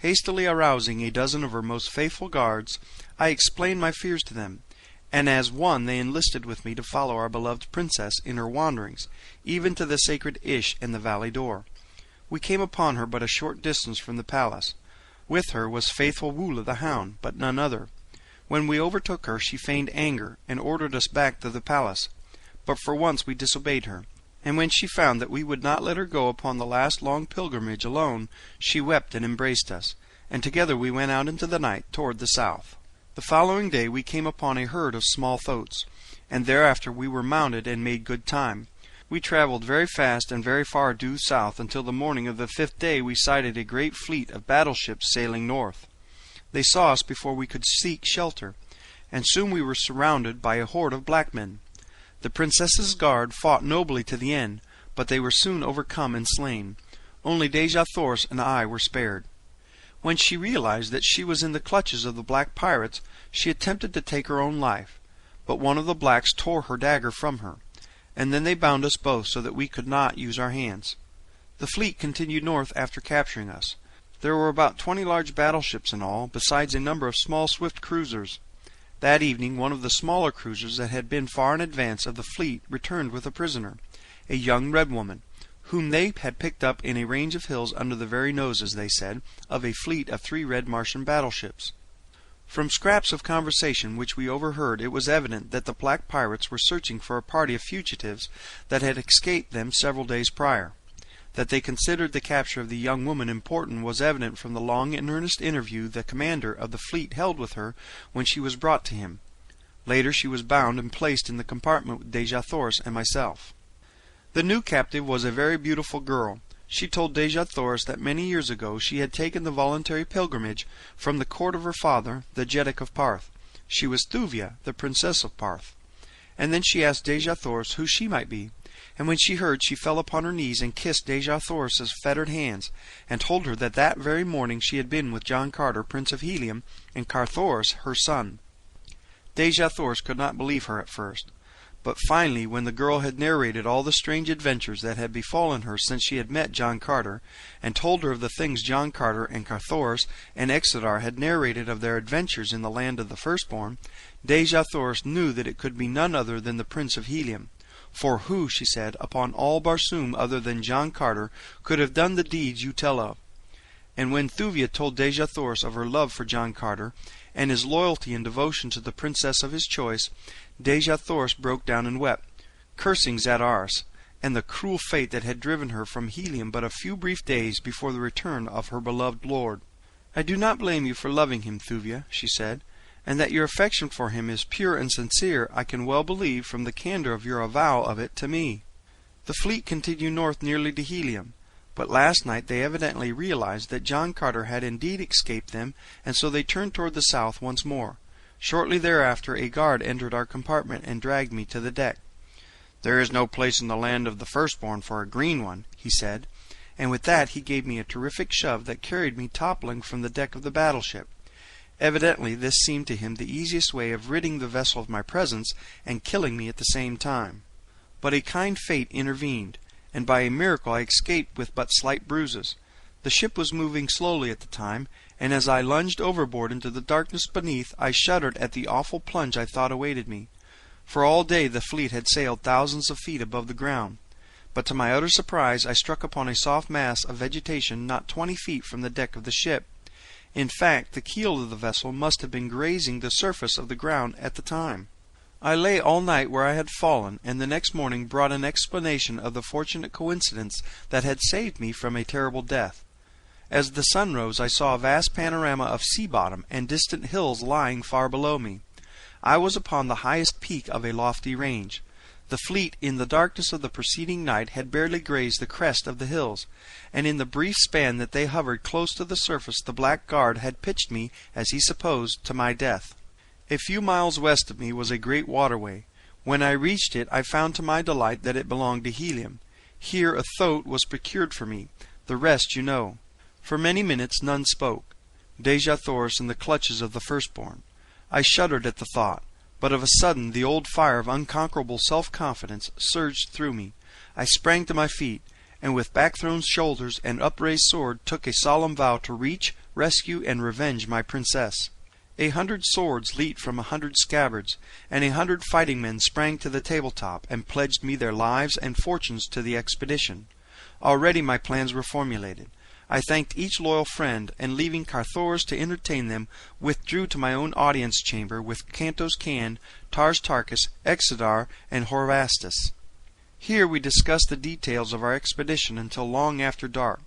Hastily arousing a dozen of her most faithful guards, I explained my fears to them, and as one they enlisted with me to follow our beloved princess in her wanderings, even to the sacred Ish and the Valley Dor. We came upon her but a short distance from the palace. With her was faithful Woola the hound, but none other. When we overtook her she feigned anger, and ordered us back to the palace. But for once we disobeyed her, and when she found that we would not let her go upon the last long pilgrimage alone, she wept and embraced us, and together we went out into the night toward the south. The following day we came upon a herd of small thoats, and thereafter we were mounted and made good time. We traveled very fast and very far due south until the morning of the 5th day we sighted a great fleet of battleships sailing north. They saw us before we could seek shelter, and soon we were surrounded by a horde of black men. The princess's guard fought nobly to the end, but they were soon overcome and slain. Only Dejah Thoris and I were spared. When she realized that she was in the clutches of the black pirates, she attempted to take her own life, but one of the blacks tore her dagger from her, and then they bound us both so that we could not use our hands. The fleet continued north after capturing us. There were about 20 large battleships in all, besides a number of small swift cruisers. That evening one of the smaller cruisers that had been far in advance of the fleet returned with a prisoner, a young red woman, whom they had picked up in a range of hills under the very noses, they said, of a fleet of 3 Red Martian battleships. From scraps of conversation which we overheard it was evident that the black pirates were searching for a party of fugitives that had escaped them several days prior. That they considered the capture of the young woman important was evident from the long and earnest interview the commander of the fleet held with her when she was brought to him. Later she was bound and placed in the compartment with Dejah Thoris and myself. The new captive was a very beautiful girl. She told Dejah Thoris that many years ago she had taken the voluntary pilgrimage from the court of her father, the Jeddak of Parth. She was Thuvia, the princess of Parth. And then she asked Dejah Thoris who she might be, and when she heard she fell upon her knees and kissed Dejah Thoris's fettered hands, and told her that that very morning she had been with John Carter, Prince of Helium, and Carthoris, her son. Dejah Thoris could not believe her at first, but finally, when the girl had narrated all the strange adventures that had befallen her since she had met John Carter, and told her of the things John Carter and Carthoris and Exodar had narrated of their adventures in the land of the firstborn, Dejah Thoris knew that it could be none other than the Prince of Helium. For who, she said, upon all Barsoom other than John Carter could have done the deeds you tell of? And when Thuvia told Dejah Thoris of her love for John Carter, and his loyalty and devotion to the princess of his choice, Dejah Thoris broke down and wept, cursing Zadaris, and the cruel fate that had driven her from Helium but a few brief days before the return of her beloved lord. "I do not blame you for loving him, Thuvia," she said, "and that your affection for him is pure and sincere I can well believe from the candor of your avowal of it to me." The fleet continued north nearly to Helium, but last night they evidently realized that John Carter had indeed escaped them, and so they turned toward the south once more. Shortly thereafter a guard entered our compartment and dragged me to the deck. "There is no place in the land of the firstborn for a green one," he said, and with that he gave me a terrific shove that carried me toppling from the deck of the battleship. Evidently this seemed to him the easiest way of ridding the vessel of my presence and killing me at the same time. But a kind fate intervened, and by a miracle I escaped with but slight bruises. The ship was moving slowly at the time, and as I lunged overboard into the darkness beneath I shuddered at the awful plunge I thought awaited me. For all day the fleet had sailed thousands of feet above the ground, but to my utter surprise I struck upon a soft mass of vegetation not 20 feet from the deck of the ship. In fact, the keel of the vessel must have been grazing the surface of the ground at the time. I lay all night where I had fallen, and the next morning brought an explanation of the fortunate coincidence that had saved me from a terrible death. As the sun rose I saw a vast panorama of sea bottom and distant hills lying far below me. I was upon the highest peak of a lofty range. The fleet in the darkness of the preceding night had barely grazed the crest of the hills, and in the brief span that they hovered close to the surface the black guard had pitched me, as he supposed, to my death. A few miles west of me was a great waterway. When I reached it I found to my delight that it belonged to Helium. Here a thoat was procured for me. The rest you know. For many minutes none spoke. Dejah Thoris in the clutches of the firstborn. I shuddered at the thought, but of a sudden the old fire of unconquerable self-confidence surged through me. I sprang to my feet, and with back-thrown shoulders and upraised sword took a solemn vow to reach, rescue, and revenge my princess. 100 swords leaped from 100 scabbards, and 100 fighting men sprang to the tabletop and pledged me their lives and fortunes to the expedition. Already my plans were formulated. I thanked each loyal friend, and leaving Carthoris to entertain them, withdrew to my own audience chamber with Cantos Can, Tars Tarkas, Exodar, and Horvastus. Here we discussed the details of our expedition until long after dark.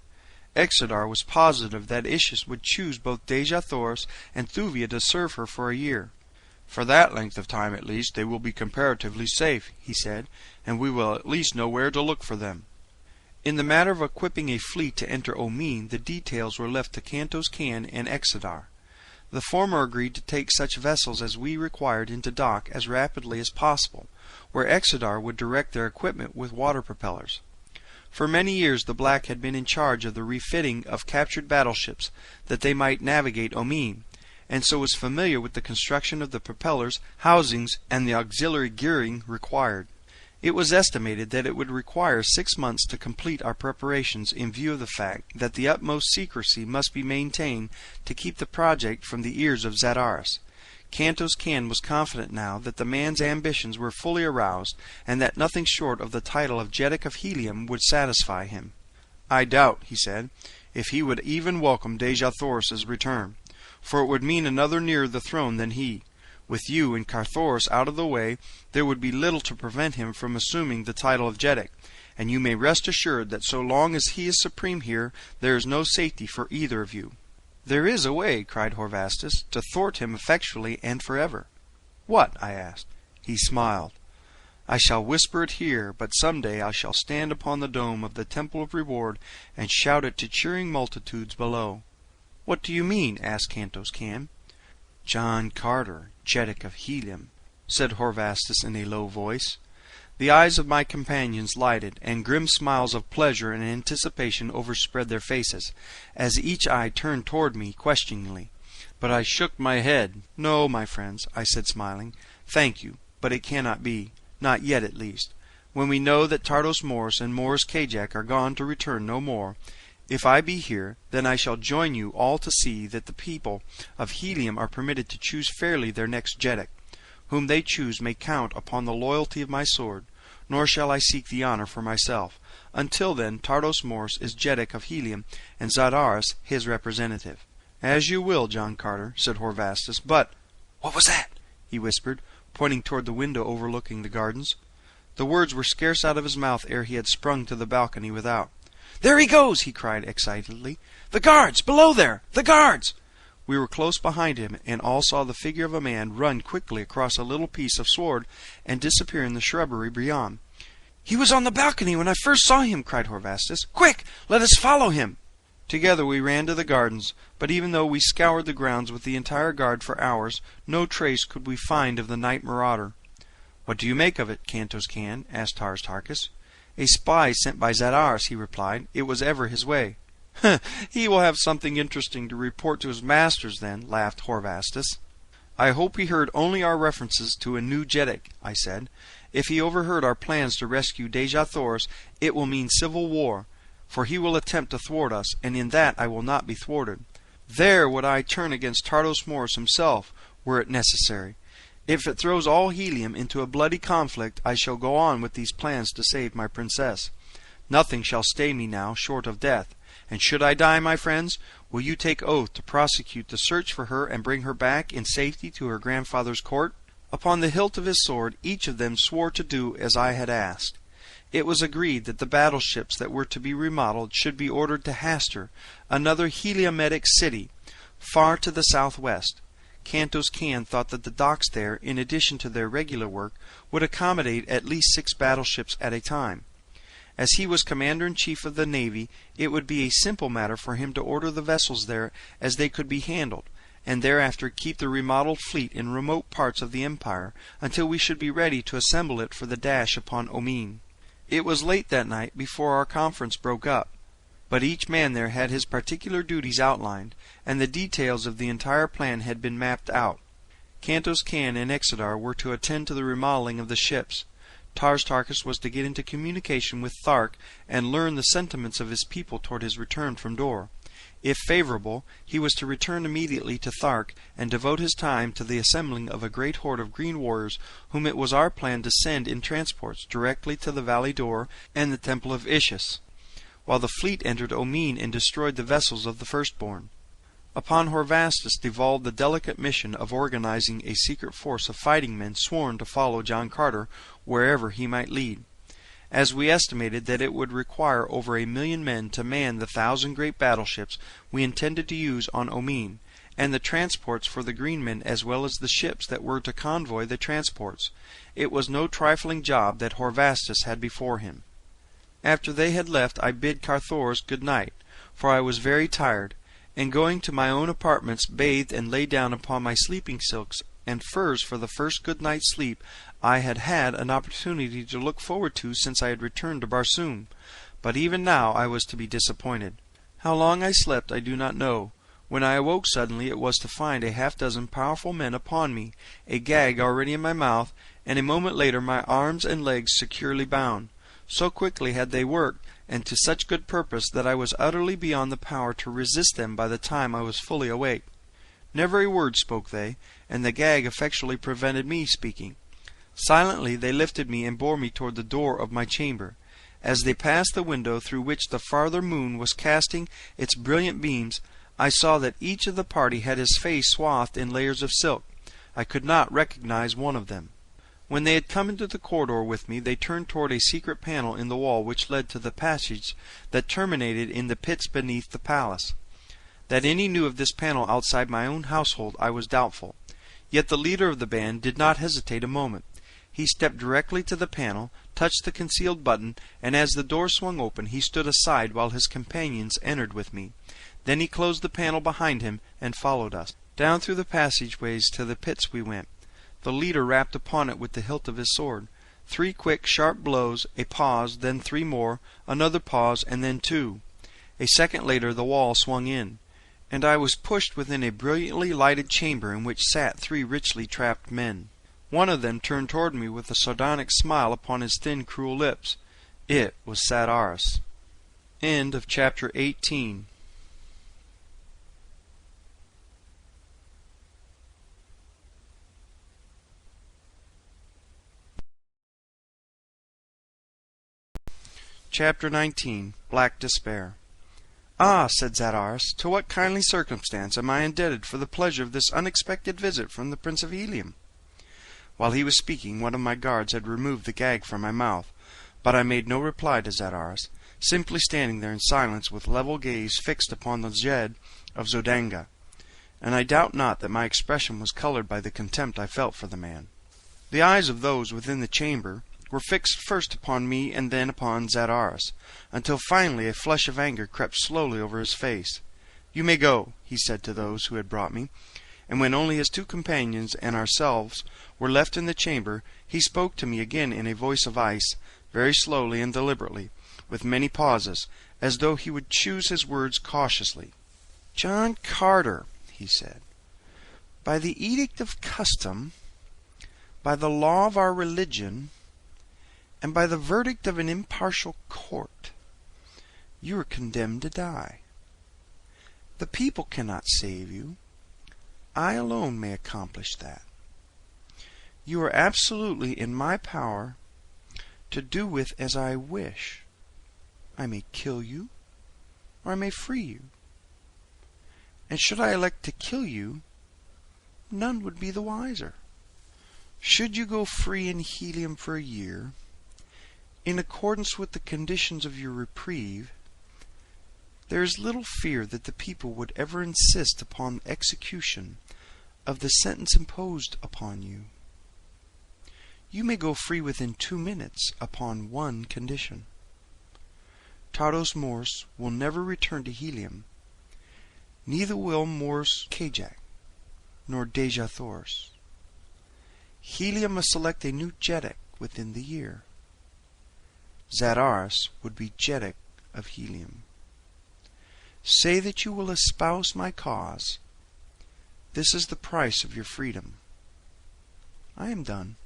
Exodar was positive that Ishus would choose both Dejah Thoris and Thuvia to serve her for a year. "For that length of time at least they will be comparatively safe," he said, "and we will at least know where to look for them." In the matter of equipping a fleet to enter Omin, the details were left to Kantos Kan and Exodar. The former agreed to take such vessels as we required into dock as rapidly as possible, where Exodar would direct their equipment with water propellers. For many years the Black had been in charge of the refitting of captured battleships that they might navigate Omin, and so was familiar with the construction of the propellers, housings, and the auxiliary gearing required. It was estimated that it would require 6 months to complete our preparations in view of the fact that the utmost secrecy must be maintained to keep the project from the ears of Zadaris. Kantos Kan was confident now that the man's ambitions were fully aroused, and that nothing short of the title of Jeddak of Helium would satisfy him. "I doubt," he said, "if he would even welcome Dejah Thoris's return, for it would mean another nearer the throne than he. With you and Carthoris out of the way, there would be little to prevent him from assuming the title of Jeddak, and you may rest assured that so long as he is supreme here, there is no safety for either of you." "There is a way," cried Horvastus, "to thwart him effectually and forever." "What?" I asked. He smiled. "I shall whisper it here, but some day I shall stand upon the dome of the Temple of Reward and shout it to cheering multitudes below." "What do you mean?" asked Kantos Kan. "John Carter, Jeddak of Helium," said Horvastus in a low voice. The eyes of my companions lighted, and grim smiles of pleasure and anticipation overspread their faces, as each eye turned toward me questioningly. But I shook my head. "No, my friends," I said, smiling. "Thank you, but it cannot be. Not yet, at least. When we know that Tardos Mors and Mors Kajak are gone to return no more, if I be here, then I shall join you all to see that the people of Helium are permitted to choose fairly their next Jeddak. Whom they choose may count upon the loyalty of my sword, nor shall I seek the honor for myself. Until then, Tardos Mors is Jeddak of Helium, and Zadaris his representative." "As you will, John Carter," said Horvastus, "but—" "What was that?" he whispered, pointing toward the window overlooking the gardens. The words were scarce out of his mouth ere he had sprung to the balcony without. "There he goes!" he cried excitedly. "The guards! Below there! The guards!" We were close behind him, and all saw the figure of a man run quickly across a little piece of sward and disappear in the shrubbery beyond. "He was on the balcony when I first saw him!" cried Horvastus. "Quick! Let us follow him!" Together we ran to the gardens, but even though we scoured the grounds with the entire guard for hours, no trace could we find of the night marauder. "What do you make of it, Kantos Kan?" asked Tars Tarkas. "A spy sent by Zadaris," he replied. "It was ever his way." "He will have something interesting to report to his masters, then," laughed Horvastus. "I hope he heard only our references to a new Jeddak," I said. "If he overheard our plans to rescue Dejah Thoris, it will mean civil war, for he will attempt to thwart us, and in that I will not be thwarted. There would I turn against Tardos Mors himself, were it necessary. If it throws all Helium into a bloody conflict, I shall go on with these plans to save my princess. Nothing shall stay me now short of death. And should I die, my friends, will you take oath to prosecute the search for her and bring her back in safety to her grandfather's court?" Upon the hilt of his sword each of them swore to do as I had asked. It was agreed that the battleships that were to be remodeled should be ordered to Hastur, another Heliumetic city, far to the southwest. Kantos Kan thought that the docks there, in addition to their regular work, would accommodate at least 6 battleships at a time. As he was commander-in-chief of the navy, it would be a simple matter for him to order the vessels there as they could be handled, and thereafter keep the remodeled fleet in remote parts of the empire until we should be ready to assemble it for the dash upon Omin. It was late that night before our conference broke up, but each man there had his particular duties outlined, and the details of the entire plan had been mapped out. Kantos Kan and Exodar were to attend to the remodeling of the ships. Tars Tarkas was to get into communication with Thark and learn the sentiments of his people toward his return from Dor. If favorable, he was to return immediately to Thark and devote his time to the assembling of a great horde of green warriors whom it was our plan to send in transports directly to the Valley Dor and the Temple of Ishus, while the fleet entered Omin and destroyed the vessels of the firstborn. Upon Horvastus devolved the delicate mission of organizing a secret force of fighting men sworn to follow John Carter wherever he might lead. As we estimated that it would require over 1,000,000 men to man the 1,000 great battleships we intended to use on Omin, and the transports for the green men, as well as the ships that were to convoy the transports. It was no trifling job that Horvastus had before him. After they had left, I bid Carthoris good night, for I was very tired, and going to my own apartments, bathed and lay down upon my sleeping silks and furs for the first good night's sleep I had had an opportunity to look forward to since I had returned to Barsoom. But even now I was to be disappointed. How long I slept I do not know. When I awoke suddenly, it was to find a half-dozen powerful men upon me, a gag already in my mouth, and a moment later my arms and legs securely bound. So quickly had they worked, and to such good purpose, that I was utterly beyond the power to resist them by the time I was fully awake. Never a word spoke they, and the gag effectually prevented me speaking. Silently they lifted me and bore me toward the door of my chamber. As they passed the window through which the farther moon was casting its brilliant beams, I saw that each of the party had his face swathed in layers of silk. I could not recognize one of them. When they had come into the corridor with me, they turned toward a secret panel in the wall which led to the passage that terminated in the pits beneath the palace. That any knew of this panel outside my own household I was doubtful. Yet the leader of the band did not hesitate a moment. He stepped directly to the panel, touched the concealed button, and as the door swung open he stood aside while his companions entered with me. Then he closed the panel behind him and followed us. Down through the passageways to the pits we went. The leader rapped upon it with the hilt of his sword. 3 quick, sharp blows, a pause, then 3 more, another pause, and then 2. A second later the wall swung in, and I was pushed within a brilliantly lighted chamber in which sat 3 richly trapped men. One of them turned toward me with a sardonic smile upon his thin, cruel lips. It was Sadaris. End of chapter 18. Chapter 19. Black Despair. "Ah," said Sadaris, "to what kindly circumstance am I indebted for the pleasure of this unexpected visit from the Prince of Helium?" While he was speaking, one of my guards had removed the gag from my mouth, but I made no reply to Sadaris, simply standing there in silence with level gaze fixed upon the Jed of Zodanga, and I doubt not that my expression was colored by the contempt I felt for the man. The eyes of those within the chamber were fixed first upon me and then upon Sadaris, until finally a flush of anger crept slowly over his face. "You may go," he said to those who had brought me, and when only his 2 companions and ourselves were left in the chamber, he spoke to me again in a voice of ice, very slowly and deliberately, with many pauses, as though he would choose his words cautiously. "John Carter," he said, "by the edict of custom, by the law of our religion, and by the verdict of an impartial court, you are condemned to die. The people cannot save you. I alone may accomplish that. You are absolutely in my power to do with as I wish. I may kill you, or I may free you. And should I elect to kill you, none would be the wiser. Should you go free in Helium for a year, in accordance with the conditions of your reprieve, there is little fear that the people would ever insist upon execution of the sentence imposed upon you. You may go free within 2 minutes upon one condition. Tardos Mors will never return to Helium, neither will Mors Kajak, nor Deja Thors. Helium must select a new Jeddak within the year. Sadaris would be Jeddak of Helium. Say that you will espouse my cause. This is the price of your freedom. I am done."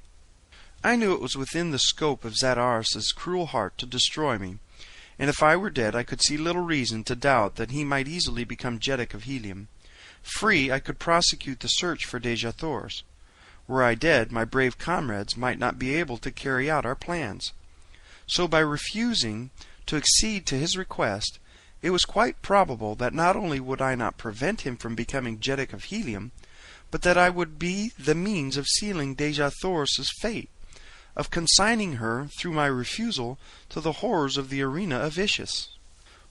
I knew it was within the scope of Sadaris's cruel heart to destroy me, and if I were dead I could see little reason to doubt that he might easily become Jeddak of Helium. Free, I could prosecute the search for Deja Thors. Were I dead, my brave comrades might not be able to carry out our plans. So by refusing to accede to his request, it was quite probable that not only would I not prevent him from becoming Jeddak of Helium, but that I would be the means of sealing Deja Thors' fate, of consigning her, through my refusal, to the horrors of the arena of Ishis.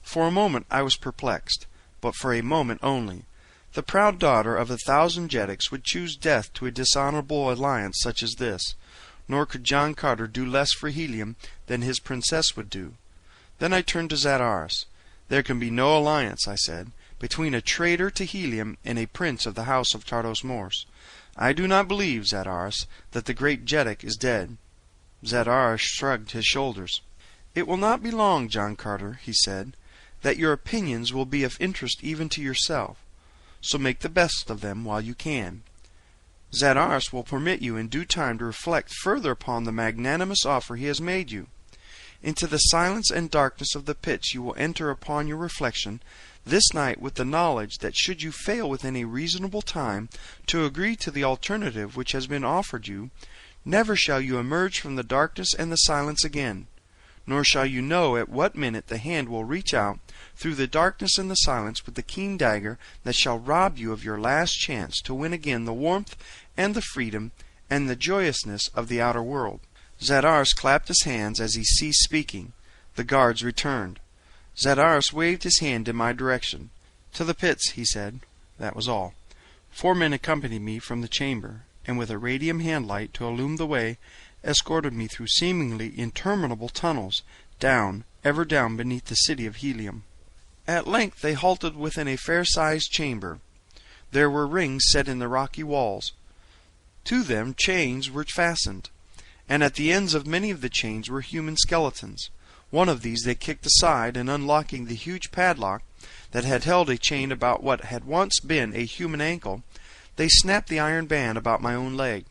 For a moment I was perplexed, but for a moment only. The proud daughter of 1,000 Jedicks would choose death to a dishonorable alliance such as this, nor could John Carter do less for Helium than his princess would do. Then I turned to Zadaris. "There can be no alliance," I said, "between a traitor to Helium and a prince of the house of Tardos Mors. I do not believe, Zadaris, that the great Jedick is dead." Zadaris shrugged his shoulders. "It will not be long, John Carter," he said, "that your opinions will be of interest even to yourself. So make the best of them while you can. Zadaris will permit you in due time to reflect further upon the magnanimous offer he has made you. Into the silence and darkness of the pits you will enter upon your reflection this night with the knowledge that should you fail within a reasonable time to agree to the alternative which has been offered you, never shall you emerge from the darkness and the silence again, nor shall you know at what minute the hand will reach out through the darkness and the silence with the keen dagger that shall rob you of your last chance to win again the warmth and the freedom and the joyousness of the outer world." Zadaris clapped his hands as he ceased speaking. The guards returned. Zadaris waved his hand in my direction. "To the pits," he said. That was all. 4 men accompanied me from the chamber, and with a radium handlight to illume the way, escorted me through seemingly interminable tunnels, down, ever down beneath the city of Helium. At length they halted within a fair-sized chamber. There were rings set in the rocky walls. To them chains were fastened, and at the ends of many of the chains were human skeletons. One of these they kicked aside, and unlocking the huge padlock that had held a chain about what had once been a human ankle, they snapped the iron band about my own leg.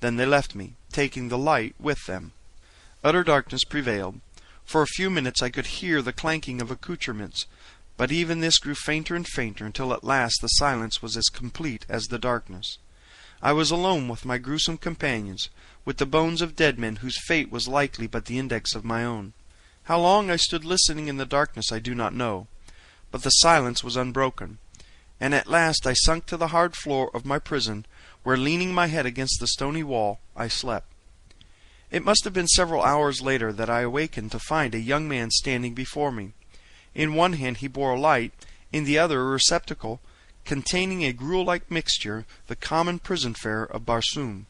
Then they left me, taking the light with them. Utter darkness prevailed. For a few minutes I could hear the clanking of accoutrements, but even this grew fainter and fainter until at last the silence was as complete as the darkness. I was alone with my gruesome companions, with the bones of dead men whose fate was likely but the index of my own. How long I stood listening in the darkness I do not know, but the silence was unbroken, and at last I sunk to the hard floor of my prison, where, leaning my head against the stony wall, I slept. It must have been several hours later that I awakened to find a young man standing before me. In one hand he bore a light, in the other a receptacle containing a gruel-like mixture, the common prison fare of Barsoom.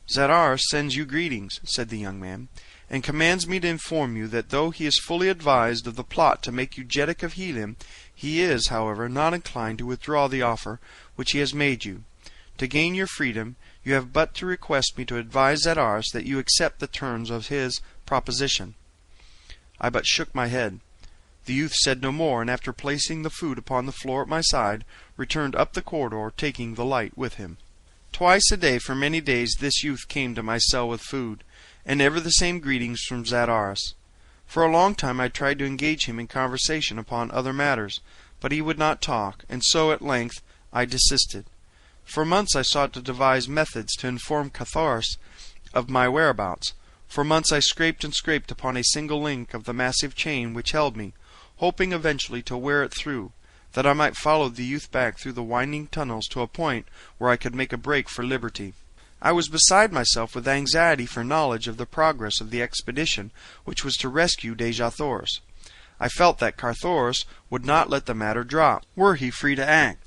"Zadaris sends you greetings," said the young man, "and commands me to inform you that though he is fully advised of the plot to make you Jedick of Helium, he is, however, not inclined to withdraw the offer which he has made you. To gain your freedom, you have but to request me to advise Zadaris that you accept the terms of his proposition." I but shook my head. The youth said no more, and after placing the food upon the floor at my side, returned up the corridor, taking the light with him. Twice a day for many days this youth came to my cell with food, and ever the same greetings from Zadaris. For a long time I tried to engage him in conversation upon other matters, but he would not talk, and so at length I desisted. For months I sought to devise methods to inform Carthoris of my whereabouts. For months I scraped and scraped upon a single link of the massive chain which held me, hoping eventually to wear it through, that I might follow the youth back through the winding tunnels to a point where I could make a break for liberty. I was beside myself with anxiety for knowledge of the progress of the expedition which was to rescue Dejathoris. I felt that Carthoris would not let the matter drop, were he free to act,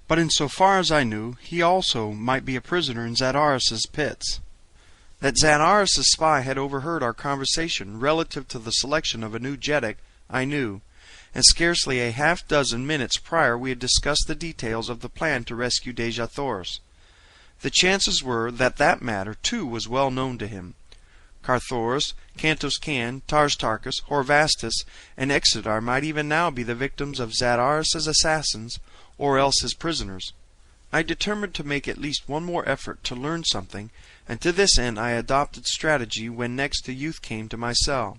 but in so far as I knew, he also might be a prisoner in Zadaris's pits. That Zadaris's spy had overheard our conversation relative to the selection of a new Jedick, I knew, and scarcely a half-dozen minutes prior we had discussed the details of the plan to rescue Dejathoris. The chances were that that matter, too, was well known to him. Carthoris, Cantos Can, Tars Tarkas, Horvastus, and Exodar might even now be the victims of Zadaris's assassins, or else his prisoners. I determined to make at least one more effort to learn something, and to this end I adopted strategy when next the youth came to my cell.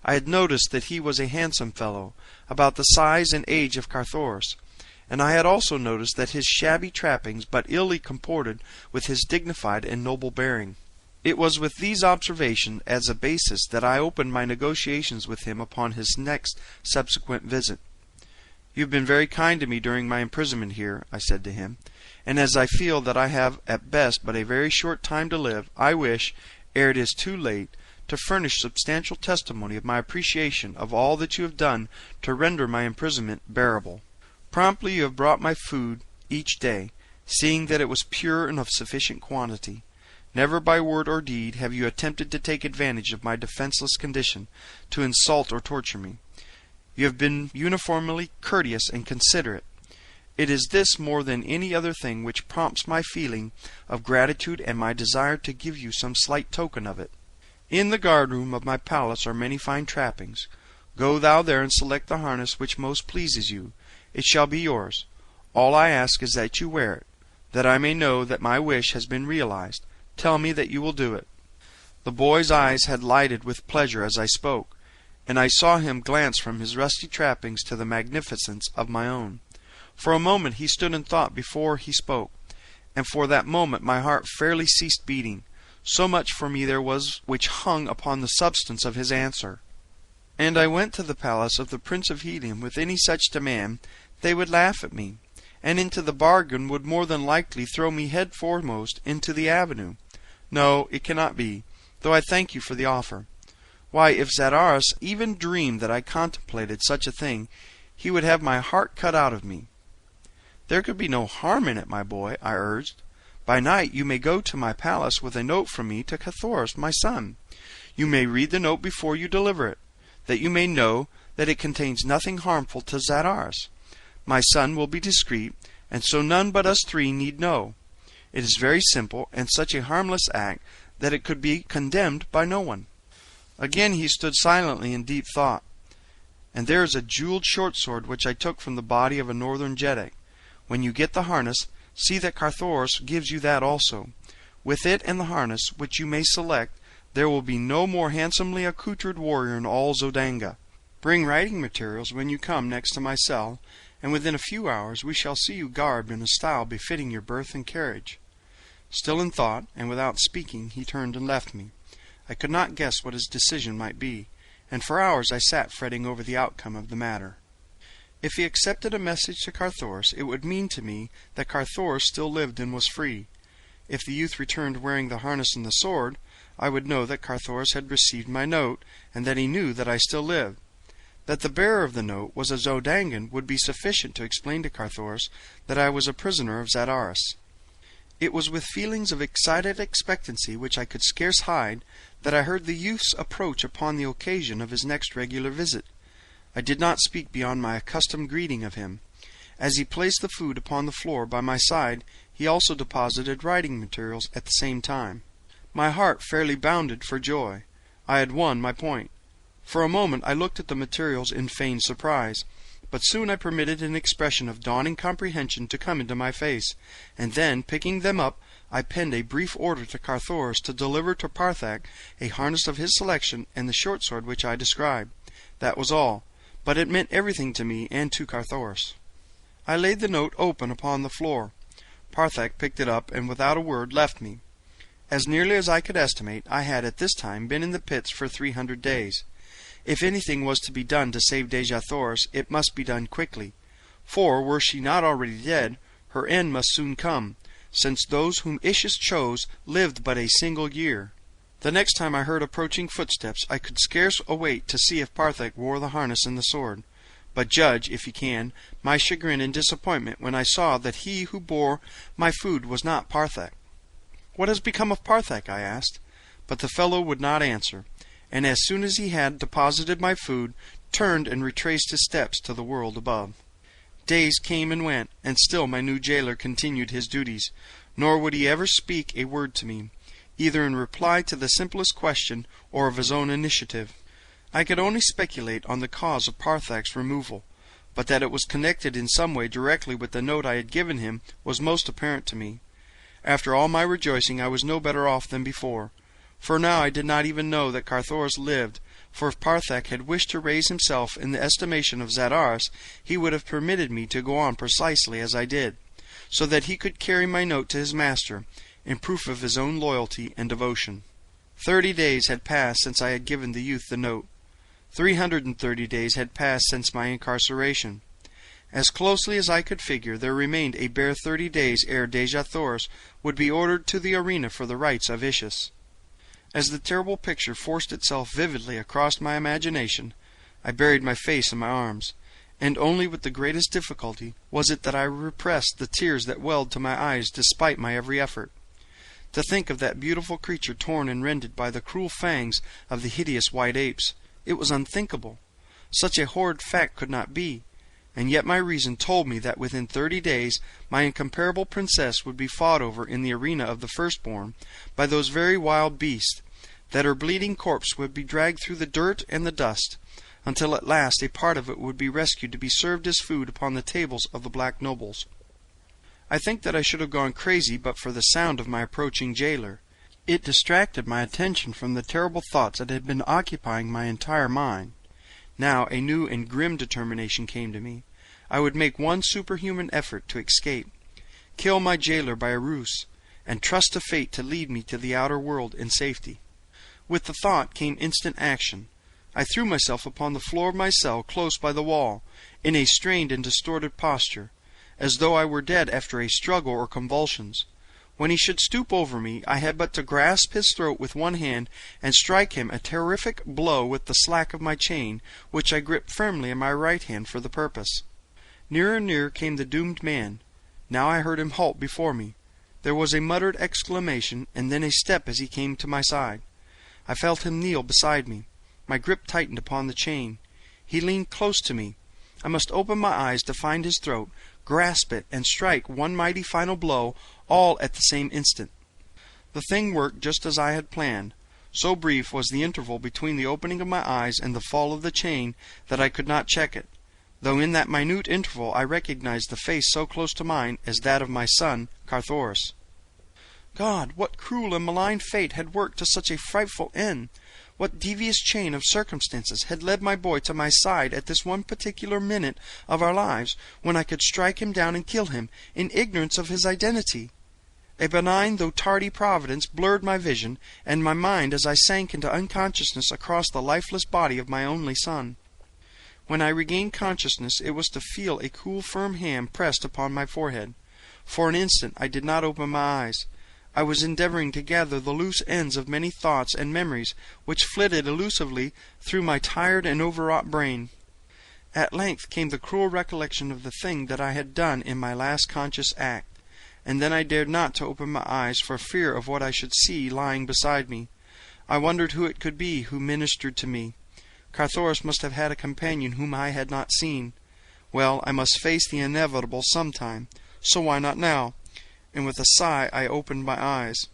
I had noticed that he was a handsome fellow, about the size and age of Carthoris, and I had also noticed that his shabby trappings but illy comported with his dignified and noble bearing. It was with these observations as a basis that I opened my negotiations with him upon his next subsequent visit. "You have been very kind to me during my imprisonment here," I said to him, "and as I feel that I have at best but a very short time to live, I wish, ere it is too late, to furnish substantial testimony of my appreciation of all that you have done to render my imprisonment bearable. Promptly you have brought my food each day, seeing that it was pure and of sufficient quantity. Never by word or deed have you attempted to take advantage of my defenseless condition, to insult or torture me. You have been uniformly courteous and considerate. It is this more than any other thing which prompts my feeling of gratitude and my desire to give you some slight token of it. In the guard-room of my palace are many fine trappings. Go thou there and select the harness which most pleases you. It shall be yours. All I ask is that you wear it, that I may know that my wish has been realized. Tell me that you will do it." The boy's eyes had lighted with pleasure as I spoke, and I saw him glance from his rusty trappings to the magnificence of my own. For a moment he stood in thought before he spoke, and for that moment my heart fairly ceased beating. So much for me there was which hung upon the substance of his answer. And I went to the palace of the Prince of Helium with any such demand, they would laugh at me, and into the bargain would more than likely throw me head foremost into the avenue. No, it cannot be, though I thank you for the offer. Why, if Zadaras even dreamed that I contemplated such a thing, he would have my heart cut out of me. "There could be no harm in it, my boy," I urged. "By night you may go to my palace with a note from me to Carthoris, my son. You may read the note before you deliver it, that you may know that it contains nothing harmful to Zadaras. My son will be discreet, and so none but us three need know. It is very simple, and such a harmless act that it could be condemned by no one." Again he stood silently in deep thought. "And there is a jeweled short sword which I took from the body of a northern Jeddak. When you get the harness, see that Carthoris gives you that also. With it and the harness, which you may select, there will be no more handsomely accoutred warrior in all Zodanga. Bring writing materials when you come next to my cell, and within a few hours we shall see you garbed in a style befitting your birth and carriage." Still in thought, and without speaking, he turned and left me. I could not guess what his decision might be, and for hours I sat fretting over the outcome of the matter. If he accepted a message to Carthoris, it would mean to me that Carthoris still lived and was free. If the youth returned wearing the harness and the sword, I would know that Carthoris had received my note, and that he knew that I still lived. That the bearer of the note was a Zodangan would be sufficient to explain to Carthoris that I was a prisoner of Zadaras. It was with feelings of excited expectancy which I could scarce hide that I heard the youth's approach upon the occasion of his next regular visit. I did not speak beyond my accustomed greeting of him. As he placed the food upon the floor by my side, he also deposited writing materials at the same time. My heart fairly bounded for joy. I had won my point. For a moment I looked at the materials in feigned surprise, but soon I permitted an expression of dawning comprehension to come into my face, and then, picking them up, I penned a brief order to Carthoris to deliver to Parthak a harness of his selection and the short sword which I described. That was all, but it meant everything to me and to Carthoris. I laid the note open upon the floor. Parthak picked it up, and without a word left me. As nearly as I could estimate, I had at this time been in the pits for 300 days. If anything was to be done to save Dejah Thoris, it must be done quickly, for, were she not already dead, her end must soon come, since those whom Ishis chose lived but a single year. The next time I heard approaching footsteps, I could scarce await to see if Parthak wore the harness and the sword. But judge, if you can, my chagrin and disappointment when I saw that he who bore my food was not Parthak. "What has become of Parthak?" I asked, but the fellow would not answer, and as soon as he had deposited my food, turned and retraced his steps to the world above. Days came and went, and still my new jailer continued his duties, nor would he ever speak a word to me, either in reply to the simplest question or of his own initiative. I could only speculate on the cause of Parthak's removal, but that it was connected in some way directly with the note I had given him was most apparent to me. After all my rejoicing I was no better off than before, for now I did not even know that Carthoris lived, for if Parthak had wished to raise himself in the estimation of Zadaras, he would have permitted me to go on precisely as I did, so that he could carry my note to his master, in proof of his own loyalty and devotion. 30 days had passed since I had given the youth the note. 330 days had passed since my incarceration. As closely as I could figure, there remained a bare 30 days ere Dejah Thoris would be ordered to the arena for the rites of Ishis. As the terrible picture forced itself vividly across my imagination, I buried my face in my arms, and only with the greatest difficulty was it that I repressed the tears that welled to my eyes despite my every effort. To think of that beautiful creature torn and rended by the cruel fangs of the hideous white apes, it was unthinkable. Such a horrid fact could not be, and yet my reason told me that within 30 days my incomparable princess would be fought over in the arena of the firstborn by those very wild beasts, that her bleeding corpse would be dragged through the dirt and the dust, until at last a part of it would be rescued to be served as food upon the tables of the black nobles. I think that I should have gone crazy but for the sound of my approaching jailer. It distracted my attention from the terrible thoughts that had been occupying my entire mind. Now a new and grim determination came to me. I would make one superhuman effort to escape, kill my jailer by a ruse, and trust to fate to lead me to the outer world in safety. With the thought came instant action. I threw myself upon the floor of my cell close by the wall, in a strained and distorted posture, as though I were dead after a struggle or convulsions. When he should stoop over me, I had but to grasp his throat with one hand and strike him a terrific blow with the slack of my chain, which I gripped firmly in my right hand for the purpose. Nearer and nearer came the doomed man. Now I heard him halt before me. There was a muttered exclamation, and then a step as he came to my side. I felt him kneel beside me. My grip tightened upon the chain. He leaned close to me. I must open my eyes to find his throat, grasp it, and strike one mighty final blow, all at the same instant. The thing worked just as I had planned. So brief was the interval between the opening of my eyes and the fall of the chain that I could not check it, though in that minute interval I recognized the face so close to mine as that of my son Carthoris. God, what cruel and malign fate had worked to such a frightful end! What devious chain of circumstances had led my boy to my side at this one particular minute of our lives, when I could strike him down and kill him, in ignorance of his identity? A benign though tardy providence blurred my vision and my mind as I sank into unconsciousness across the lifeless body of my only son. When I regained consciousness, it was to feel a cool, firm hand pressed upon my forehead. For an instant I did not open my eyes. I was endeavoring to gather the loose ends of many thoughts and memories which flitted elusively through my tired and overwrought brain. At length came the cruel recollection of the thing that I had done in my last conscious act, and then I dared not to open my eyes for fear of what I should see lying beside me. I wondered who it could be who ministered to me. Carthoris must have had a companion whom I had not seen. Well, I must face the inevitable some time, so why not now? And with a sigh I opened my eyes.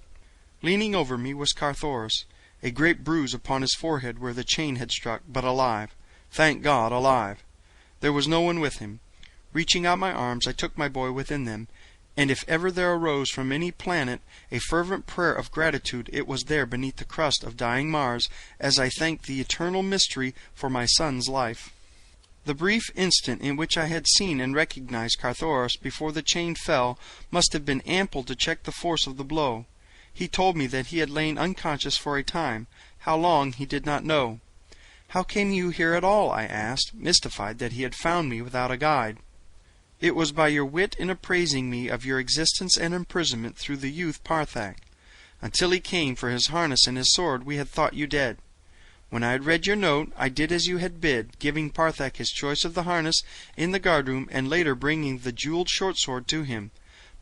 Leaning over me was Carthoris, a great bruise upon his forehead where the chain had struck, but alive. Thank God, alive! There was no one with him. Reaching out my arms, I took my boy within them, and if ever there arose from any planet a fervent prayer of gratitude, it was there beneath the crust of dying Mars, as I thanked the eternal mystery for my son's life. The brief instant in which I had seen and recognized Carthoris before the chain fell must have been ample to check the force of the blow. He told me that he had lain unconscious for a time. How long he did not know. "How came you here at all?" I asked, mystified that he had found me without a guide. "It was by your wit in appraising me of your existence and imprisonment through the youth Parthak. Until he came for his harness and his sword, we had thought you dead. When I had read your note, I did as you had bid, giving Parthak his choice of the harness in the guardroom, and later bringing the jeweled short sword to him.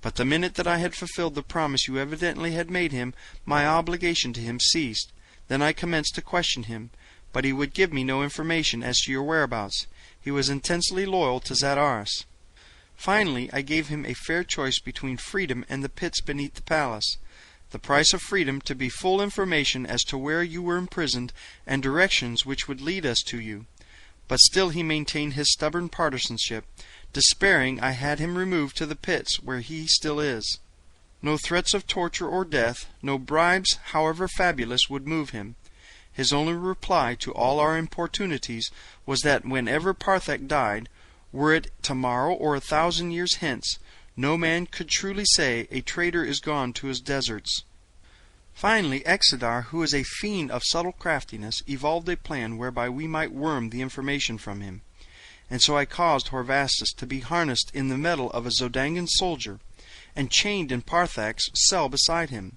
But the minute that I had fulfilled the promise you evidently had made him, my obligation to him ceased. Then I commenced to question him, but he would give me no information as to your whereabouts. He was intensely loyal to Zadaris. Finally, I gave him a fair choice between freedom and the pits beneath the palace. The price of freedom to be full information as to where you were imprisoned and directions which would lead us to you. But still he maintained his stubborn partisanship. Despairing, I had him removed to the pits, where he still is. No threats of torture or death, no bribes, however fabulous, would move him. His only reply to all our importunities was that whenever Parthak died, were it tomorrow or 1,000 years hence, no man could truly say, a traitor is gone to his deserts. Finally, Exedar, who is a fiend of subtle craftiness, evolved a plan whereby we might worm the information from him. And so I caused Horvastus to be harnessed in the metal of a Zodangan soldier, and chained in Parthak's cell beside him.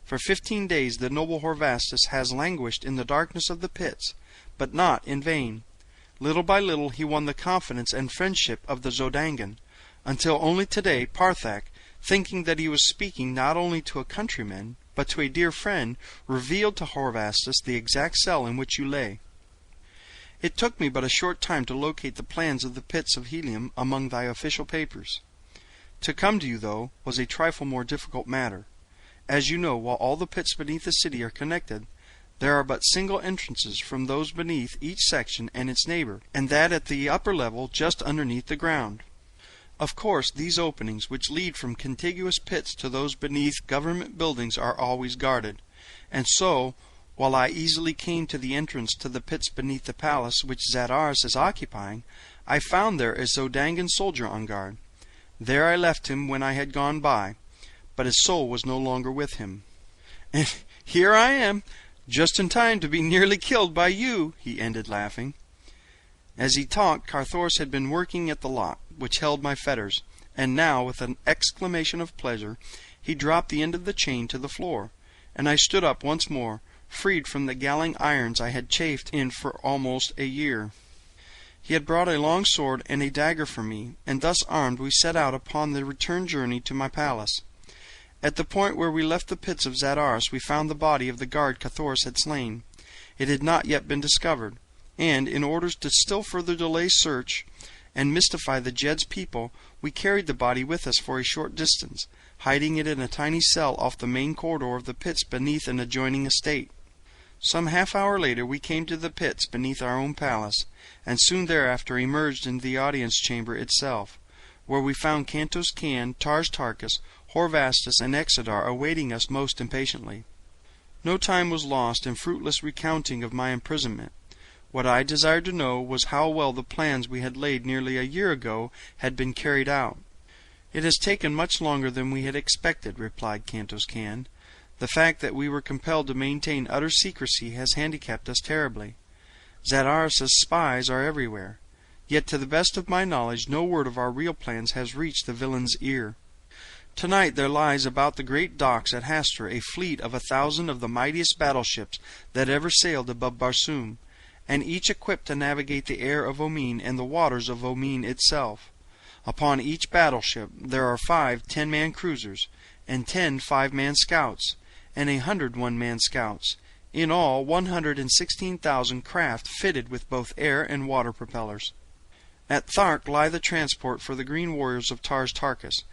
For 15 days the noble Horvastus has languished in the darkness of the pits, but not in vain. Little by little he won the confidence and friendship of the Zodangan, until only today Parthak, thinking that he was speaking not only to a countryman, but to a dear friend, revealed to Horvastus the exact cell in which you lay. It took me but a short time to locate the plans of the pits of helium among thy official papers. To come to you, though, was a trifle more difficult matter. As you know, while all the pits beneath the city are connected, there are but single entrances from those beneath each section and its neighbor, and that at the upper level just underneath the ground. Of course, these openings, which lead from contiguous pits to those beneath government buildings, are always guarded, and so, while I easily came to the entrance to the pits beneath the palace which Zadaris is occupying, I found there a Zodangan soldier on guard. There I left him when I had gone by, but his soul was no longer with him. And here I am, just in time to be nearly killed by you, he ended, laughing. As he talked, Carthoris had been working at the lock which held my fetters, and now, with an exclamation of pleasure, he dropped the end of the chain to the floor, and I stood up once more, freed from the galling irons I had chafed in for almost a year. He had brought a long sword and a dagger for me, and thus armed we set out upon the return journey to my palace. At the point where we left the pits of Zadaris we found the body of the guard Carthoris had slain. It had not yet been discovered, and, in order to still further delay search and mystify the Jed's people, we carried the body with us for a short distance, hiding it in a tiny cell off the main corridor of the pits beneath an adjoining estate. Some half-hour later we came to the pits beneath our own palace, and soon thereafter emerged into the audience chamber itself, where we found Cantos Can, Tars Tarkas, Horvastus, and Exodar awaiting us most impatiently. No time was lost in fruitless recounting of my imprisonment. What I desired to know was how well the plans we had laid nearly a year ago had been carried out. "It has taken much longer than we had expected," replied Cantos Can. "The fact that we were compelled to maintain utter secrecy has handicapped us terribly. Zadaris's spies are everywhere, yet to the best of my knowledge no word of our real plans has reached the villain's ear. Tonight there lies about the great docks at Hastur a fleet of 1,000 of the mightiest battleships that ever sailed above Barsoom, and each equipped to navigate the air of Omin and the waters of Omin itself. Upon each battleship there are 5 10-man cruisers, and 10 5-man scouts, and 100 one-man scouts, in all 116,000 craft fitted with both air and water propellers. At Thark lie the transport for the green warriors of Tars Tarkas,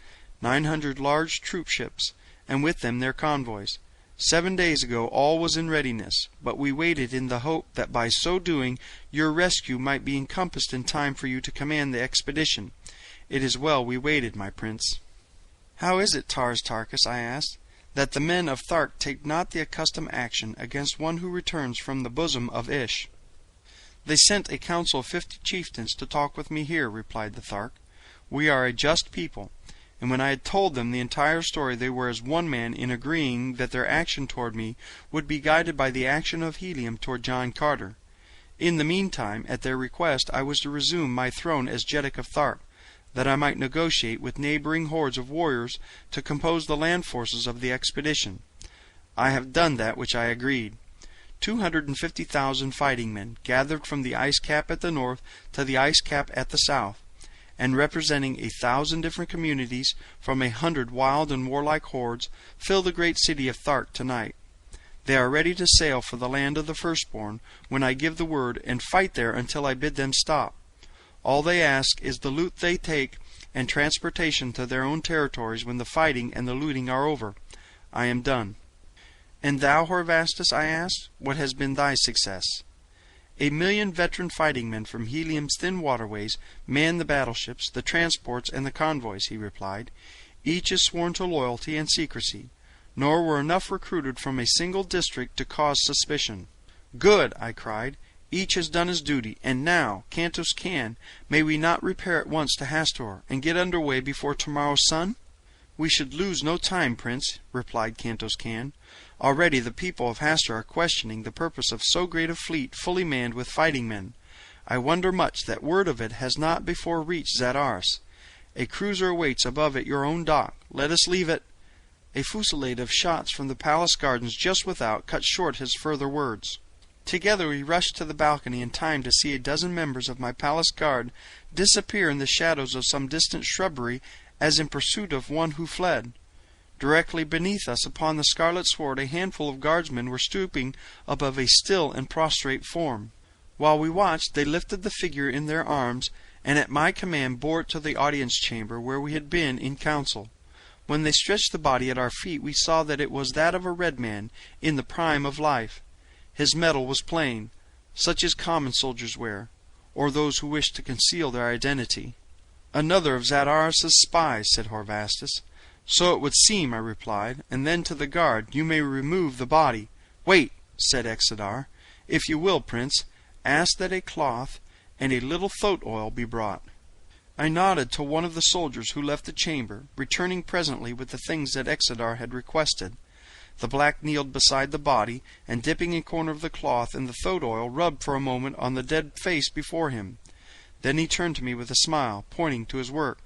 900 large troop ships, and with them their convoys. 7 days ago all was in readiness, but we waited in the hope that by so doing your rescue might be encompassed in time for you to command the expedition. It is well we waited, my prince." "How is it, Tars Tarkas," I asked, "that the men of Thark take not the accustomed action against one who returns from the bosom of Ish?" "They sent a council of 50 chieftains to talk with me here," replied the Thark. "We are a just people, and when I had told them the entire story they were as one man in agreeing that their action toward me would be guided by the action of helium toward John Carter. In the meantime, at their request, I was to resume my throne as Jeddak of Thark, that I might negotiate with neighboring hordes of warriors to compose the land forces of the expedition. I have done that which I agreed. 250,000 fighting men, gathered from the ice cap at the north to the ice cap at the south, and representing 1,000 different communities from 100 wild and warlike hordes, fill the great city of Thark tonight. They are ready to sail for the land of the firstborn when I give the word, and fight there until I bid them stop. All they ask is the loot they take and transportation to their own territories when the fighting and the looting are over. I am done." "And thou, Horvastus," I asked, "what has been thy success?" "1 million veteran fighting men from helium's thin waterways man the battleships, the transports, and the convoys," he replied. "Each is sworn to loyalty and secrecy, nor were enough recruited from a single district to cause suspicion." "Good!" I cried. "Each has done his duty, and now, Cantos Can, may we not repair at once to Hastur, and get under way before tomorrow's sun?" "We should lose no time, Prince," replied Cantos Can. "Already the people of Hastur are questioning the purpose of so great a fleet fully manned with fighting men. I wonder much that word of it has not before reached Zadaris. A cruiser awaits above at your own dock. Let us leave it—" A fusillade of shots from the palace gardens just without cut short his further words. Together we rushed to the balcony in time to see a dozen members of my palace guard disappear in the shadows of some distant shrubbery as in pursuit of one who fled. Directly beneath us upon the scarlet sward a handful of guardsmen were stooping above a still and prostrate form. While we watched, they lifted the figure in their arms, and at my command bore it to the audience chamber where we had been in council. When they stretched the body at our feet, we saw that it was that of a red man in the prime of life. His metal was plain, such as common soldiers wear, or those who wish to conceal their identity. "Another of Zadaras's spies," said Horvastus. "So it would seem," I replied, and then to the guard, "You may remove the body." "Wait," said Exodar. "If you will, Prince, ask that a cloth and a little thoat oil be brought." I nodded to one of the soldiers who left the chamber, returning presently with the things that Exodar had requested. The black kneeled beside the body, and dipping a corner of the cloth in the thoat oil, rubbed for a moment on the dead face before him. Then he turned to me with a smile, pointing to his work.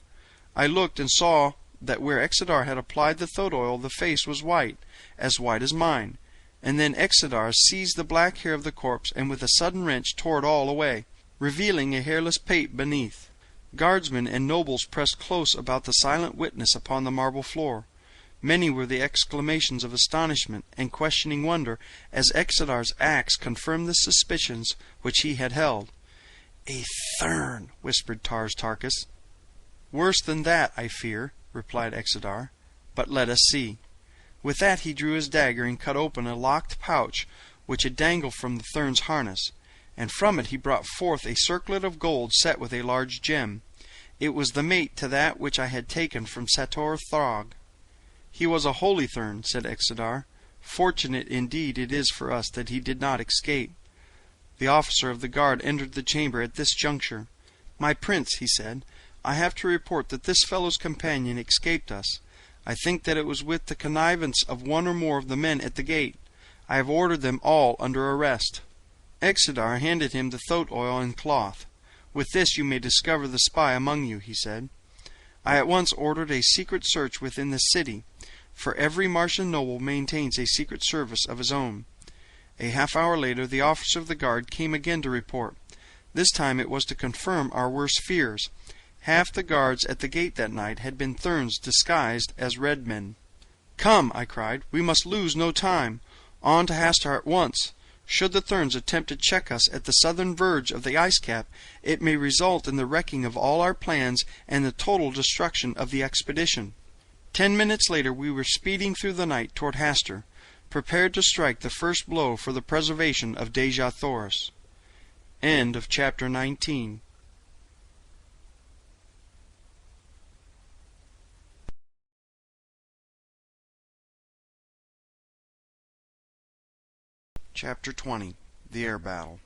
I looked and saw that where Exodar had applied the thoat oil the face was white as mine, and then Exodar seized the black hair of the corpse and with a sudden wrench tore it all away, revealing a hairless pate beneath. Guardsmen and nobles pressed close about the silent witness upon the marble floor. Many were the exclamations of astonishment and questioning wonder as Exodar's axe confirmed the suspicions which he had held. "A Thern," whispered Tars Tarkas. "Worse than that, I fear," replied Exodar. "But let us see." With that he drew his dagger and cut open a locked pouch which had dangled from the Thern's harness, and from it he brought forth a circlet of gold set with a large gem. It was the mate to that which I had taken from Sator Throg. "He was a holy Thern," said Exodar. "Fortunate indeed it is for us that he did not escape." The officer of the guard entered the chamber at this juncture. "My prince," he said, "I have to report that this fellow's companion escaped us. I think that it was with the connivance of one or more of the men at the gate. I have ordered them all under arrest." Exodar handed him the thoat oil and cloth. "With this you may discover the spy among you," he said. I at once ordered a secret search within the city, for every Martian noble maintains a secret service of his own. A half-hour later the officer of the guard came again to report. This time it was to confirm our worst fears. Half the guards at the gate that night had been Therns disguised as red men. "Come," I cried, "we must lose no time. On to Hastar at once. Should the Therns attempt to check us at the southern verge of the ice cap, it may result in the wrecking of all our plans and the total destruction of the expedition." 10 minutes later we were speeding through the night toward Hastar, prepared to strike the first blow for the preservation of Dejathoris. End of chapter 19. Chapter 20. The Air Battle.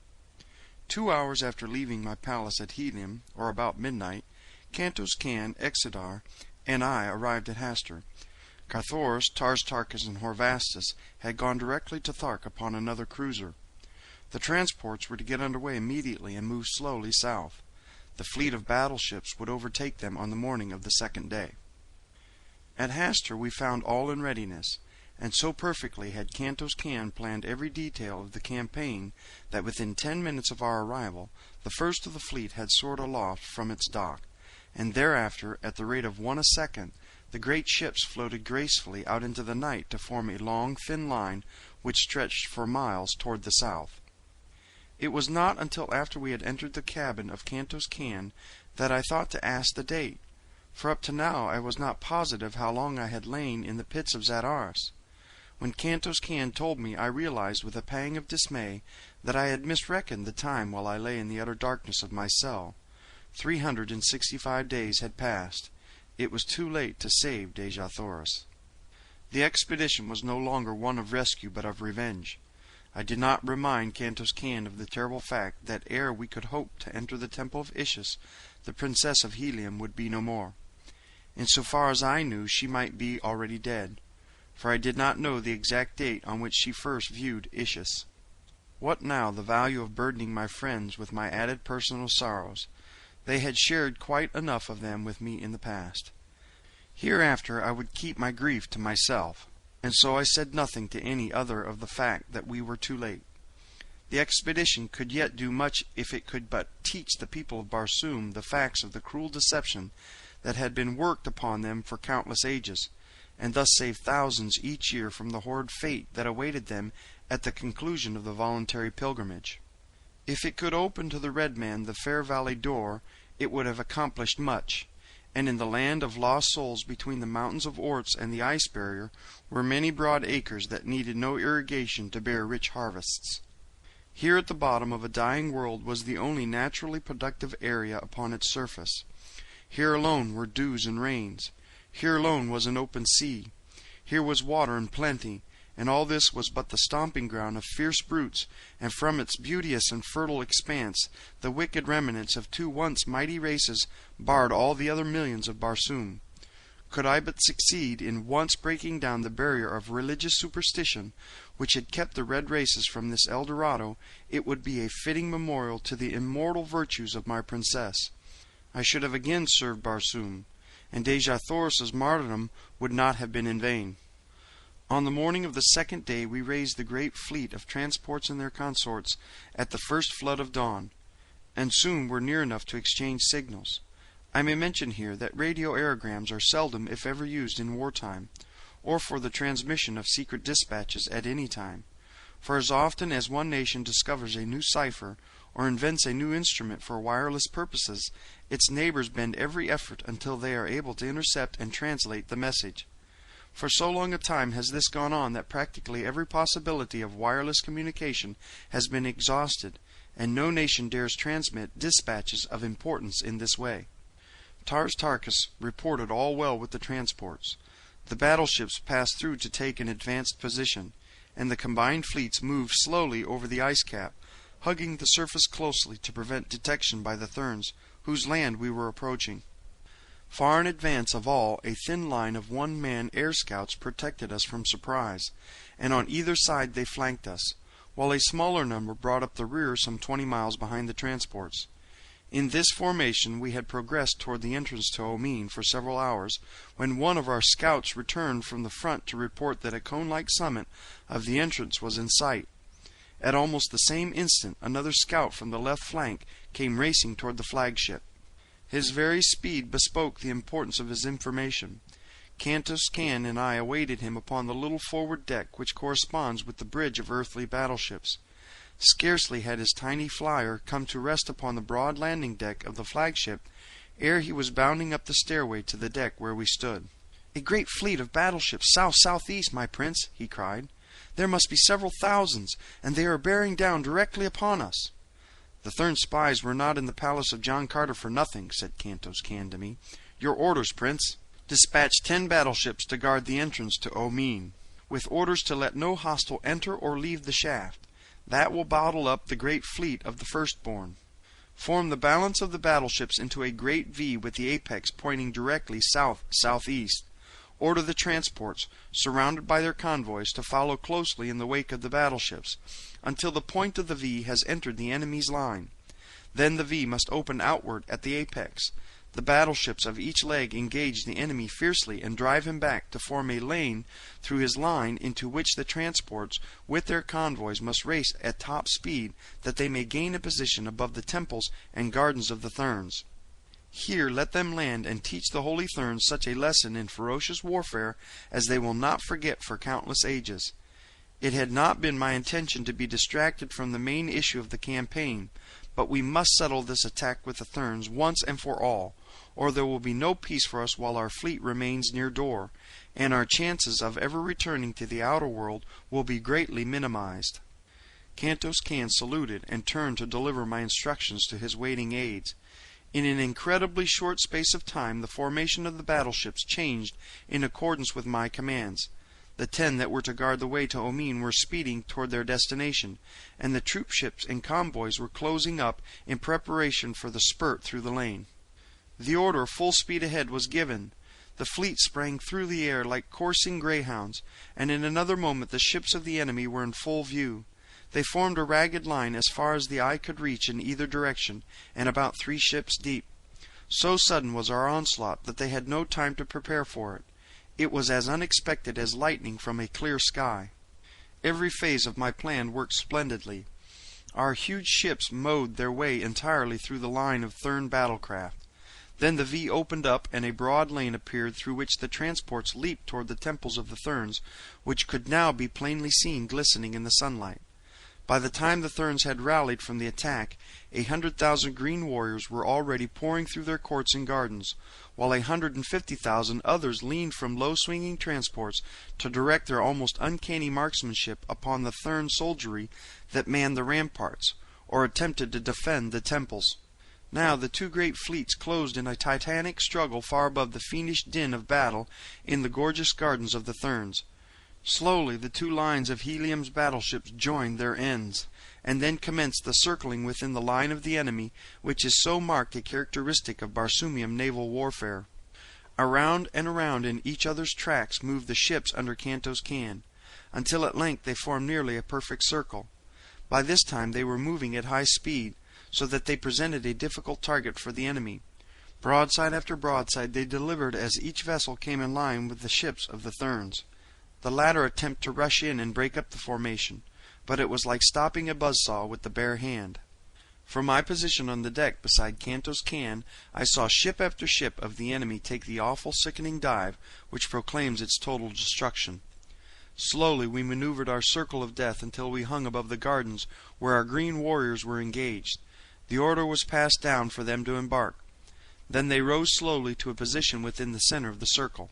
2 hours after leaving my palace at Helium, or about midnight, Cantos Can, Exodar, and I arrived at Hastar. Carthoris, Tars Tarkas, and Horvastus had gone directly to Thark upon another cruiser. The transports were to get under way immediately and move slowly south. The fleet of battleships would overtake them on the morning of the second day. At Hastar we found all in readiness, and so perfectly had Cantos Can planned every detail of the campaign that within 10 minutes of our arrival the first of the fleet had soared aloft from its dock, and thereafter, at the rate of 1 a second, the great ships floated gracefully out into the night to form a long, thin line which stretched for miles toward the south. It was not until after we had entered the cabin of Cantos Can that I thought to ask the date, for up to now I was not positive how long I had lain in the pits of Zadaris. When Cantos Can told me, I realized with a pang of dismay that I had misreckoned the time while I lay in the utter darkness of my cell. 365 days had passed. It was too late to save Dejathoris. The expedition was no longer one of rescue but of revenge. I did not remind Cantos Can of the terrible fact that ere we could hope to enter the temple of Ishus, the princess of Helium would be no more. In so far as I knew, she might be already dead, for I did not know the exact date on which she first viewed Ishus. What now the value of burdening my friends with my added personal sorrows? They had shared quite enough of them with me in the past. Hereafter I would keep my grief to myself, and so I said nothing to any other of the fact that we were too late. The expedition could yet do much if it could but teach the people of Barsoom the facts of the cruel deception that had been worked upon them for countless ages, and thus save thousands each year from the horrid fate that awaited them at the conclusion of the voluntary pilgrimage. If it could open to the red man the fair Valley Dor, it would have accomplished much, and in the land of lost souls between the mountains of Orts and the ice barrier were many broad acres that needed no irrigation to bear rich harvests. Here at the bottom of a dying world was the only naturally productive area upon its surface. Here alone were dews and rains. Here alone was an open sea. Here was water in plenty, and all this was but the stomping ground of fierce brutes, and from its beauteous and fertile expanse the wicked remnants of two once mighty races barred all the other millions of Barsoom. Could I but succeed in once breaking down the barrier of religious superstition which had kept the red races from this El Dorado, it would be a fitting memorial to the immortal virtues of my princess. I should have again served Barsoom, and Dejah Thoris's martyrdom would not have been in vain. On the morning of the second day we raised the great fleet of transports and their consorts at the first flood of dawn, and soon were near enough to exchange signals. I may mention here that radio aerograms are seldom if ever used in wartime, or for the transmission of secret dispatches at any time, for as often as one nation discovers a new cipher or invents a new instrument for wireless purposes, its neighbors bend every effort until they are able to intercept and translate the message. For so long a time has this gone on that practically every possibility of wireless communication has been exhausted, and no nation dares transmit dispatches of importance in this way. Tars Tarkas reported all well with the transports. The battleships passed through to take an advanced position, and the combined fleets moved slowly over the ice cap, hugging the surface closely to prevent detection by the Therns, whose land we were approaching. Far in advance of all, a thin line of one-man air scouts protected us from surprise, and on either side they flanked us, while a smaller number brought up the rear some 20 miles behind the transports. In this formation we had progressed toward the entrance to Omin for several hours, when one of our scouts returned from the front to report that a cone-like summit of the entrance was in sight. At almost the same instant another scout from the left flank came racing toward the flagship. His very speed bespoke the importance of his information. Cantos Can and I awaited him upon the little forward deck which corresponds with the bridge of earthly battleships. Scarcely had his tiny flier come to rest upon the broad landing deck of the flagship ere he was bounding up the stairway to the deck where we stood. "A great fleet of battleships south-southeast, my prince," he cried. "There must be several thousands, and they are bearing down directly upon us." "The Thern spies were not in the palace of John Carter for nothing," said Cantos Can to me. "Your orders, prince." "Dispatch 10 battleships to guard the entrance to Omin, with orders to let no hostile enter or leave the shaft. That will bottle up the great fleet of the firstborn. Form the balance of the battleships into a great V with the apex pointing directly south-southeast. Order the transports, surrounded by their convoys, to follow closely in the wake of the battleships, until the point of the V has entered the enemy's line. Then the V must open outward at the apex. The battleships of each leg engage the enemy fiercely and drive him back to form a lane through his line, into which the transports with their convoys must race at top speed, that they may gain a position above the temples and gardens of the Therns. Here let them land and teach the holy Therns such a lesson in ferocious warfare as they will not forget for countless ages. It had not been my intention to be distracted from the main issue of the campaign, but we must settle this attack with the Therns once and for all, or there will be no peace for us while our fleet remains near Dor, and our chances of ever returning to the outer world will be greatly minimized." Cantos Can saluted and turned to deliver my instructions to his waiting aides. In an incredibly short space of time the formation of the battleships changed in accordance with my commands. The 10 that were to guard the way to Omin were speeding toward their destination, and the troop ships and convoys were closing up in preparation for the spurt through the lane. The order full speed ahead was given. The fleet sprang through the air like coursing greyhounds, and in another moment the ships of the enemy were in full view. They formed a ragged line as far as the eye could reach in either direction, and about 3 ships deep. So sudden was our onslaught that they had no time to prepare for it. It was as unexpected as lightning from a clear sky. Every phase of my plan worked splendidly. Our huge ships mowed their way entirely through the line of Thern battlecraft. Then the V opened up, and a broad lane appeared through which the transports leaped toward the temples of the Therns, which could now be plainly seen glistening in the sunlight. By the time the Therns had rallied from the attack, 100,000 green warriors were already pouring through their courts and gardens, while 150,000 others leaned from low-swinging transports to direct their almost uncanny marksmanship upon the Thern soldiery that manned the ramparts, or attempted to defend the temples. Now the two great fleets closed in a titanic struggle far above the fiendish din of battle in the gorgeous gardens of the Therns. Slowly the two lines of Helium's battleships joined their ends, and then commenced the circling within the line of the enemy, which is so marked a characteristic of Barsoomian naval warfare. Around and around in each other's tracks moved the ships under Canto's can, until at length they formed nearly a perfect circle. By this time they were moving at high speed, so that they presented a difficult target for the enemy. Broadside after broadside they delivered as each vessel came in line with the ships of the Therns. The latter attempted to rush in and break up the formation, but it was like stopping a buzzsaw with the bare hand. From my position on the deck beside Canto's can, I saw ship after ship of the enemy take the awful sickening dive which proclaims its total destruction. Slowly we maneuvered our circle of death until we hung above the gardens where our green warriors were engaged. The order was passed down for them to embark. Then they rose slowly to a position within the center of the circle.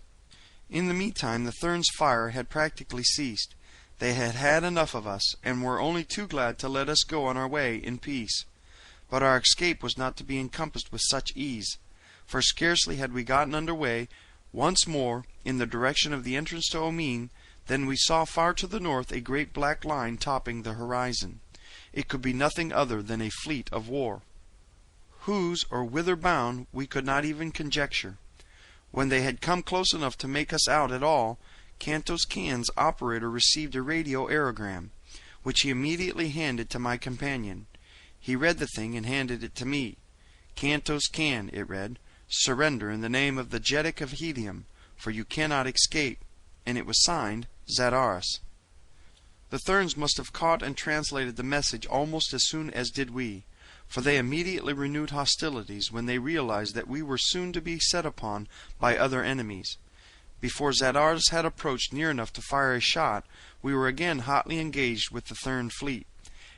In the meantime the Therns' fire had practically ceased. They had had enough of us, and were only too glad to let us go on our way in peace. But our escape was not to be encompassed with such ease, for scarcely had we gotten under way once more in the direction of the entrance to Omin than we saw far to the north a great black line topping the horizon. It could be nothing other than a fleet of war. Whose or whither bound we could not even conjecture. When they had come close enough to make us out at all, Canto's can's operator received a radio aerogram, which he immediately handed to my companion. He read the thing and handed it to me. Canto's can, it read, surrender in the name of the Jeddak of Helium, for you cannot escape, and it was signed Zadaris. The Therns must have caught and translated the message almost as soon as did we, for they immediately renewed hostilities when they realized that we were soon to be set upon by other enemies. Before Zadaris had approached near enough to fire a shot, we were again hotly engaged with the Thern fleet,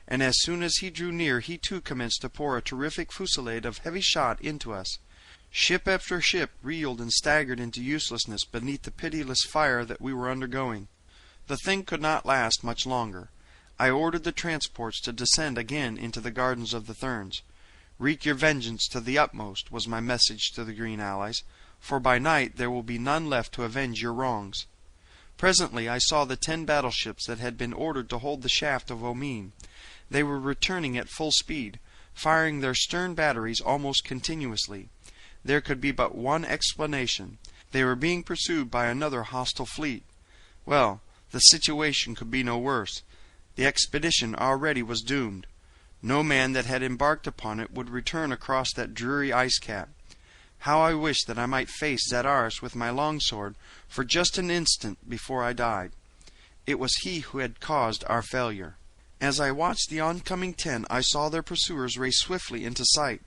and as soon as he drew near he too commenced to pour a terrific fusillade of heavy shot into us. Ship after ship reeled and staggered into uselessness beneath the pitiless fire that we were undergoing. The thing could not last much longer. I ordered the transports to descend again into the gardens of the Therns. Wreak your vengeance to the utmost, was my message to the green allies, for by night there will be none left to avenge your wrongs. Presently I saw the 10 battleships that had been ordered to hold the shaft of Omin. They were returning at full speed, firing their stern batteries almost continuously. There could be but one explanation. They were being pursued by another hostile fleet. Well, the situation could be no worse. The expedition already was doomed. No man that had embarked upon it would return across that dreary ice cap. How I wished that I might face Zadaris with my longsword for just an instant before I died. It was he who had caused our failure. As I watched the oncoming 10, I saw their pursuers race swiftly into sight.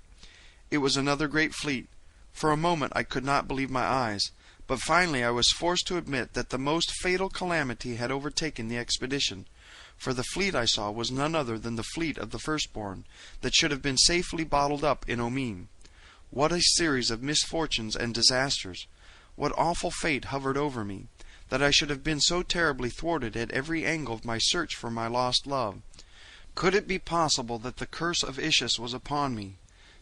It was another great fleet. For a moment I could not believe my eyes, but finally I was forced to admit that the most fatal calamity had overtaken the expedition, for the fleet I saw was none other than the fleet of the Firstborn, that should have been safely bottled up in Omin. What a series of misfortunes and disasters! What awful fate hovered over me, that I should have been so terribly thwarted at every angle of my search for my lost love! Could it be possible that the curse of Ishus was upon me,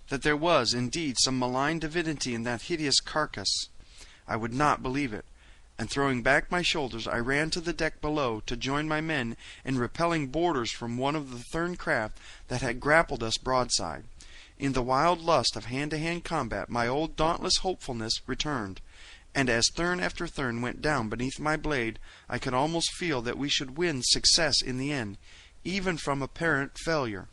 that there was, indeed, some malign divinity in that hideous carcass? I would not believe it, and throwing back my shoulders I ran to the deck below to join my men in repelling boarders from one of the Thern craft that had grappled us broadside. In the wild lust of hand-to-hand combat my old dauntless hopefulness returned, and as Thern after Thern went down beneath my blade I could almost feel that we should win success in the end, even from apparent failure.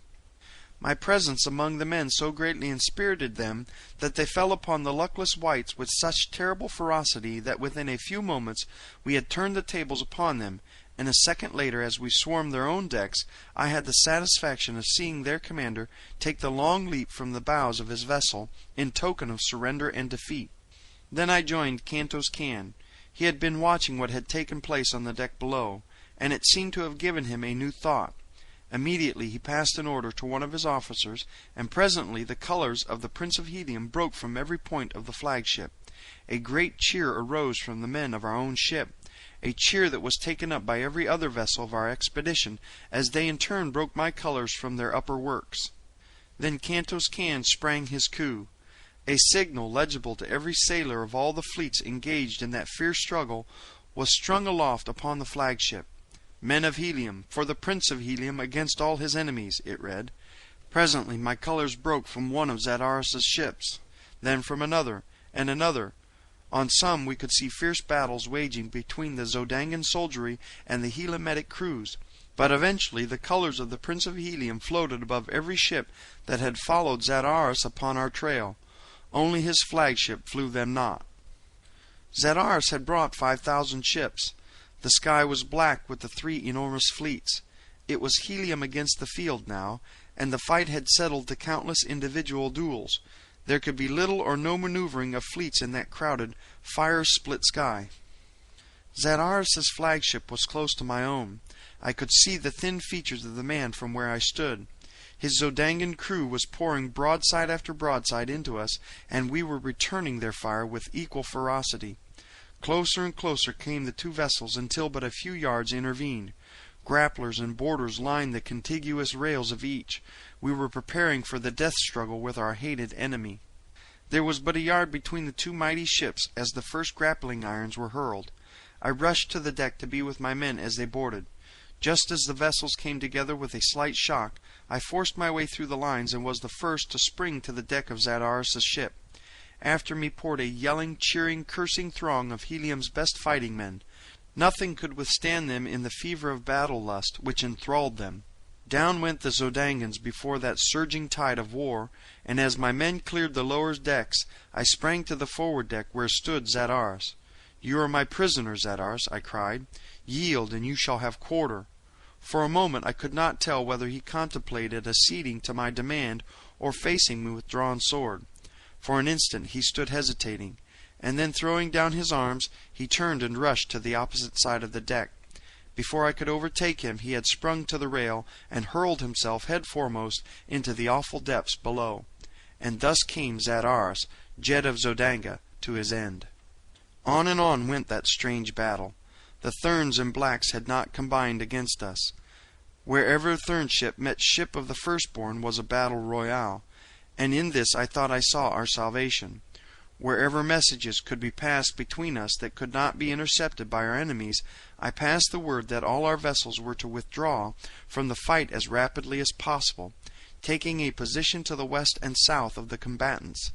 My presence among the men so greatly inspirited them that they fell upon the luckless wights with such terrible ferocity that within a few moments we had turned the tables upon them, and a second later, as we swarmed their own decks, I had the satisfaction of seeing their commander take the long leap from the bows of his vessel in token of surrender and defeat. Then I joined Cantos Can. He had been watching what had taken place on the deck below, and it seemed to have given him a new thought. Immediately he passed an order to one of his officers, and presently the colors of the Prince of Helium broke from every point of the flagship. A great cheer arose from the men of our own ship, a cheer that was taken up by every other vessel of our expedition, as they in turn broke my colors from their upper works. Then Cantos Can sprang his coup. A signal legible to every sailor of all the fleets engaged in that fierce struggle was strung aloft upon the flagship. "Men of Helium, for the Prince of Helium against all his enemies," it read. Presently my colors broke from one of Zadaras's ships, then from another, and another. On some we could see fierce battles waging between the Zodangan soldiery and the Heliumetic crews, but eventually the colors of the Prince of Helium floated above every ship that had followed Zadaras upon our trail. Only his flagship flew them not. Zadaras had brought 5,000 ships. The sky was black with the 3 enormous fleets. It was Helium against the field now, and the fight had settled to countless individual duels. There could be little or no maneuvering of fleets in that crowded, fire-split sky. Zadaras's flagship was close to my own. I could see the thin features of the man from where I stood. His Zodangan crew was pouring broadside after broadside into us, and we were returning their fire with equal ferocity. Closer and closer came the two vessels until but a few yards intervened. Grapplers and boarders lined the contiguous rails of each. We were preparing for the death struggle with our hated enemy. There was but a yard between the two mighty ships as the first grappling irons were hurled. I rushed to the deck to be with my men as they boarded. Just as the vessels came together with a slight shock, I forced my way through the lines and was the first to spring to the deck of Zadaras's ship. After me poured a yelling, cheering, cursing throng of Helium's best fighting men. Nothing could withstand them in the fever of battle lust which enthralled them. Down went the Zodangans before that surging tide of war, and as my men cleared the lower decks, I sprang to the forward deck where stood Zadaras. "You are my prisoner, Zadaras," I cried. "Yield, and you shall have quarter." For a moment I could not tell whether he contemplated acceding to my demand or facing me with drawn sword. For an instant he stood hesitating, and then throwing down his arms, he turned and rushed to the opposite side of the deck. Before I could overtake him he had sprung to the rail and hurled himself head foremost into the awful depths below. And thus came Zadaras, Jed of Zodanga, to his end. On and on went that strange battle. The Therns and blacks had not combined against us. Wherever Thern ship met ship of the firstborn was a battle royale, and in this I thought I saw our salvation. Wherever messages could be passed between us that could not be intercepted by our enemies, I passed the word that all our vessels were to withdraw from the fight as rapidly as possible, taking a position to the west and south of the combatants.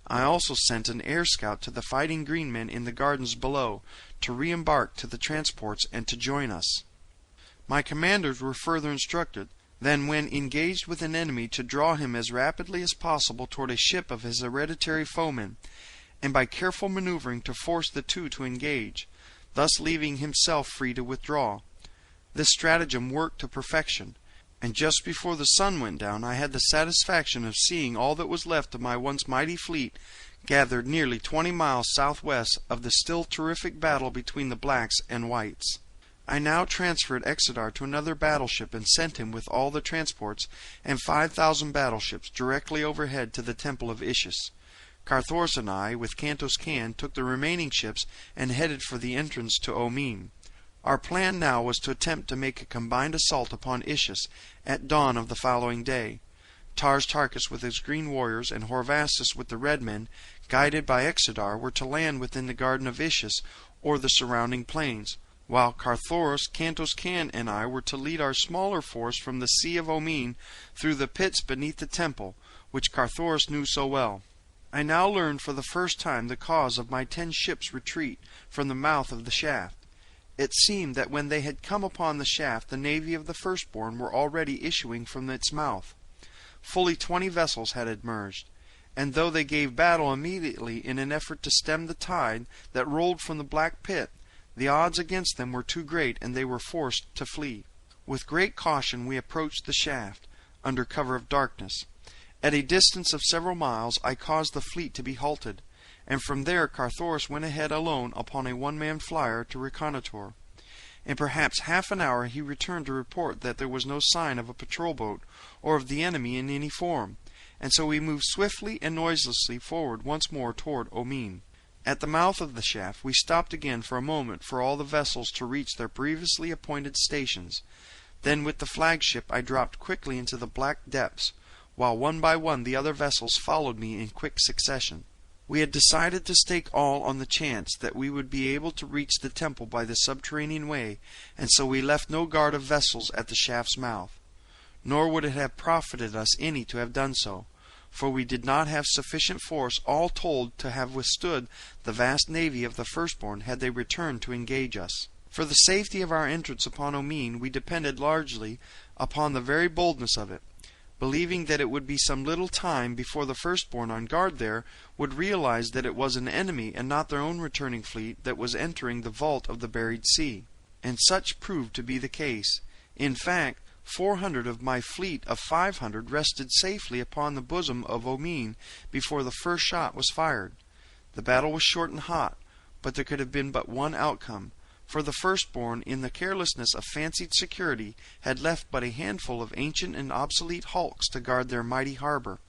I also sent an air scout to the fighting green men in the gardens below, to re-embark to the transports and to join us. My commanders were further instructed than when engaged with an enemy to draw him as rapidly as possible toward a ship of his hereditary foeman, and by careful maneuvering to force the two to engage, thus leaving himself free to withdraw. This stratagem worked to perfection, and just before the sun went down I had the satisfaction of seeing all that was left of my once mighty fleet gathered nearly 20 miles southwest of the still terrific battle between the blacks and whites. I now transferred Exeter to another battleship and sent him with all the transports and 5,000 battleships directly overhead to the temple of Ishus. Carthoris and I, with Cantos Can, took the remaining ships and headed for the entrance to Omine. Our plan now was to attempt to make a combined assault upon Ishus at dawn of the following day. Tars Tarkas with his green warriors and Horvastus with the red men, guided by Exeter, were to land within the garden of Ishus or the surrounding plains, while Carthoris, Cantos Can, and I were to lead our smaller force from the Sea of Omine through the pits beneath the temple, which Carthoris knew so well. I now learned for the first time the cause of my 10 ships' retreat from the mouth of the shaft. It seemed that when they had come upon the shaft the navy of the firstborn were already issuing from its mouth. Fully 20 vessels had emerged, and though they gave battle immediately in an effort to stem the tide that rolled from the black pit, The odds against them were too great, and they were forced to flee. With great caution we approached the shaft, under cover of darkness. At a distance of several miles I caused the fleet to be halted, and from there Carthoris went ahead alone upon a one-man flier to reconnoitre. In perhaps half an hour he returned to report that there was no sign of a patrol boat, or of the enemy in any form, and so we moved swiftly and noiselessly forward once more toward Omin. At the mouth of the shaft we stopped again for a moment for all the vessels to reach their previously appointed stations. Then with the flagship I dropped quickly into the black depths, while one by one the other vessels followed me in quick succession. We had decided to stake all on the chance that we would be able to reach the temple by the subterranean way, and so we left no guard of vessels at the shaft's mouth. Nor would it have profited us any to have done so, for we did not have sufficient force all told to have withstood the vast navy of the Firstborn had they returned to engage us. For the safety of our entrance upon Omin we depended largely upon the very boldness of it, believing that it would be some little time before the Firstborn on guard there would realize that it was an enemy and not their own returning fleet that was entering the vault of the buried sea. And such proved to be the case. In fact, 400 of my fleet of 500 rested safely upon the bosom of Omin before the first shot was fired. The battle was short and hot, but there could have been but one outcome, for the Firstborn, in the carelessness of fancied security, had left but a handful of ancient and obsolete hulks to guard their mighty harbor.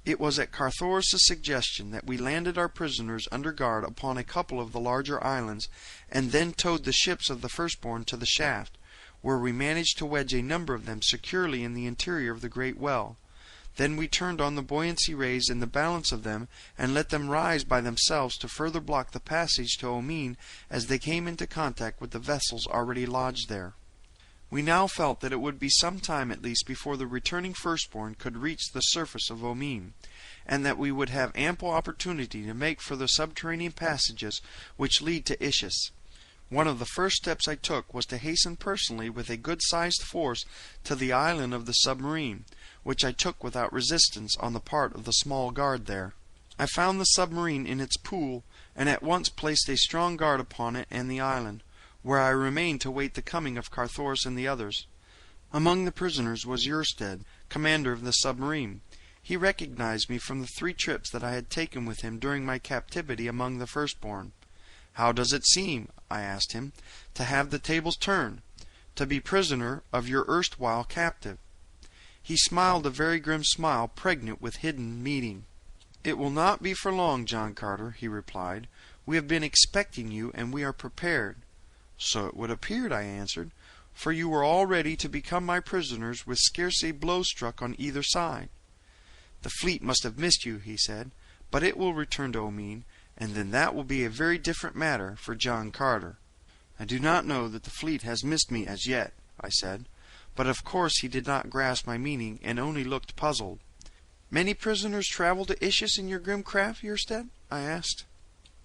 It was at Carthoris' suggestion that we landed our prisoners under guard upon a couple of the larger islands, and then towed the ships of the Firstborn to the shaft, where we managed to wedge a number of them securely in the interior of the great well. Then we turned on the buoyancy rays in the balance of them, and let them rise by themselves to further block the passage to Omin as they came into contact with the vessels already lodged there. We now felt that it would be some time at least before the returning Firstborn could reach the surface of Omin, and that we would have ample opportunity to make for the subterranean passages which lead to Ishis. One of the first steps I took was to hasten personally with a good-sized force to the island of the submarine, which I took without resistance on the part of the small guard there. I found the submarine in its pool, and at once placed a strong guard upon it and the island, where I remained to wait the coming of Carthoris and the others. Among the prisoners was Ursted, commander of the submarine. He recognized me from the 3 trips that I had taken with him during my captivity among the Firstborn. "How does it seem," I asked him, "to have the tables turned, to be prisoner of your erstwhile captive?" He smiled a very grim smile pregnant with hidden meaning. "It will not be for long, John Carter," he replied. "We have been expecting you, and we are prepared." "So it would appear," I answered, "for you were all ready to become my prisoners with scarce a blow struck on either side." "The fleet must have missed you," he said, "but it will return to Omin, and then that will be a very different matter for John Carter." "I do not know that the fleet has missed me as yet," I said, but of course he did not grasp my meaning, and only looked puzzled. "Many prisoners travel to Ishis in your grim craft, Ursted?" I asked.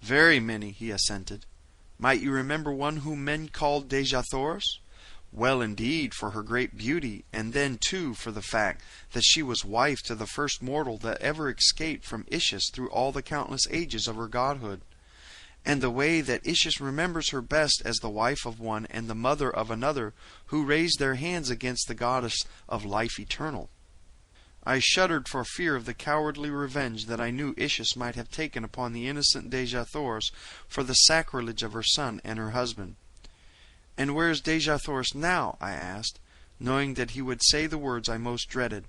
"Very many," he assented. "Might you remember one whom men called Dejathoris? Well indeed for her great beauty, and then too for the fact that she was wife to the first mortal that ever escaped from Ishis through all the countless ages of her godhood, and the way that Ishis remembers her best as the wife of one and the mother of another who raised their hands against the goddess of life eternal." I shuddered for fear of the cowardly revenge that I knew Ishis might have taken upon the innocent Dejathoris for the sacrilege of her son and her husband. "And where is Dejathoris now?" I asked, knowing that he would say the words I most dreaded.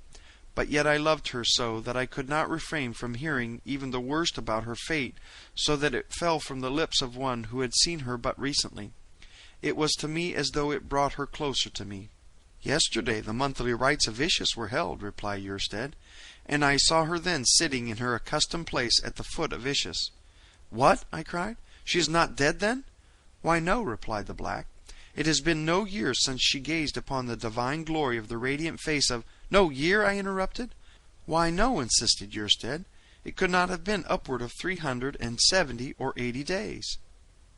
But yet I loved her so that I could not refrain from hearing even the worst about her fate, so that it fell from the lips of one who had seen her but recently. It was to me as though it brought her closer to me. "Yesterday the monthly rites of Ishis were held," replied Ursted, "and I saw her then sitting in her accustomed place at the foot of Ishis." "What?" I cried. "She is not dead, then?" "Why, no," replied the black. "It has been no year since she gazed upon the divine glory of the radiant face of—" "No year?" I interrupted. "Why, no," insisted Ursted. "It could not have been upward of 370 or 80 days."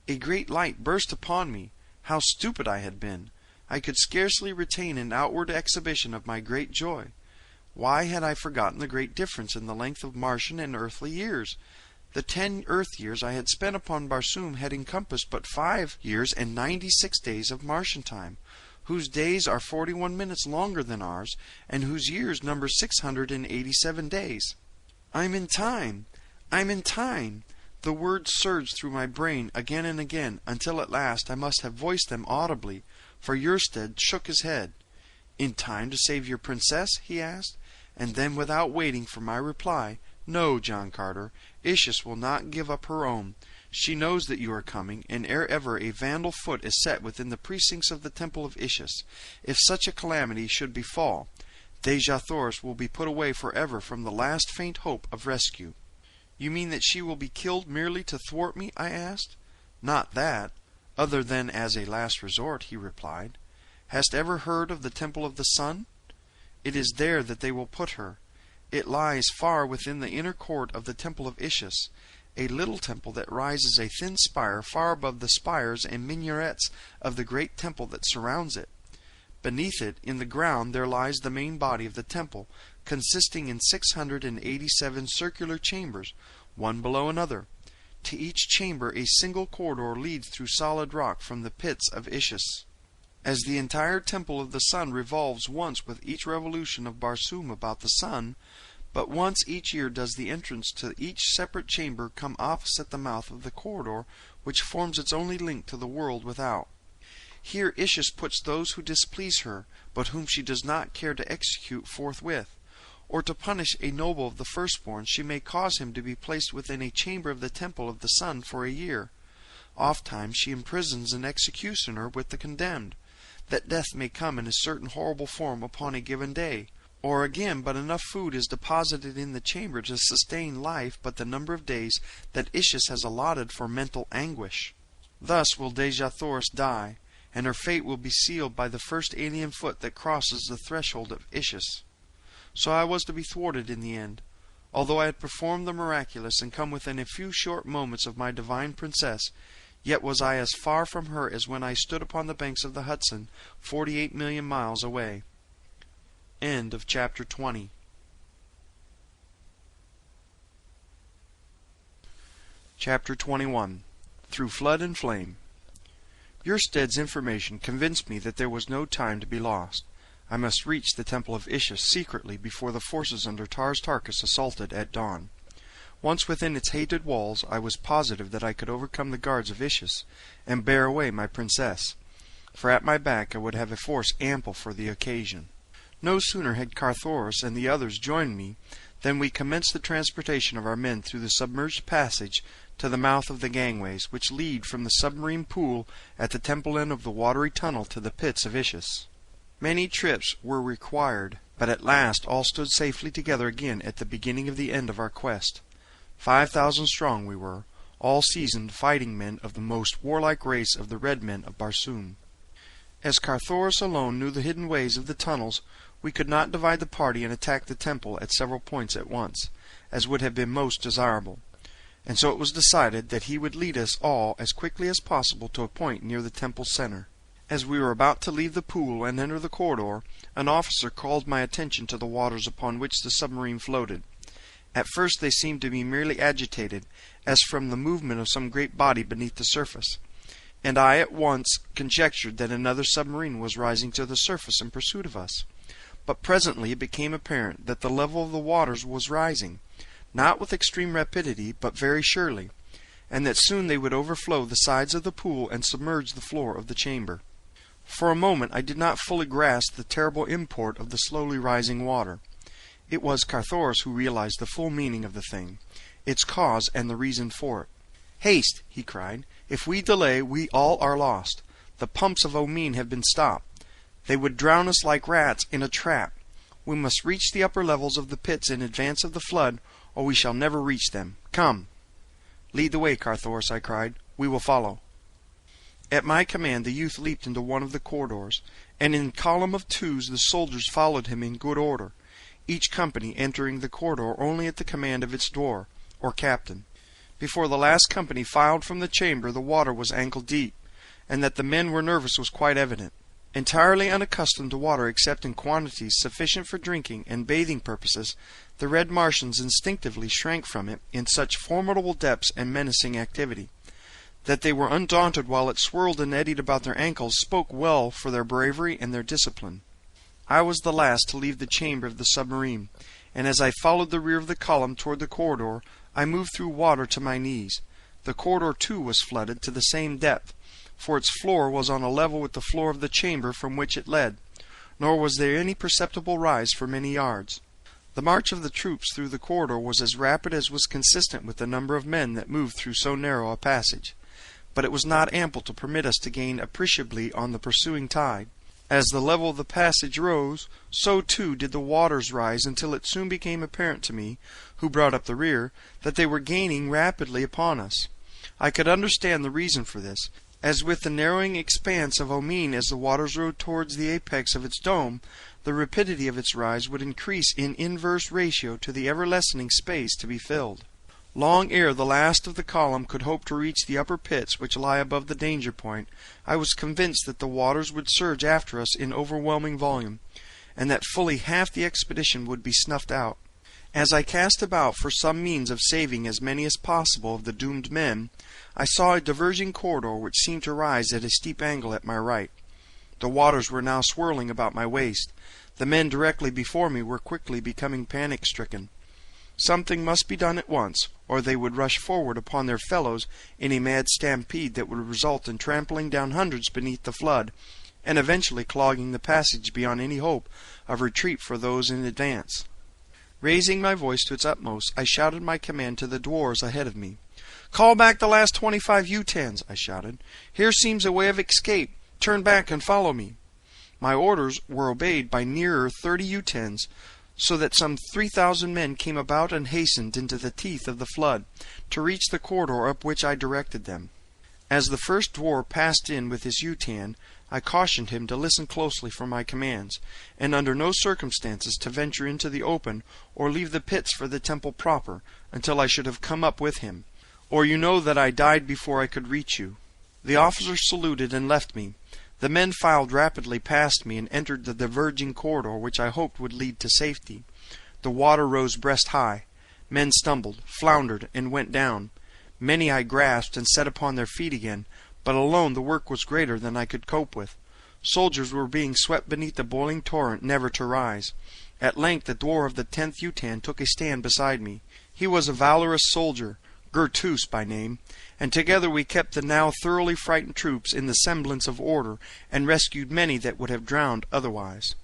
A great light burst upon me. How stupid I had been! I could scarcely retain an outward exhibition of my great joy. Why had I forgotten the great difference in the length of Martian and earthly years? The 10 earth years I had spent upon Barsoom had encompassed but 5 years and 96 days of Martian time, whose days are 41 minutes longer than ours, and whose years number 687 days. I'm in time! I'm in time! The words surged through my brain again and again, until at last I must have voiced them audibly, for Yersted shook his head. "In time to save your princess?" he asked, and then, without waiting for my reply, "No, John Carter, Ishus will not give up her own. She knows that you are coming, and ere ever a vandal foot is set within the precincts of the temple of Ishus, if such a calamity should befall, Dejah Thoris will be put away forever from the last faint hope of rescue." "You mean that she will be killed merely to thwart me?" I asked. "Not that, other than as a last resort," he replied. "Hast ever heard of the Temple of the Sun? It is there that they will put her. It lies far within the inner court of the Temple of Ishus, a little temple that rises a thin spire far above the spires and minarets of the great temple that surrounds it. Beneath it, in the ground, there lies the main body of the temple, consisting in 687 circular chambers, one below another. To each chamber a single corridor leads through solid rock from the pits of Ishus. As the entire Temple of the Sun revolves once with each revolution of Barsoom about the sun, but once each year does the entrance to each separate chamber come opposite the mouth of the corridor which forms its only link to the world without. Here Ishus puts those who displease her, but whom she does not care to execute forthwith. Or to punish a noble of the firstborn, she may cause him to be placed within a chamber of the Temple of the Sun for a year. Ofttimes she imprisons an executioner with the condemned, that death may come in a certain horrible form upon a given day. Or again, but enough food is deposited in the chamber to sustain life but the number of days that Ishus has allotted for mental anguish. Thus will Dejah Thoris die, and her fate will be sealed by the first alien foot that crosses the threshold of Ishus. So I was to be thwarted in the end. Although I had performed the miraculous and come within a few short moments of my divine princess, yet was I as far from her as when I stood upon the banks of the Hudson, 48 million miles away. End of chapter 20. Chapter 21. Through Flood and Flame. Yersted's information convinced me that there was no time to be lost. I must reach the Temple of Ishus secretly before the forces under Tars Tarkas assaulted at dawn. Once within its hated walls, I was positive that I could overcome the guards of Ishus and bear away my princess, for at my back I would have a force ample for the occasion. No sooner had Carthoris and the others joined me than we commenced the transportation of our men through the submerged passage to the mouth of the gangways, which lead from the submarine pool at the temple end of the watery tunnel to the pits of Ishus. Many trips were required, but at last all stood safely together again at the beginning of the end of our quest. 5,000 strong we were, all seasoned fighting men of the most warlike race of the Red Men of Barsoom. As Carthoris alone knew the hidden ways of the tunnels, we could not divide the party and attack the temple at several points at once, as would have been most desirable, and so it was decided that he would lead us all as quickly as possible to a point near the temple's center. As we were about to leave the pool and enter the corridor, an officer called my attention to the waters upon which the submarine floated. At first they seemed to be merely agitated, as from the movement of some great body beneath the surface, and I at once conjectured that another submarine was rising to the surface in pursuit of us. But presently it became apparent that the level of the waters was rising, not with extreme rapidity, but very surely, and that soon they would overflow the sides of the pool and submerge the floor of the chamber. For a moment I did not fully grasp the terrible import of the slowly rising water. It was Carthoris who realized the full meaning of the thing, its cause and the reason for it. "Haste!" he cried. "If we delay, we all are lost. The pumps of Omin have been stopped. They would drown us like rats in a trap. We must reach the upper levels of the pits in advance of the flood, or we shall never reach them. Come!" "Lead the way, Carthoris," I cried. "We will follow." At my command the youth leaped into one of the corridors, and in column of twos the soldiers followed him in good order, each company entering the corridor only at the command of its dwar, or captain. Before the last company filed from the chamber the water was ankle deep, and that the men were nervous was quite evident. Entirely unaccustomed to water except in quantities sufficient for drinking and bathing purposes, the Red Martians instinctively shrank from it in such formidable depths and menacing activity. That they were undaunted while it swirled and eddied about their ankles spoke well for their bravery and their discipline. I was the last to leave the chamber of the submarine, and as I followed the rear of the column toward the corridor, I moved through water to my knees. The corridor, too, was flooded to the same depth, for its floor was on a level with the floor of the chamber from which it led, nor was there any perceptible rise for many yards. The march of the troops through the corridor was as rapid as was consistent with the number of men that moved through so narrow a passage, but it was not ample to permit us to gain appreciably on the pursuing tide. As the level of the passage rose, so too did the waters rise until it soon became apparent to me, who brought up the rear, that they were gaining rapidly upon us. I could understand the reason for this, as with the narrowing expanse of Omine as the waters rode towards the apex of its dome, the rapidity of its rise would increase in inverse ratio to the ever-lessening space to be filled. Long ere the last of the column could hope to reach the upper pits which lie above the danger point, I was convinced that the waters would surge after us in overwhelming volume, and that fully half the expedition would be snuffed out. As I cast about for some means of saving as many as possible of the doomed men, I saw a diverging corridor which seemed to rise at a steep angle at my right. The waters were now swirling about my waist. The men directly before me were quickly becoming panic-stricken. Something must be done at once, or they would rush forward upon their fellows in a mad stampede that would result in trampling down hundreds beneath the flood, and eventually clogging the passage beyond any hope of retreat for those in advance. Raising my voice to its utmost, I shouted my command to the dwarves ahead of me. "Call back the last 25 U-10s," I shouted. "Here seems a way of escape. Turn back and follow me." My orders were obeyed by nearer 30 U-10s, so that some 3,000 men came about and hastened into the teeth of the flood, to reach the corridor up which I directed them. As the first dwarf passed in with his U-10, I cautioned him to listen closely for my commands, and under no circumstances to venture into the open or leave the pits for the temple proper, until I should have come up with him, or you know that I died before I could reach you. The officer saluted and left me. The men filed rapidly past me and entered the diverging corridor which I hoped would lead to safety. The water rose breast high. Men stumbled, floundered, and went down. Many I grasped and set upon their feet again, but alone the work was greater than I could cope with. Soldiers were being swept beneath the boiling torrent, never to rise. At length the dwarf of the 10th U-10 took a stand beside me. He was a valorous soldier, Gertus by name, and together we kept the now thoroughly frightened troops in the semblance of order, and rescued many that would have drowned otherwise.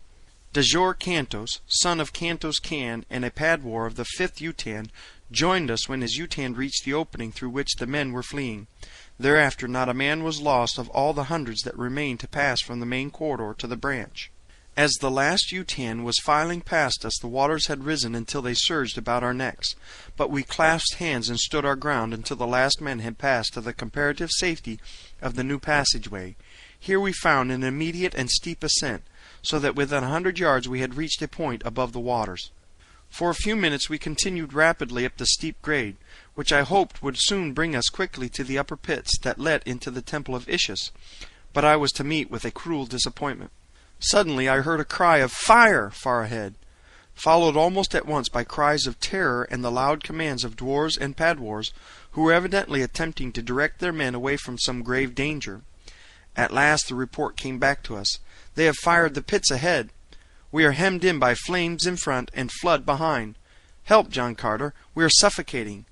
Dejor Cantos, son of Cantos Can, and a padwar of the 5th U-10, joined us when his U-10 reached the opening through which the men were fleeing. Thereafter not a man was lost of all the hundreds that remained to pass from the main corridor to the branch. As the last U-10 was filing past us, the waters had risen until they surged about our necks, but we clasped hands and stood our ground until the last men had passed to the comparative safety of the new passageway. Here we found an immediate and steep ascent, so that within 100 yards we had reached a point above the waters. For a few minutes we continued rapidly up the steep grade, which I hoped would soon bring us quickly to the upper pits that led into the temple of Ishus, but I was to meet with a cruel disappointment. Suddenly I heard a cry of "Fire!" far ahead, followed almost at once by cries of terror and the loud commands of dwarves and padwars, who were evidently attempting to direct their men away from some grave danger. At last the report came back to us. "They have fired the pits ahead. We are hemmed in by flames in front and flood behind. Help, John Carter, we are suffocating."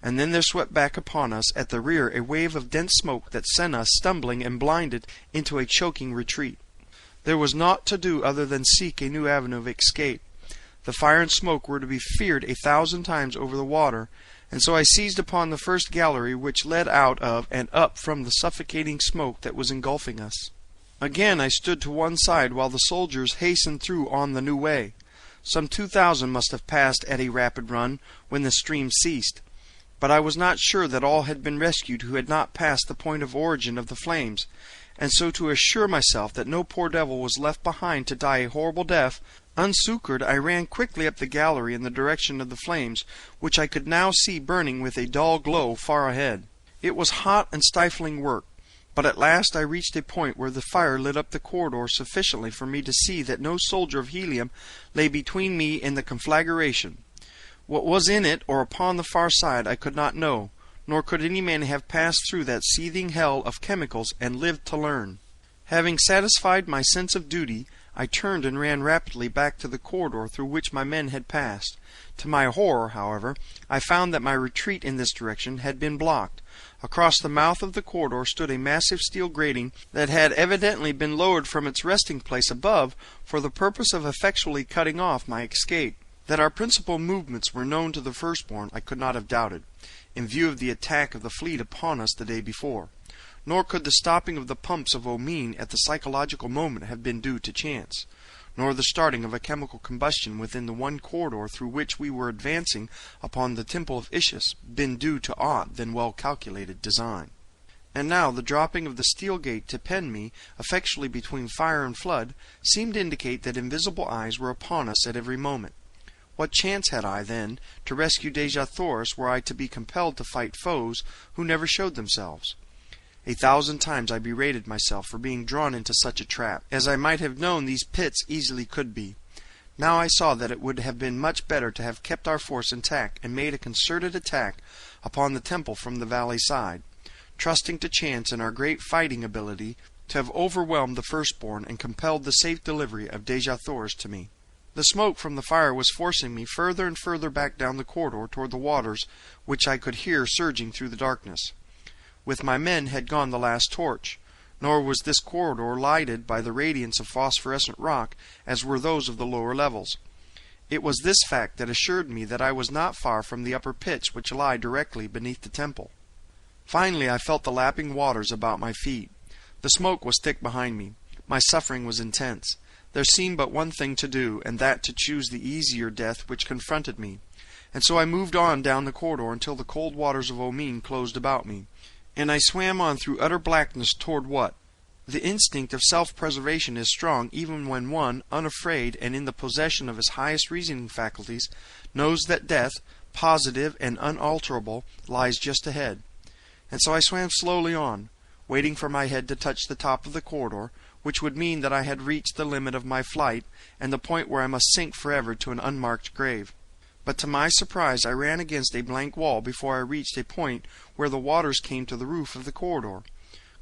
And then there swept back upon us at the rear a wave of dense smoke that sent us stumbling and blinded into a choking retreat. There was naught to do other than seek a new avenue of escape. The fire and smoke were to be feared 1,000 times over the water, and so I seized upon the first gallery which led out of and up from the suffocating smoke that was engulfing us. Again I stood to one side while the soldiers hastened through on the new way. Some 2,000 must have passed at a rapid run when the stream ceased, but I was not sure that all had been rescued who had not passed the point of origin of the flames, and so to assure myself that no poor devil was left behind to die a horrible death, unsuccored, I ran quickly up the gallery in the direction of the flames, which I could now see burning with a dull glow far ahead. It was hot and stifling work. But at last I reached a point where the fire lit up the corridor sufficiently for me to see that no soldier of helium lay between me and the conflagration. What was in it or upon the far side I could not know, nor could any man have passed through that seething hell of chemicals and lived to learn. Having satisfied my sense of duty, I turned and ran rapidly back to the corridor through which my men had passed. To my horror, however, I found that my retreat in this direction had been blocked. Across the mouth of the corridor stood a massive steel grating that had evidently been lowered from its resting place above for the purpose of effectually cutting off my escape. That our principal movements were known to the firstborn I could not have doubted, in view of the attack of the fleet upon us the day before. Nor could the stopping of the pumps of Omine at the psychological moment have been due to chance, nor the starting of a chemical combustion within the one corridor through which we were advancing upon the temple of Isis been due to aught than well-calculated design. And now the dropping of the steel gate to pen me effectually between fire and flood seemed to indicate that invisible eyes were upon us at every moment. What chance had I, then, to rescue Dejathoris were I to be compelled to fight foes who never showed themselves? 1,000 times I berated myself for being drawn into such a trap, as I might have known these pits easily could be. Now I saw that it would have been much better to have kept our force intact and made a concerted attack upon the temple from the valley side, trusting to chance and our great fighting ability to have overwhelmed the firstborn and compelled the safe delivery of Dejathoris to me. The smoke from the fire was forcing me further and further back down the corridor toward the waters which I could hear surging through the darkness. With my men had gone the last torch, nor was this corridor lighted by the radiance of phosphorescent rock as were those of the lower levels. It was this fact that assured me that I was not far from the upper pits which lie directly beneath the temple. Finally I felt the lapping waters about my feet. The smoke was thick behind me. My suffering was intense. There seemed but one thing to do, and that to choose the easier death which confronted me. And so I moved on down the corridor until the cold waters of Omine closed about me, and I swam on through utter blackness toward what? The instinct of self-preservation is strong even when one, unafraid and in the possession of his highest reasoning faculties, knows that death, positive and unalterable, lies just ahead. And so I swam slowly on, waiting for my head to touch the top of the corridor, which would mean that I had reached the limit of my flight and the point where I must sink forever to an unmarked grave. But to my surprise I ran against a blank wall before I reached a point where the waters came to the roof of the corridor.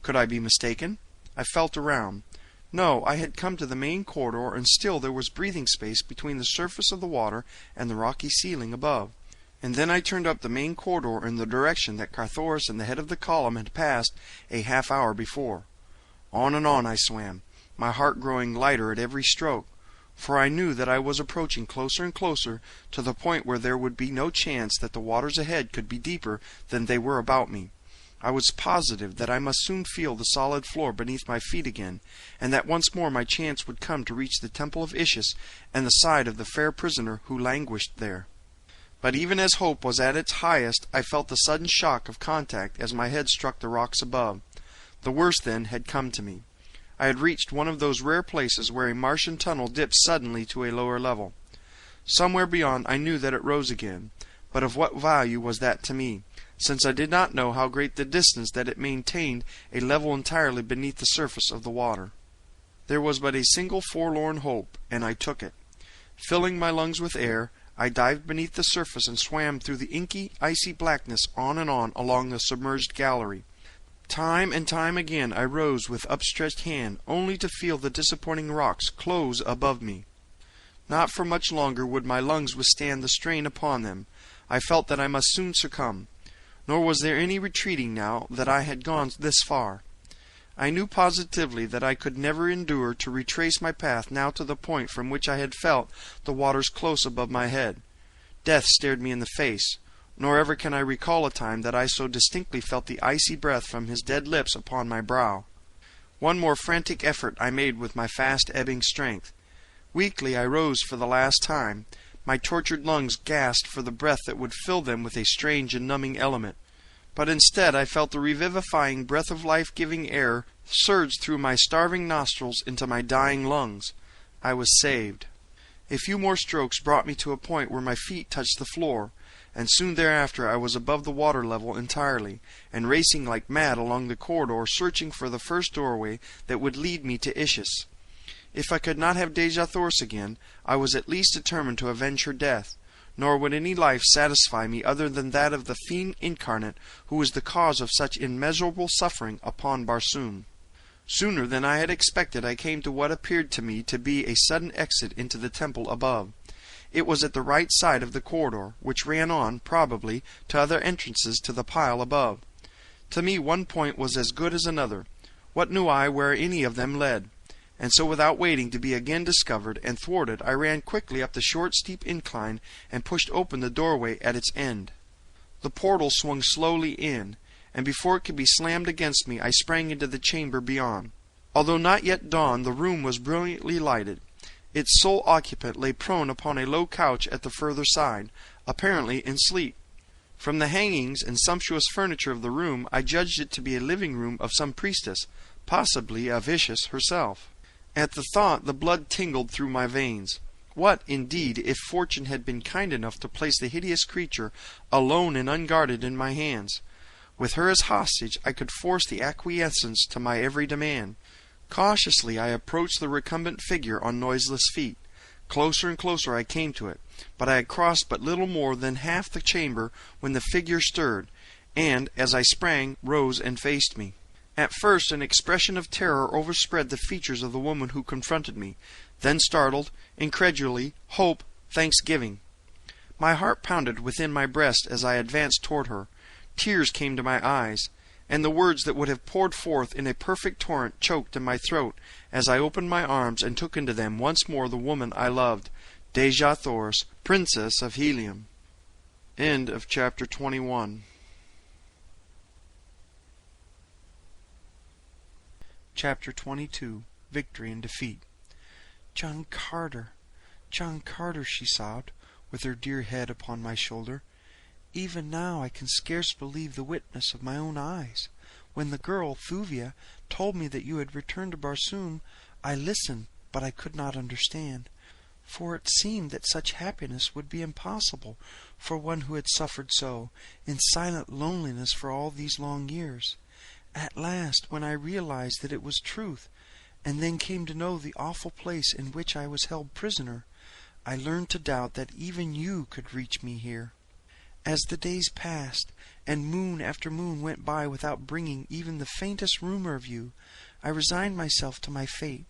Could I be mistaken? I felt around. No, I had come to the main corridor, and still there was breathing space between the surface of the water and the rocky ceiling above. And then I turned up the main corridor in the direction that Carthoris and the head of the column had passed a half-hour before. On and on I swam, my heart growing lighter at every stroke, for I knew that I was approaching closer and closer to the point where there would be no chance that the waters ahead could be deeper than they were about me. I was positive that I must soon feel the solid floor beneath my feet again, and that once more my chance would come to reach the temple of Isis and the side of the fair prisoner who languished there. But even as hope was at its highest, I felt the sudden shock of contact as my head struck the rocks above. The worst, then, had come to me. I had reached one of those rare places where a Martian tunnel dips suddenly to a lower level. Somewhere beyond I knew that it rose again, but of what value was that to me, since I did not know how great the distance that it maintained a level entirely beneath the surface of the water. There was but a single forlorn hope, and I took it. Filling my lungs with air, I dived beneath the surface and swam through the inky, icy blackness on and on along the submerged gallery. Time and time again I rose with upstretched hand, only to feel the disappointing rocks close above me. Not for much longer would my lungs withstand the strain upon them. I felt that I must soon succumb. Nor was there any retreating now that I had gone this far. I knew positively that I could never endure to retrace my path now to the point from which I had felt the waters close above my head. Death stared me in the face, nor ever can I recall a time that I so distinctly felt the icy breath from his dead lips upon my brow. One more frantic effort I made with my fast-ebbing strength. Weakly I rose for the last time. My tortured lungs gasped for the breath that would fill them with a strange and numbing element. But instead I felt the revivifying breath of life-giving air surge through my starving nostrils into my dying lungs. I was saved. A few more strokes brought me to a point where my feet touched the floor, and soon thereafter I was above the water level entirely, and racing like mad along the corridor, searching for the first doorway that would lead me to Ishis. If I could not have Dejah Thoris again, I was at least determined to avenge her death, nor would any life satisfy me other than that of the fiend incarnate who was the cause of such immeasurable suffering upon Barsoom. Sooner than I had expected I came to what appeared to me to be a sudden exit into the temple above. It was at the right side of the corridor, which ran on, probably, to other entrances to the pile above. To me one point was as good as another. What knew I where any of them led? And so without waiting to be again discovered and thwarted, I ran quickly up the short steep incline and pushed open the doorway at its end. The portal swung slowly in, and before it could be slammed against me I sprang into the chamber beyond. Although not yet dawn, the room was brilliantly lighted. Its sole occupant lay prone upon a low couch at the further side, apparently in sleep. From the hangings and sumptuous furniture of the room I judged it to be a living room of some priestess, possibly of Ishis herself. At the thought the blood tingled through my veins. What, indeed, if fortune had been kind enough to place the hideous creature alone and unguarded in my hands? With her as hostage I could force the acquiescence to my every demand. Cautiously I approached the recumbent figure on noiseless feet. Closer and closer I came to it, but I had crossed but little more than half the chamber when the figure stirred, and, as I sprang, rose and faced me. At first an expression of terror overspread the features of the woman who confronted me, then startled, incredulity, hope, thanksgiving. My heart pounded within my breast as I advanced toward her. Tears came to my eyes, and the words that would have poured forth in a perfect torrent choked in my throat as I opened my arms and took into them once more the woman I loved, Dejah Thoris, Princess of Helium. End of chapter 21. Chapter 22. Victory and Defeat. John Carter, John Carter, she sobbed, with her dear head upon my shoulder. Even now I can scarce believe the witness of my own eyes. When the girl, Thuvia, told me that you had returned to Barsoom, I listened, but I could not understand, for it seemed that such happiness would be impossible for one who had suffered so, in silent loneliness for all these long years. At last, when I realized that it was truth, and then came to know the awful place in which I was held prisoner, I learned to doubt that even you could reach me here. As the days passed, and moon after moon went by without bringing even the faintest rumor of you, I resigned myself to my fate.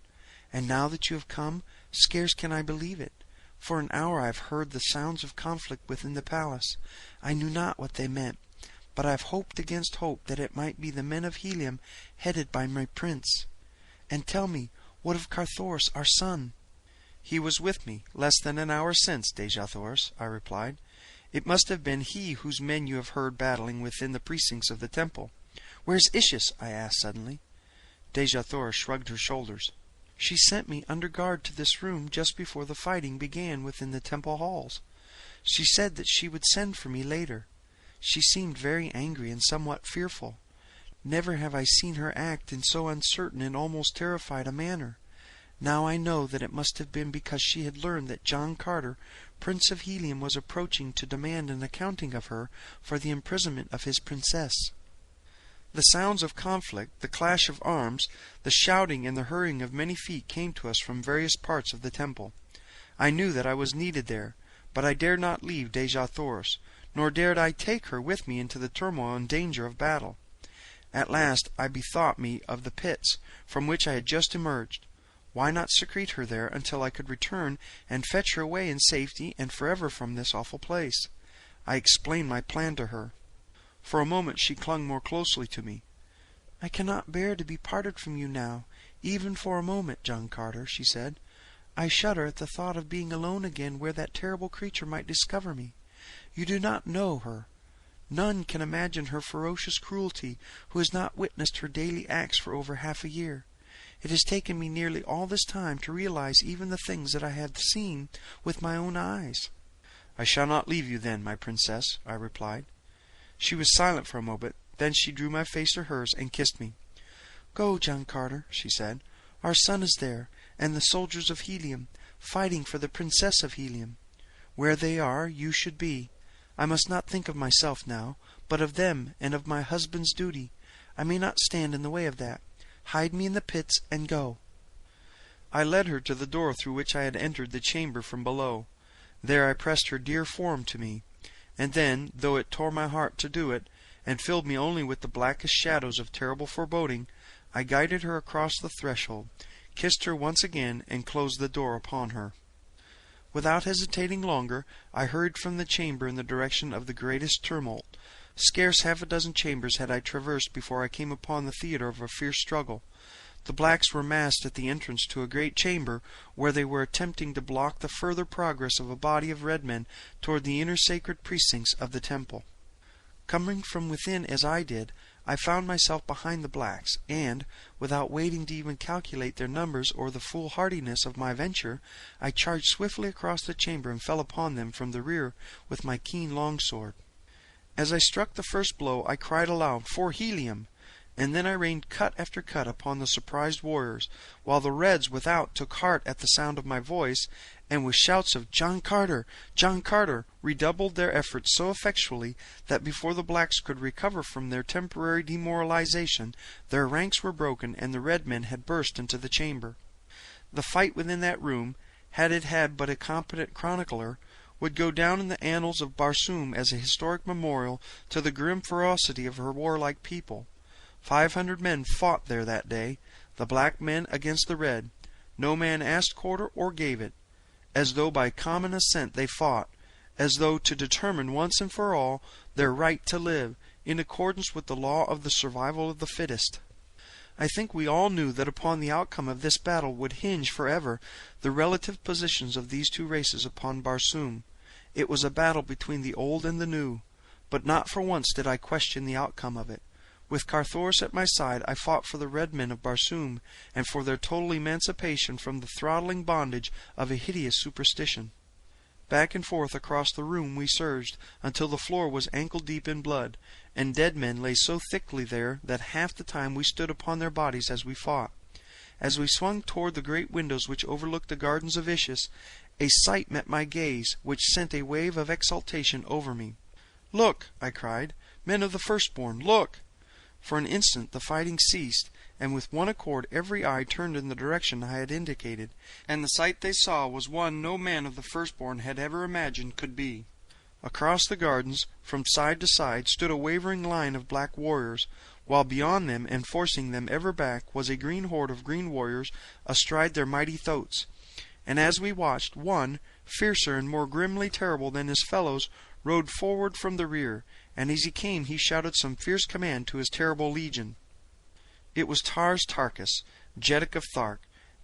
And now that you have come, scarce can I believe it. For an hour I have heard the sounds of conflict within the palace. I knew not what they meant, but I have hoped against hope that it might be the men of Helium headed by my prince. And tell me, what of Carthoris, our son? He was with me less than an hour since, Dejah Thoris, I replied. It must have been he whose men you have heard battling within the precincts of the temple. Where's Ishis? I asked suddenly. Dejah Thoris shrugged her shoulders. She sent me under guard to this room just before the fighting began within the temple halls. She said that she would send for me later. She seemed very angry and somewhat fearful. Never have I seen her act in so uncertain and almost terrified a manner. Now I know that it must have been because she had learned that John Carter, Prince of Helium, was approaching to demand an accounting of her for the imprisonment of his princess. The sounds of conflict, the clash of arms, the shouting and the hurrying of many feet came to us from various parts of the temple. I knew that I was needed there, but I dared not leave Dejah Thoris, nor dared I take her with me into the turmoil and danger of battle. At last I bethought me of the pits from which I had just emerged. Why not secrete her there until I could return and fetch her away in safety and forever from this awful place? I explained my plan to her. For a moment she clung more closely to me. I cannot bear to be parted from you now, even for a moment, John Carter, she said. I shudder at the thought of being alone again where that terrible creature might discover me. You do not know her. None can imagine her ferocious cruelty who has not witnessed her daily acts for over half a year. It has taken me nearly all this time to realize even the things that I have seen with my own eyes. I shall not leave you then, my princess, I replied. She was silent for a moment, then she drew my face to hers and kissed me. Go, John Carter, she said. Our son is there, and the soldiers of Helium, fighting for the Princess of Helium. Where they are, you should be. I must not think of myself now, but of them and of my husband's duty. I may not stand in the way of that. Hide me in the pits and go." I led her to the door through which I had entered the chamber from below. There I pressed her dear form to me, and then, though it tore my heart to do it, and filled me only with the blackest shadows of terrible foreboding, I guided her across the threshold, kissed her once again, and closed the door upon her. Without hesitating longer, I hurried from the chamber in the direction of the greatest tumult. Scarce half a dozen chambers had I traversed before I came upon the theatre of a fierce struggle. The blacks were massed at the entrance to a great chamber, where they were attempting to block the further progress of a body of red men toward the inner sacred precincts of the temple. Coming from within as I did, I found myself behind the blacks, and, without waiting to even calculate their numbers or the foolhardiness of my venture, I charged swiftly across the chamber and fell upon them from the rear with my keen longsword. As I struck the first blow, I cried aloud, "For Helium!" and then I rained cut after cut upon the surprised warriors, while the Reds without took heart at the sound of my voice, and with shouts of "John Carter! John Carter!" redoubled their efforts so effectually that before the blacks could recover from their temporary demoralization, their ranks were broken and the red men had burst into the chamber. The fight within that room, had it had but a competent chronicler, would go down in the annals of Barsoom as a historic memorial to the grim ferocity of her warlike people. 500 men fought there that day, the black men against the red. No man asked quarter or gave it. As though by common assent they fought, as though to determine once and for all their right to live, in accordance with the law of the survival of the fittest. I think we all knew that upon the outcome of this battle would hinge forever the relative positions of these two races upon Barsoom. It was a battle between the old and the new, but not for once did I question the outcome of it. With Carthoris at my side, I fought for the red men of Barsoom, and for their total emancipation from the throttling bondage of a hideous superstition. Back and forth across the room we surged, until the floor was ankle-deep in blood, and dead men lay so thickly there that half the time we stood upon their bodies as we fought. As we swung toward the great windows which overlooked the gardens of Ishis, a sight met my gaze which sent a wave of exultation over me. "Look!" I cried. "Men of the firstborn, look!" For an instant the fighting ceased, and with one accord every eye turned in the direction I had indicated, and the sight they saw was one no man of the firstborn had ever imagined could be. Across the gardens, from side to side, stood a wavering line of black warriors, while beyond them, and forcing them ever back, was a green horde of green warriors astride their mighty thoats. And as we watched, one, fiercer and more grimly terrible than his fellows, rode forward from the rear, and as he came he shouted some fierce command to his terrible legion. It was Tars Tarkas, Jeddak of Thark,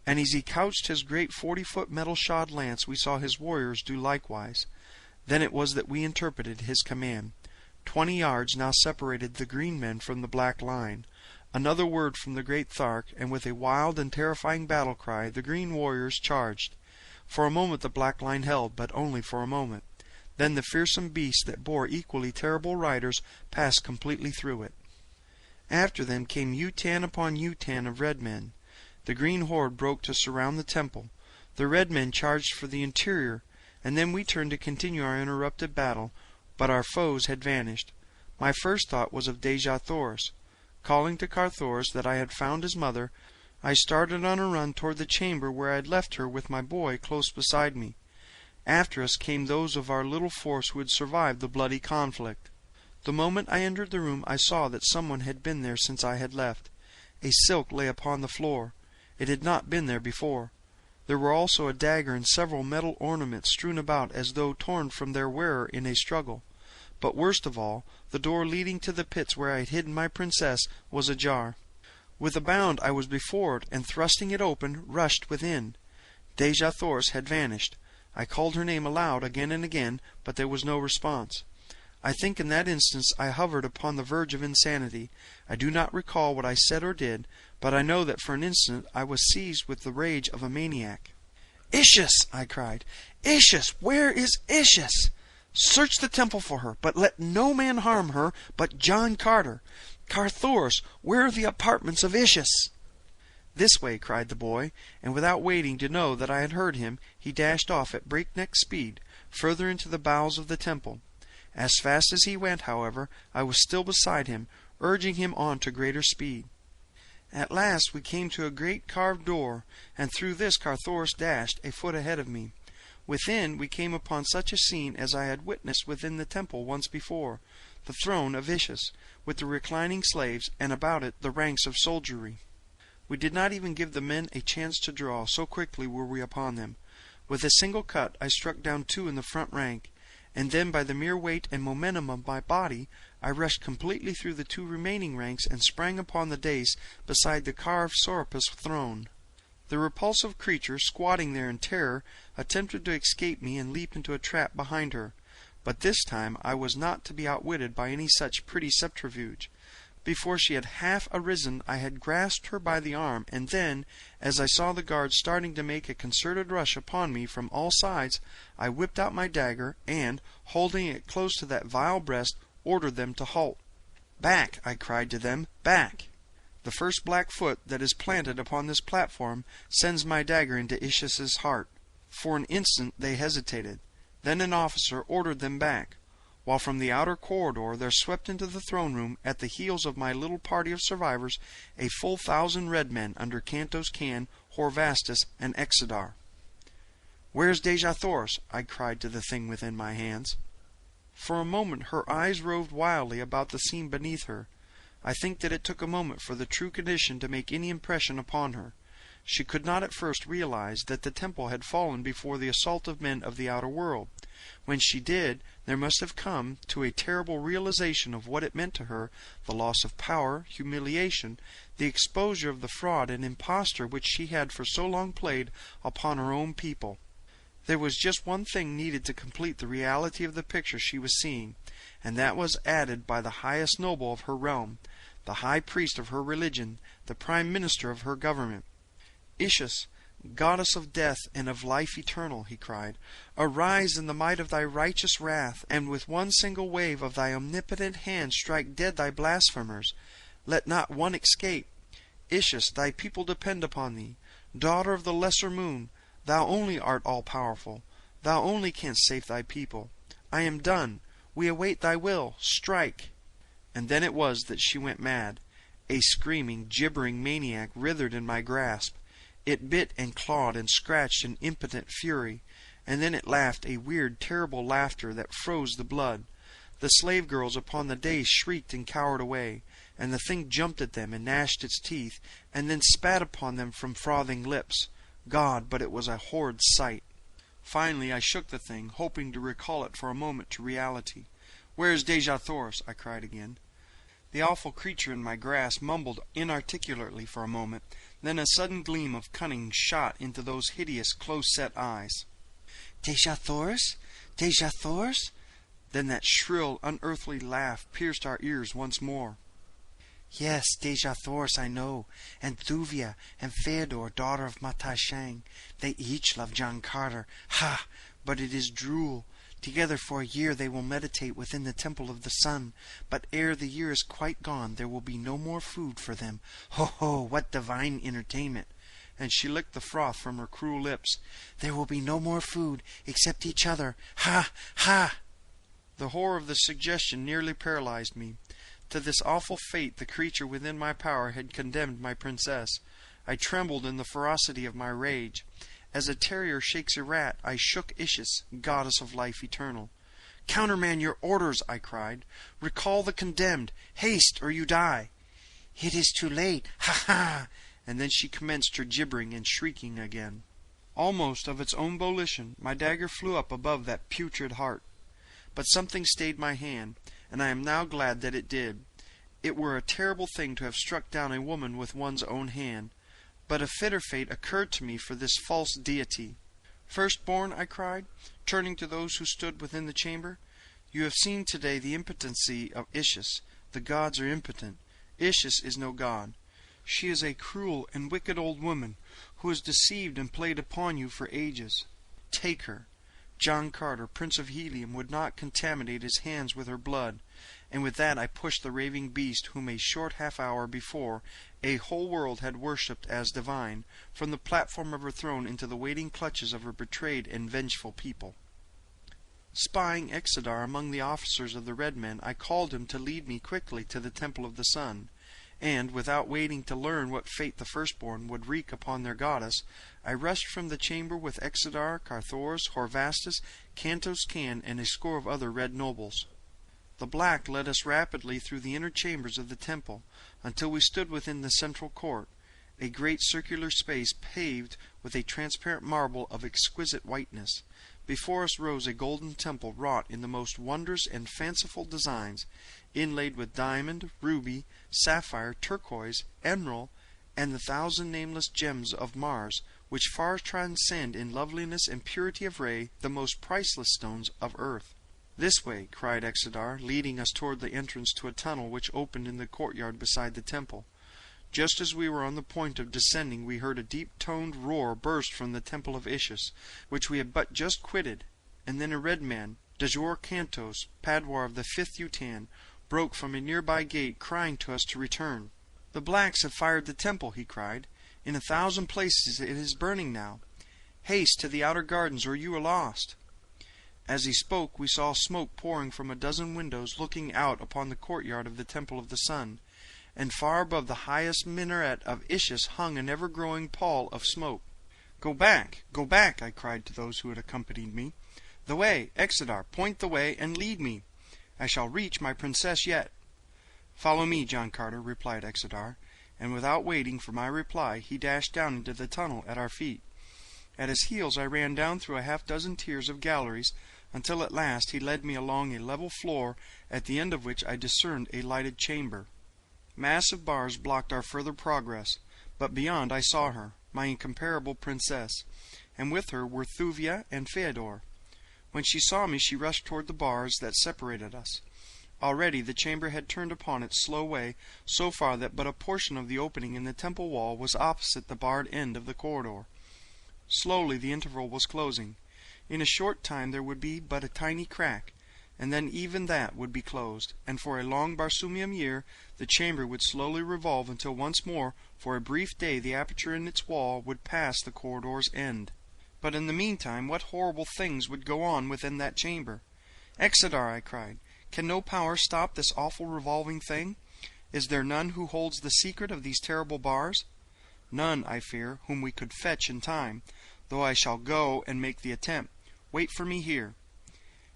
and as he couched his great 40-foot metal-shod lance we saw his warriors do likewise. Then it was that we interpreted his command. 20 yards now separated the green men from the black line. Another word from the great Thark, and with a wild and terrifying battle-cry the green warriors charged. For a moment the black line held, but only for a moment. Then the fearsome beasts that bore equally terrible riders passed completely through it. After them came utan upon utan of red men. The green horde broke to surround the temple. The red men charged for the interior, and then we turned to continue our interrupted battle, but our foes had vanished. My first thought was of Dejathoris. Calling to Carthoris that I had found his mother, I started on a run toward the chamber where I had left her with my boy close beside me. After us came those of our little force who had survived the bloody conflict. The moment I entered the room I saw that someone had been there since I had left. A silk lay upon the floor. It had not been there before. There were also a dagger and several metal ornaments strewn about as though torn from their wearer in a struggle. But worst of all, the door leading to the pits where I had hidden my princess was ajar. With a bound I was before it, and thrusting it open, rushed within. Dejathoris had vanished. I called her name aloud again and again, but there was no response. I think in that instance I hovered upon the verge of insanity. I do not recall what I said or did, but I know that for an instant I was seized with the rage of a maniac. "Ishis!" I cried. "Ishis! Where is Ishis? Search the temple for her, but let no man harm her but John Carter. Carthoris, where are the apartments of Ishis?" "This way," cried the boy, and without waiting to know that I had heard him, he dashed off at breakneck speed, further into the bowels of the temple. As fast as he went, however, I was still beside him, urging him on to greater speed. At last we came to a great carved door, and through this Carthoris dashed, a foot ahead of me. Within we came upon such a scene as I had witnessed within the temple once before, the throne of Ishus, with the reclining slaves, and about it the ranks of soldiery. We did not even give the men a chance to draw, so quickly were we upon them. With a single cut I struck down 2 in the front rank, and then by the mere weight and momentum of my body I rushed completely through the 2 remaining ranks and sprang upon the dais beside the carved Sorapus throne. The repulsive creature, squatting there in terror, attempted to escape me and leap into a trap behind her, but this time I was not to be outwitted by any such pretty subterfuge. Before she had half arisen I had grasped her by the arm, and then, as I saw the guards starting to make a concerted rush upon me from all sides, I whipped out my dagger, and, holding it close to that vile breast, ordered them to halt. "Back!" I cried to them. "Back! The first black foot that is planted upon this platform sends my dagger into Ishus's heart." For an instant they hesitated. Then an officer ordered them back, while from the outer corridor there swept into the throne room, at the heels of my little party of survivors, a full 1,000 red men under Cantos Can, Horvastus, and Exodar. "Where's Dejathoris?" I cried to the thing within my hands. For a moment her eyes roved wildly about the scene beneath her. I think that it took a moment for the true condition to make any impression upon her. She could not at first realize that the temple had fallen before the assault of men of the outer world. When she did, there must have come to a terrible realization of what it meant to her, the loss of power, humiliation, the exposure of the fraud and imposture which she had for so long played upon her own people. There was just one thing needed to complete the reality of the picture she was seeing, and that was added by the highest noble of her realm, the high priest of her religion, the prime minister of her government. "Ishus, goddess of death and of life eternal," he cried, "arise in the might of thy righteous wrath, and with one single wave of thy omnipotent hand strike dead thy blasphemers. Let not one escape. Ishus, thy people depend upon thee. Daughter of the lesser moon, thou only art all-powerful. Thou only canst save thy people. I am done. We await thy will. Strike!" And then it was that she went mad. A screaming, gibbering maniac writhed in my grasp. It bit and clawed and scratched in impotent fury, and then it laughed a weird, terrible laughter that froze the blood. The slave girls upon the dais shrieked and cowered away, and the thing jumped at them and gnashed its teeth, and then spat upon them from frothing lips. God, but it was a horrid sight. Finally I shook the thing, hoping to recall it for a moment to reality. "Where is Dejathoris?" I cried again. The awful creature in my grasp mumbled inarticulately for a moment, then a sudden gleam of cunning shot into those hideous, close-set eyes. "Dejathoris? Dejathoris?" Then that shrill, unearthly laugh pierced our ears once more. "Yes, Dejathoris I know, and Thuvia, and Feodor, daughter of Matai Shang. They each love John Carter. Ha! But it is drool. Together for a year they will meditate within the temple of the sun, but ere the year is quite gone there will be no more food for them. Ho ho, what divine entertainment!" And she licked the froth from her cruel lips. "There will be no more food except each other. Ha! Ha!" The horror of the suggestion nearly paralyzed me. To this awful fate the creature within my power had condemned my princess. I trembled in the ferocity of my rage. As a terrier shakes a rat, I shook Ishus, goddess of life eternal. "Countermand your orders!" I cried. "Recall the condemned! Haste, or you die!" "It is too late! Ha ha!" And then she commenced her gibbering and shrieking again. Almost of its own volition, my dagger flew up above that putrid heart. But something stayed my hand, and I am now glad that it did. It were a terrible thing to have struck down a woman with one's own hand. But a fitter fate occurred to me for this false deity. "Firstborn," I cried, turning to those who stood within the chamber, "you have seen today the impotency of Ishus. The gods are impotent. Ishus is no god. She is a cruel and wicked old woman who has deceived and played upon you for ages. Take her. John Carter, Prince of Helium, would not contaminate his hands with her blood." And with that I pushed the raving beast whom a short half-hour before a whole world had worshipped as divine, from the platform of her throne into the waiting clutches of her betrayed and vengeful people. Spying Exodar among the officers of the red men, I called him to lead me quickly to the temple of the sun, and, without waiting to learn what fate the firstborn would wreak upon their goddess, I rushed from the chamber with Exodar, Carthoris, Horvastus, Cantos Can, and a score of other red nobles. The black led us rapidly through the inner chambers of the temple, until we stood within the central court, a great circular space paved with a transparent marble of exquisite whiteness. Before us rose a golden temple wrought in the most wondrous and fanciful designs, inlaid with diamond, ruby, sapphire, turquoise, emerald, and the thousand nameless gems of Mars, which far transcend in loveliness and purity of ray the most priceless stones of earth. "This way," cried Exodar, leading us toward the entrance to a tunnel which opened in the courtyard beside the temple. Just as we were on the point of descending, we heard a deep-toned roar burst from the temple of Ishus, which we had but just quitted, and then a red man, Dajor Cantos, Padwar of the 5th Utan, broke from a nearby gate, crying to us to return. "The blacks have fired the temple," he cried. "In 1,000 places it is burning now. Haste to the outer gardens, or you are lost." As he spoke, we saw smoke pouring from a dozen windows looking out upon the courtyard of the Temple of the Sun, and far above the highest minaret of Ishus hung an ever-growing pall of smoke. Go back, I cried to those who had accompanied me. "The way, Exodar, point the way, and lead me. I shall reach my princess yet." "Follow me, John Carter," replied Exodar, and without waiting for my reply, he dashed down into the tunnel at our feet. At his heels I ran down through a half-dozen tiers of galleries, until at last he led me along a level floor, at the end of which I discerned a lighted chamber. Massive bars blocked our further progress, but beyond I saw her, my incomparable princess, and with her were Thuvia and Feodor. When she saw me, she rushed toward the bars that separated us. Already the chamber had turned upon its slow way, so far that but a portion of the opening in the temple wall was opposite the barred end of the corridor. Slowly the interval was closing. In a short time there would be but a tiny crack, and then even that would be closed, and for a long Barsoomian year the chamber would slowly revolve until once more, for a brief day, the aperture in its wall would pass the corridor's end. But in the meantime what horrible things would go on within that chamber? "Exodar," I cried, "can no power stop this awful revolving thing? Is there none who holds the secret of these terrible bars?" "None, I fear, whom we could fetch in time, though I shall go and make the attempt. Wait for me here."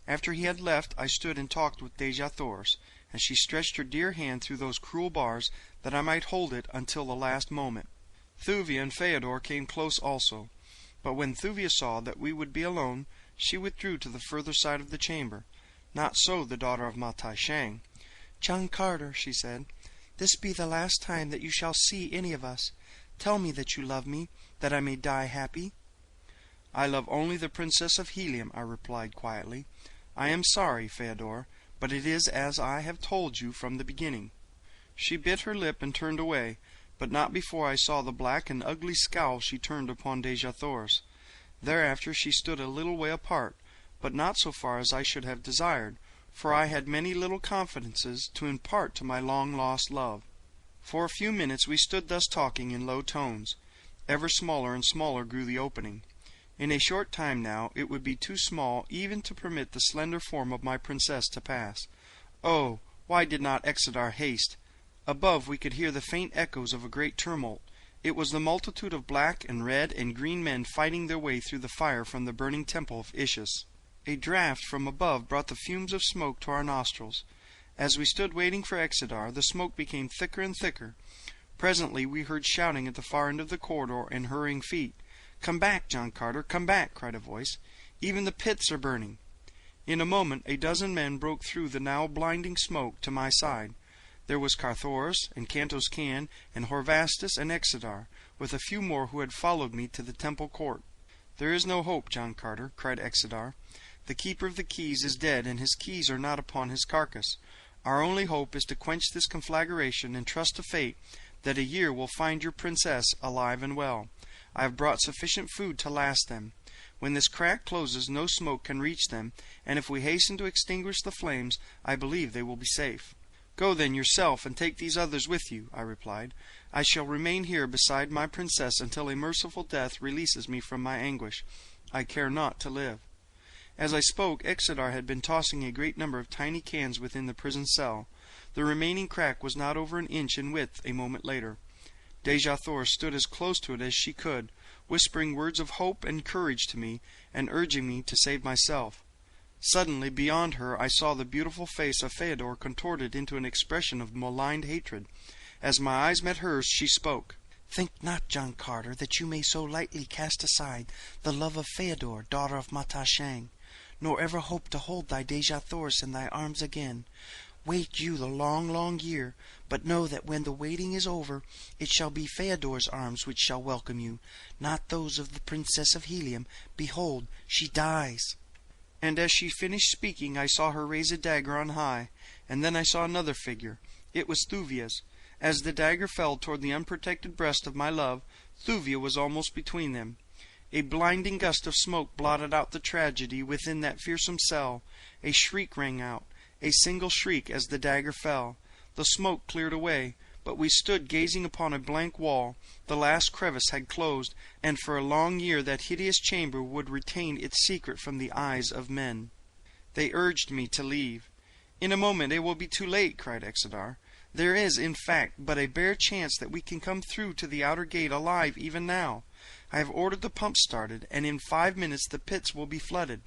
After he had left, I stood and talked with Dejathoris, and she stretched her dear hand through those cruel bars, that I might hold it until the last moment. Thuvia and Feodor came close also, but when Thuvia saw that we would be alone, she withdrew to the further side of the chamber. Not so the daughter of Matai Shang. "John Carter," she said, "this be the last time that you shall see any of us. Tell me that you love me, that I may die happy." "I love only the Princess of Helium," I replied quietly. "I am sorry, Feodor, but it is as I have told you from the beginning." She bit her lip and turned away, but not before I saw the black and ugly scowl she turned upon Dejathoris. Thereafter she stood a little way apart, but not so far as I should have desired, for I had many little confidences to impart to my long-lost love. For a few minutes we stood thus talking in low tones. Ever smaller and smaller grew the opening. In a short time now it would be too small even to permit the slender form of my princess to pass. Oh, why did not Exodar haste? Above we could hear the faint echoes of a great tumult. It was the multitude of black and red and green men fighting their way through the fire from the burning temple of Ishus. A draught from above brought the fumes of smoke to our nostrils. As we stood waiting for Exodar, the smoke became thicker and thicker. Presently we heard shouting at the far end of the corridor and hurrying feet. "Come back, John Carter, come back!" cried a voice. "Even the pits are burning." In a moment a dozen men broke through the now blinding smoke to my side. There was Carthoris, and Cantos Can, and Horvastus, and Exodar, with a few more who had followed me to the temple court. "There is no hope, John Carter," cried Exodar. "The keeper of the keys is dead, and his keys are not upon his carcass. Our only hope is to quench this conflagration and trust to fate that a year will find your princess alive and well. I have brought sufficient food to last them. When this crack closes no smoke can reach them, and if we hasten to extinguish the flames, I believe they will be safe." "Go then yourself and take these others with you," I replied. "I shall remain here beside my princess until a merciful death releases me from my anguish. I care not to live." As I spoke, Exedar had been tossing a great number of tiny cans within the prison cell. The remaining crack was not over an inch in width a moment later. Dejah Thoris stood as close to it as she could, whispering words of hope and courage to me, and urging me to save myself. Suddenly, beyond her, I saw the beautiful face of Feodor contorted into an expression of maligned hatred. As my eyes met hers, she spoke. "Think not, John Carter, that you may so lightly cast aside the love of Feodor, daughter of Mata Shang, nor ever hope to hold thy Dejah Thoris in thy arms again. Wait you the long, long year, but know that when the waiting is over, it shall be Feodor's arms which shall welcome you, not those of the Princess of Helium. Behold, she dies." And as she finished speaking, I saw her raise a dagger on high, and then I saw another figure. It was Thuvia's. As the dagger fell toward the unprotected breast of my love, Thuvia was almost between them. A blinding gust of smoke blotted out the tragedy within that fearsome cell. A shriek rang out, a single shriek, as the dagger fell. The smoke cleared away, but we stood gazing upon a blank wall. The last crevice had closed, and for a long year that hideous chamber would retain its secret from the eyes of men. They urged me to leave. "In a moment it will be too late," cried Exedar. "There is, in fact, but a bare chance that we can come through to the outer gate alive even now. I have ordered the pump started, and in 5 minutes the pits will be flooded.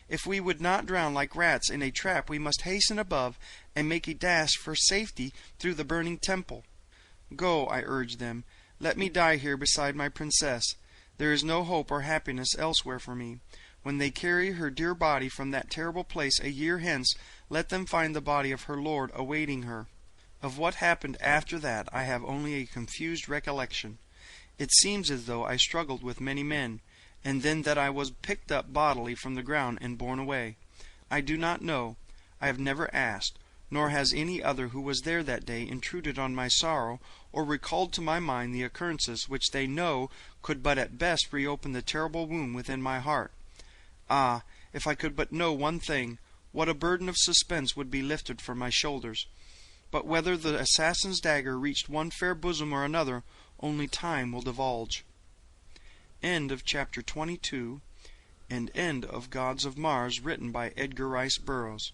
If we would not drown like rats in a trap, we must hasten above and make a dash for safety through the burning temple." "Go," I urged them. "Let me die here beside my princess. There is no hope or happiness elsewhere for me. When they carry her dear body from that terrible place a year hence, let them find the body of her lord awaiting her." Of what happened after that I have only a confused recollection. It seems as though I struggled with many men, and then that I was picked up bodily from the ground and borne away. I do not know. I have never asked, nor has any other who was there that day intruded on my sorrow, or recalled to my mind the occurrences which they know could but at best reopen the terrible wound within my heart. Ah, if I could but know one thing, what a burden of suspense would be lifted from my shoulders! But whether the assassin's dagger reached one fair bosom or another, only time will divulge. End of chapter 22, and end of Gods of Mars, written by Edgar Rice Burroughs.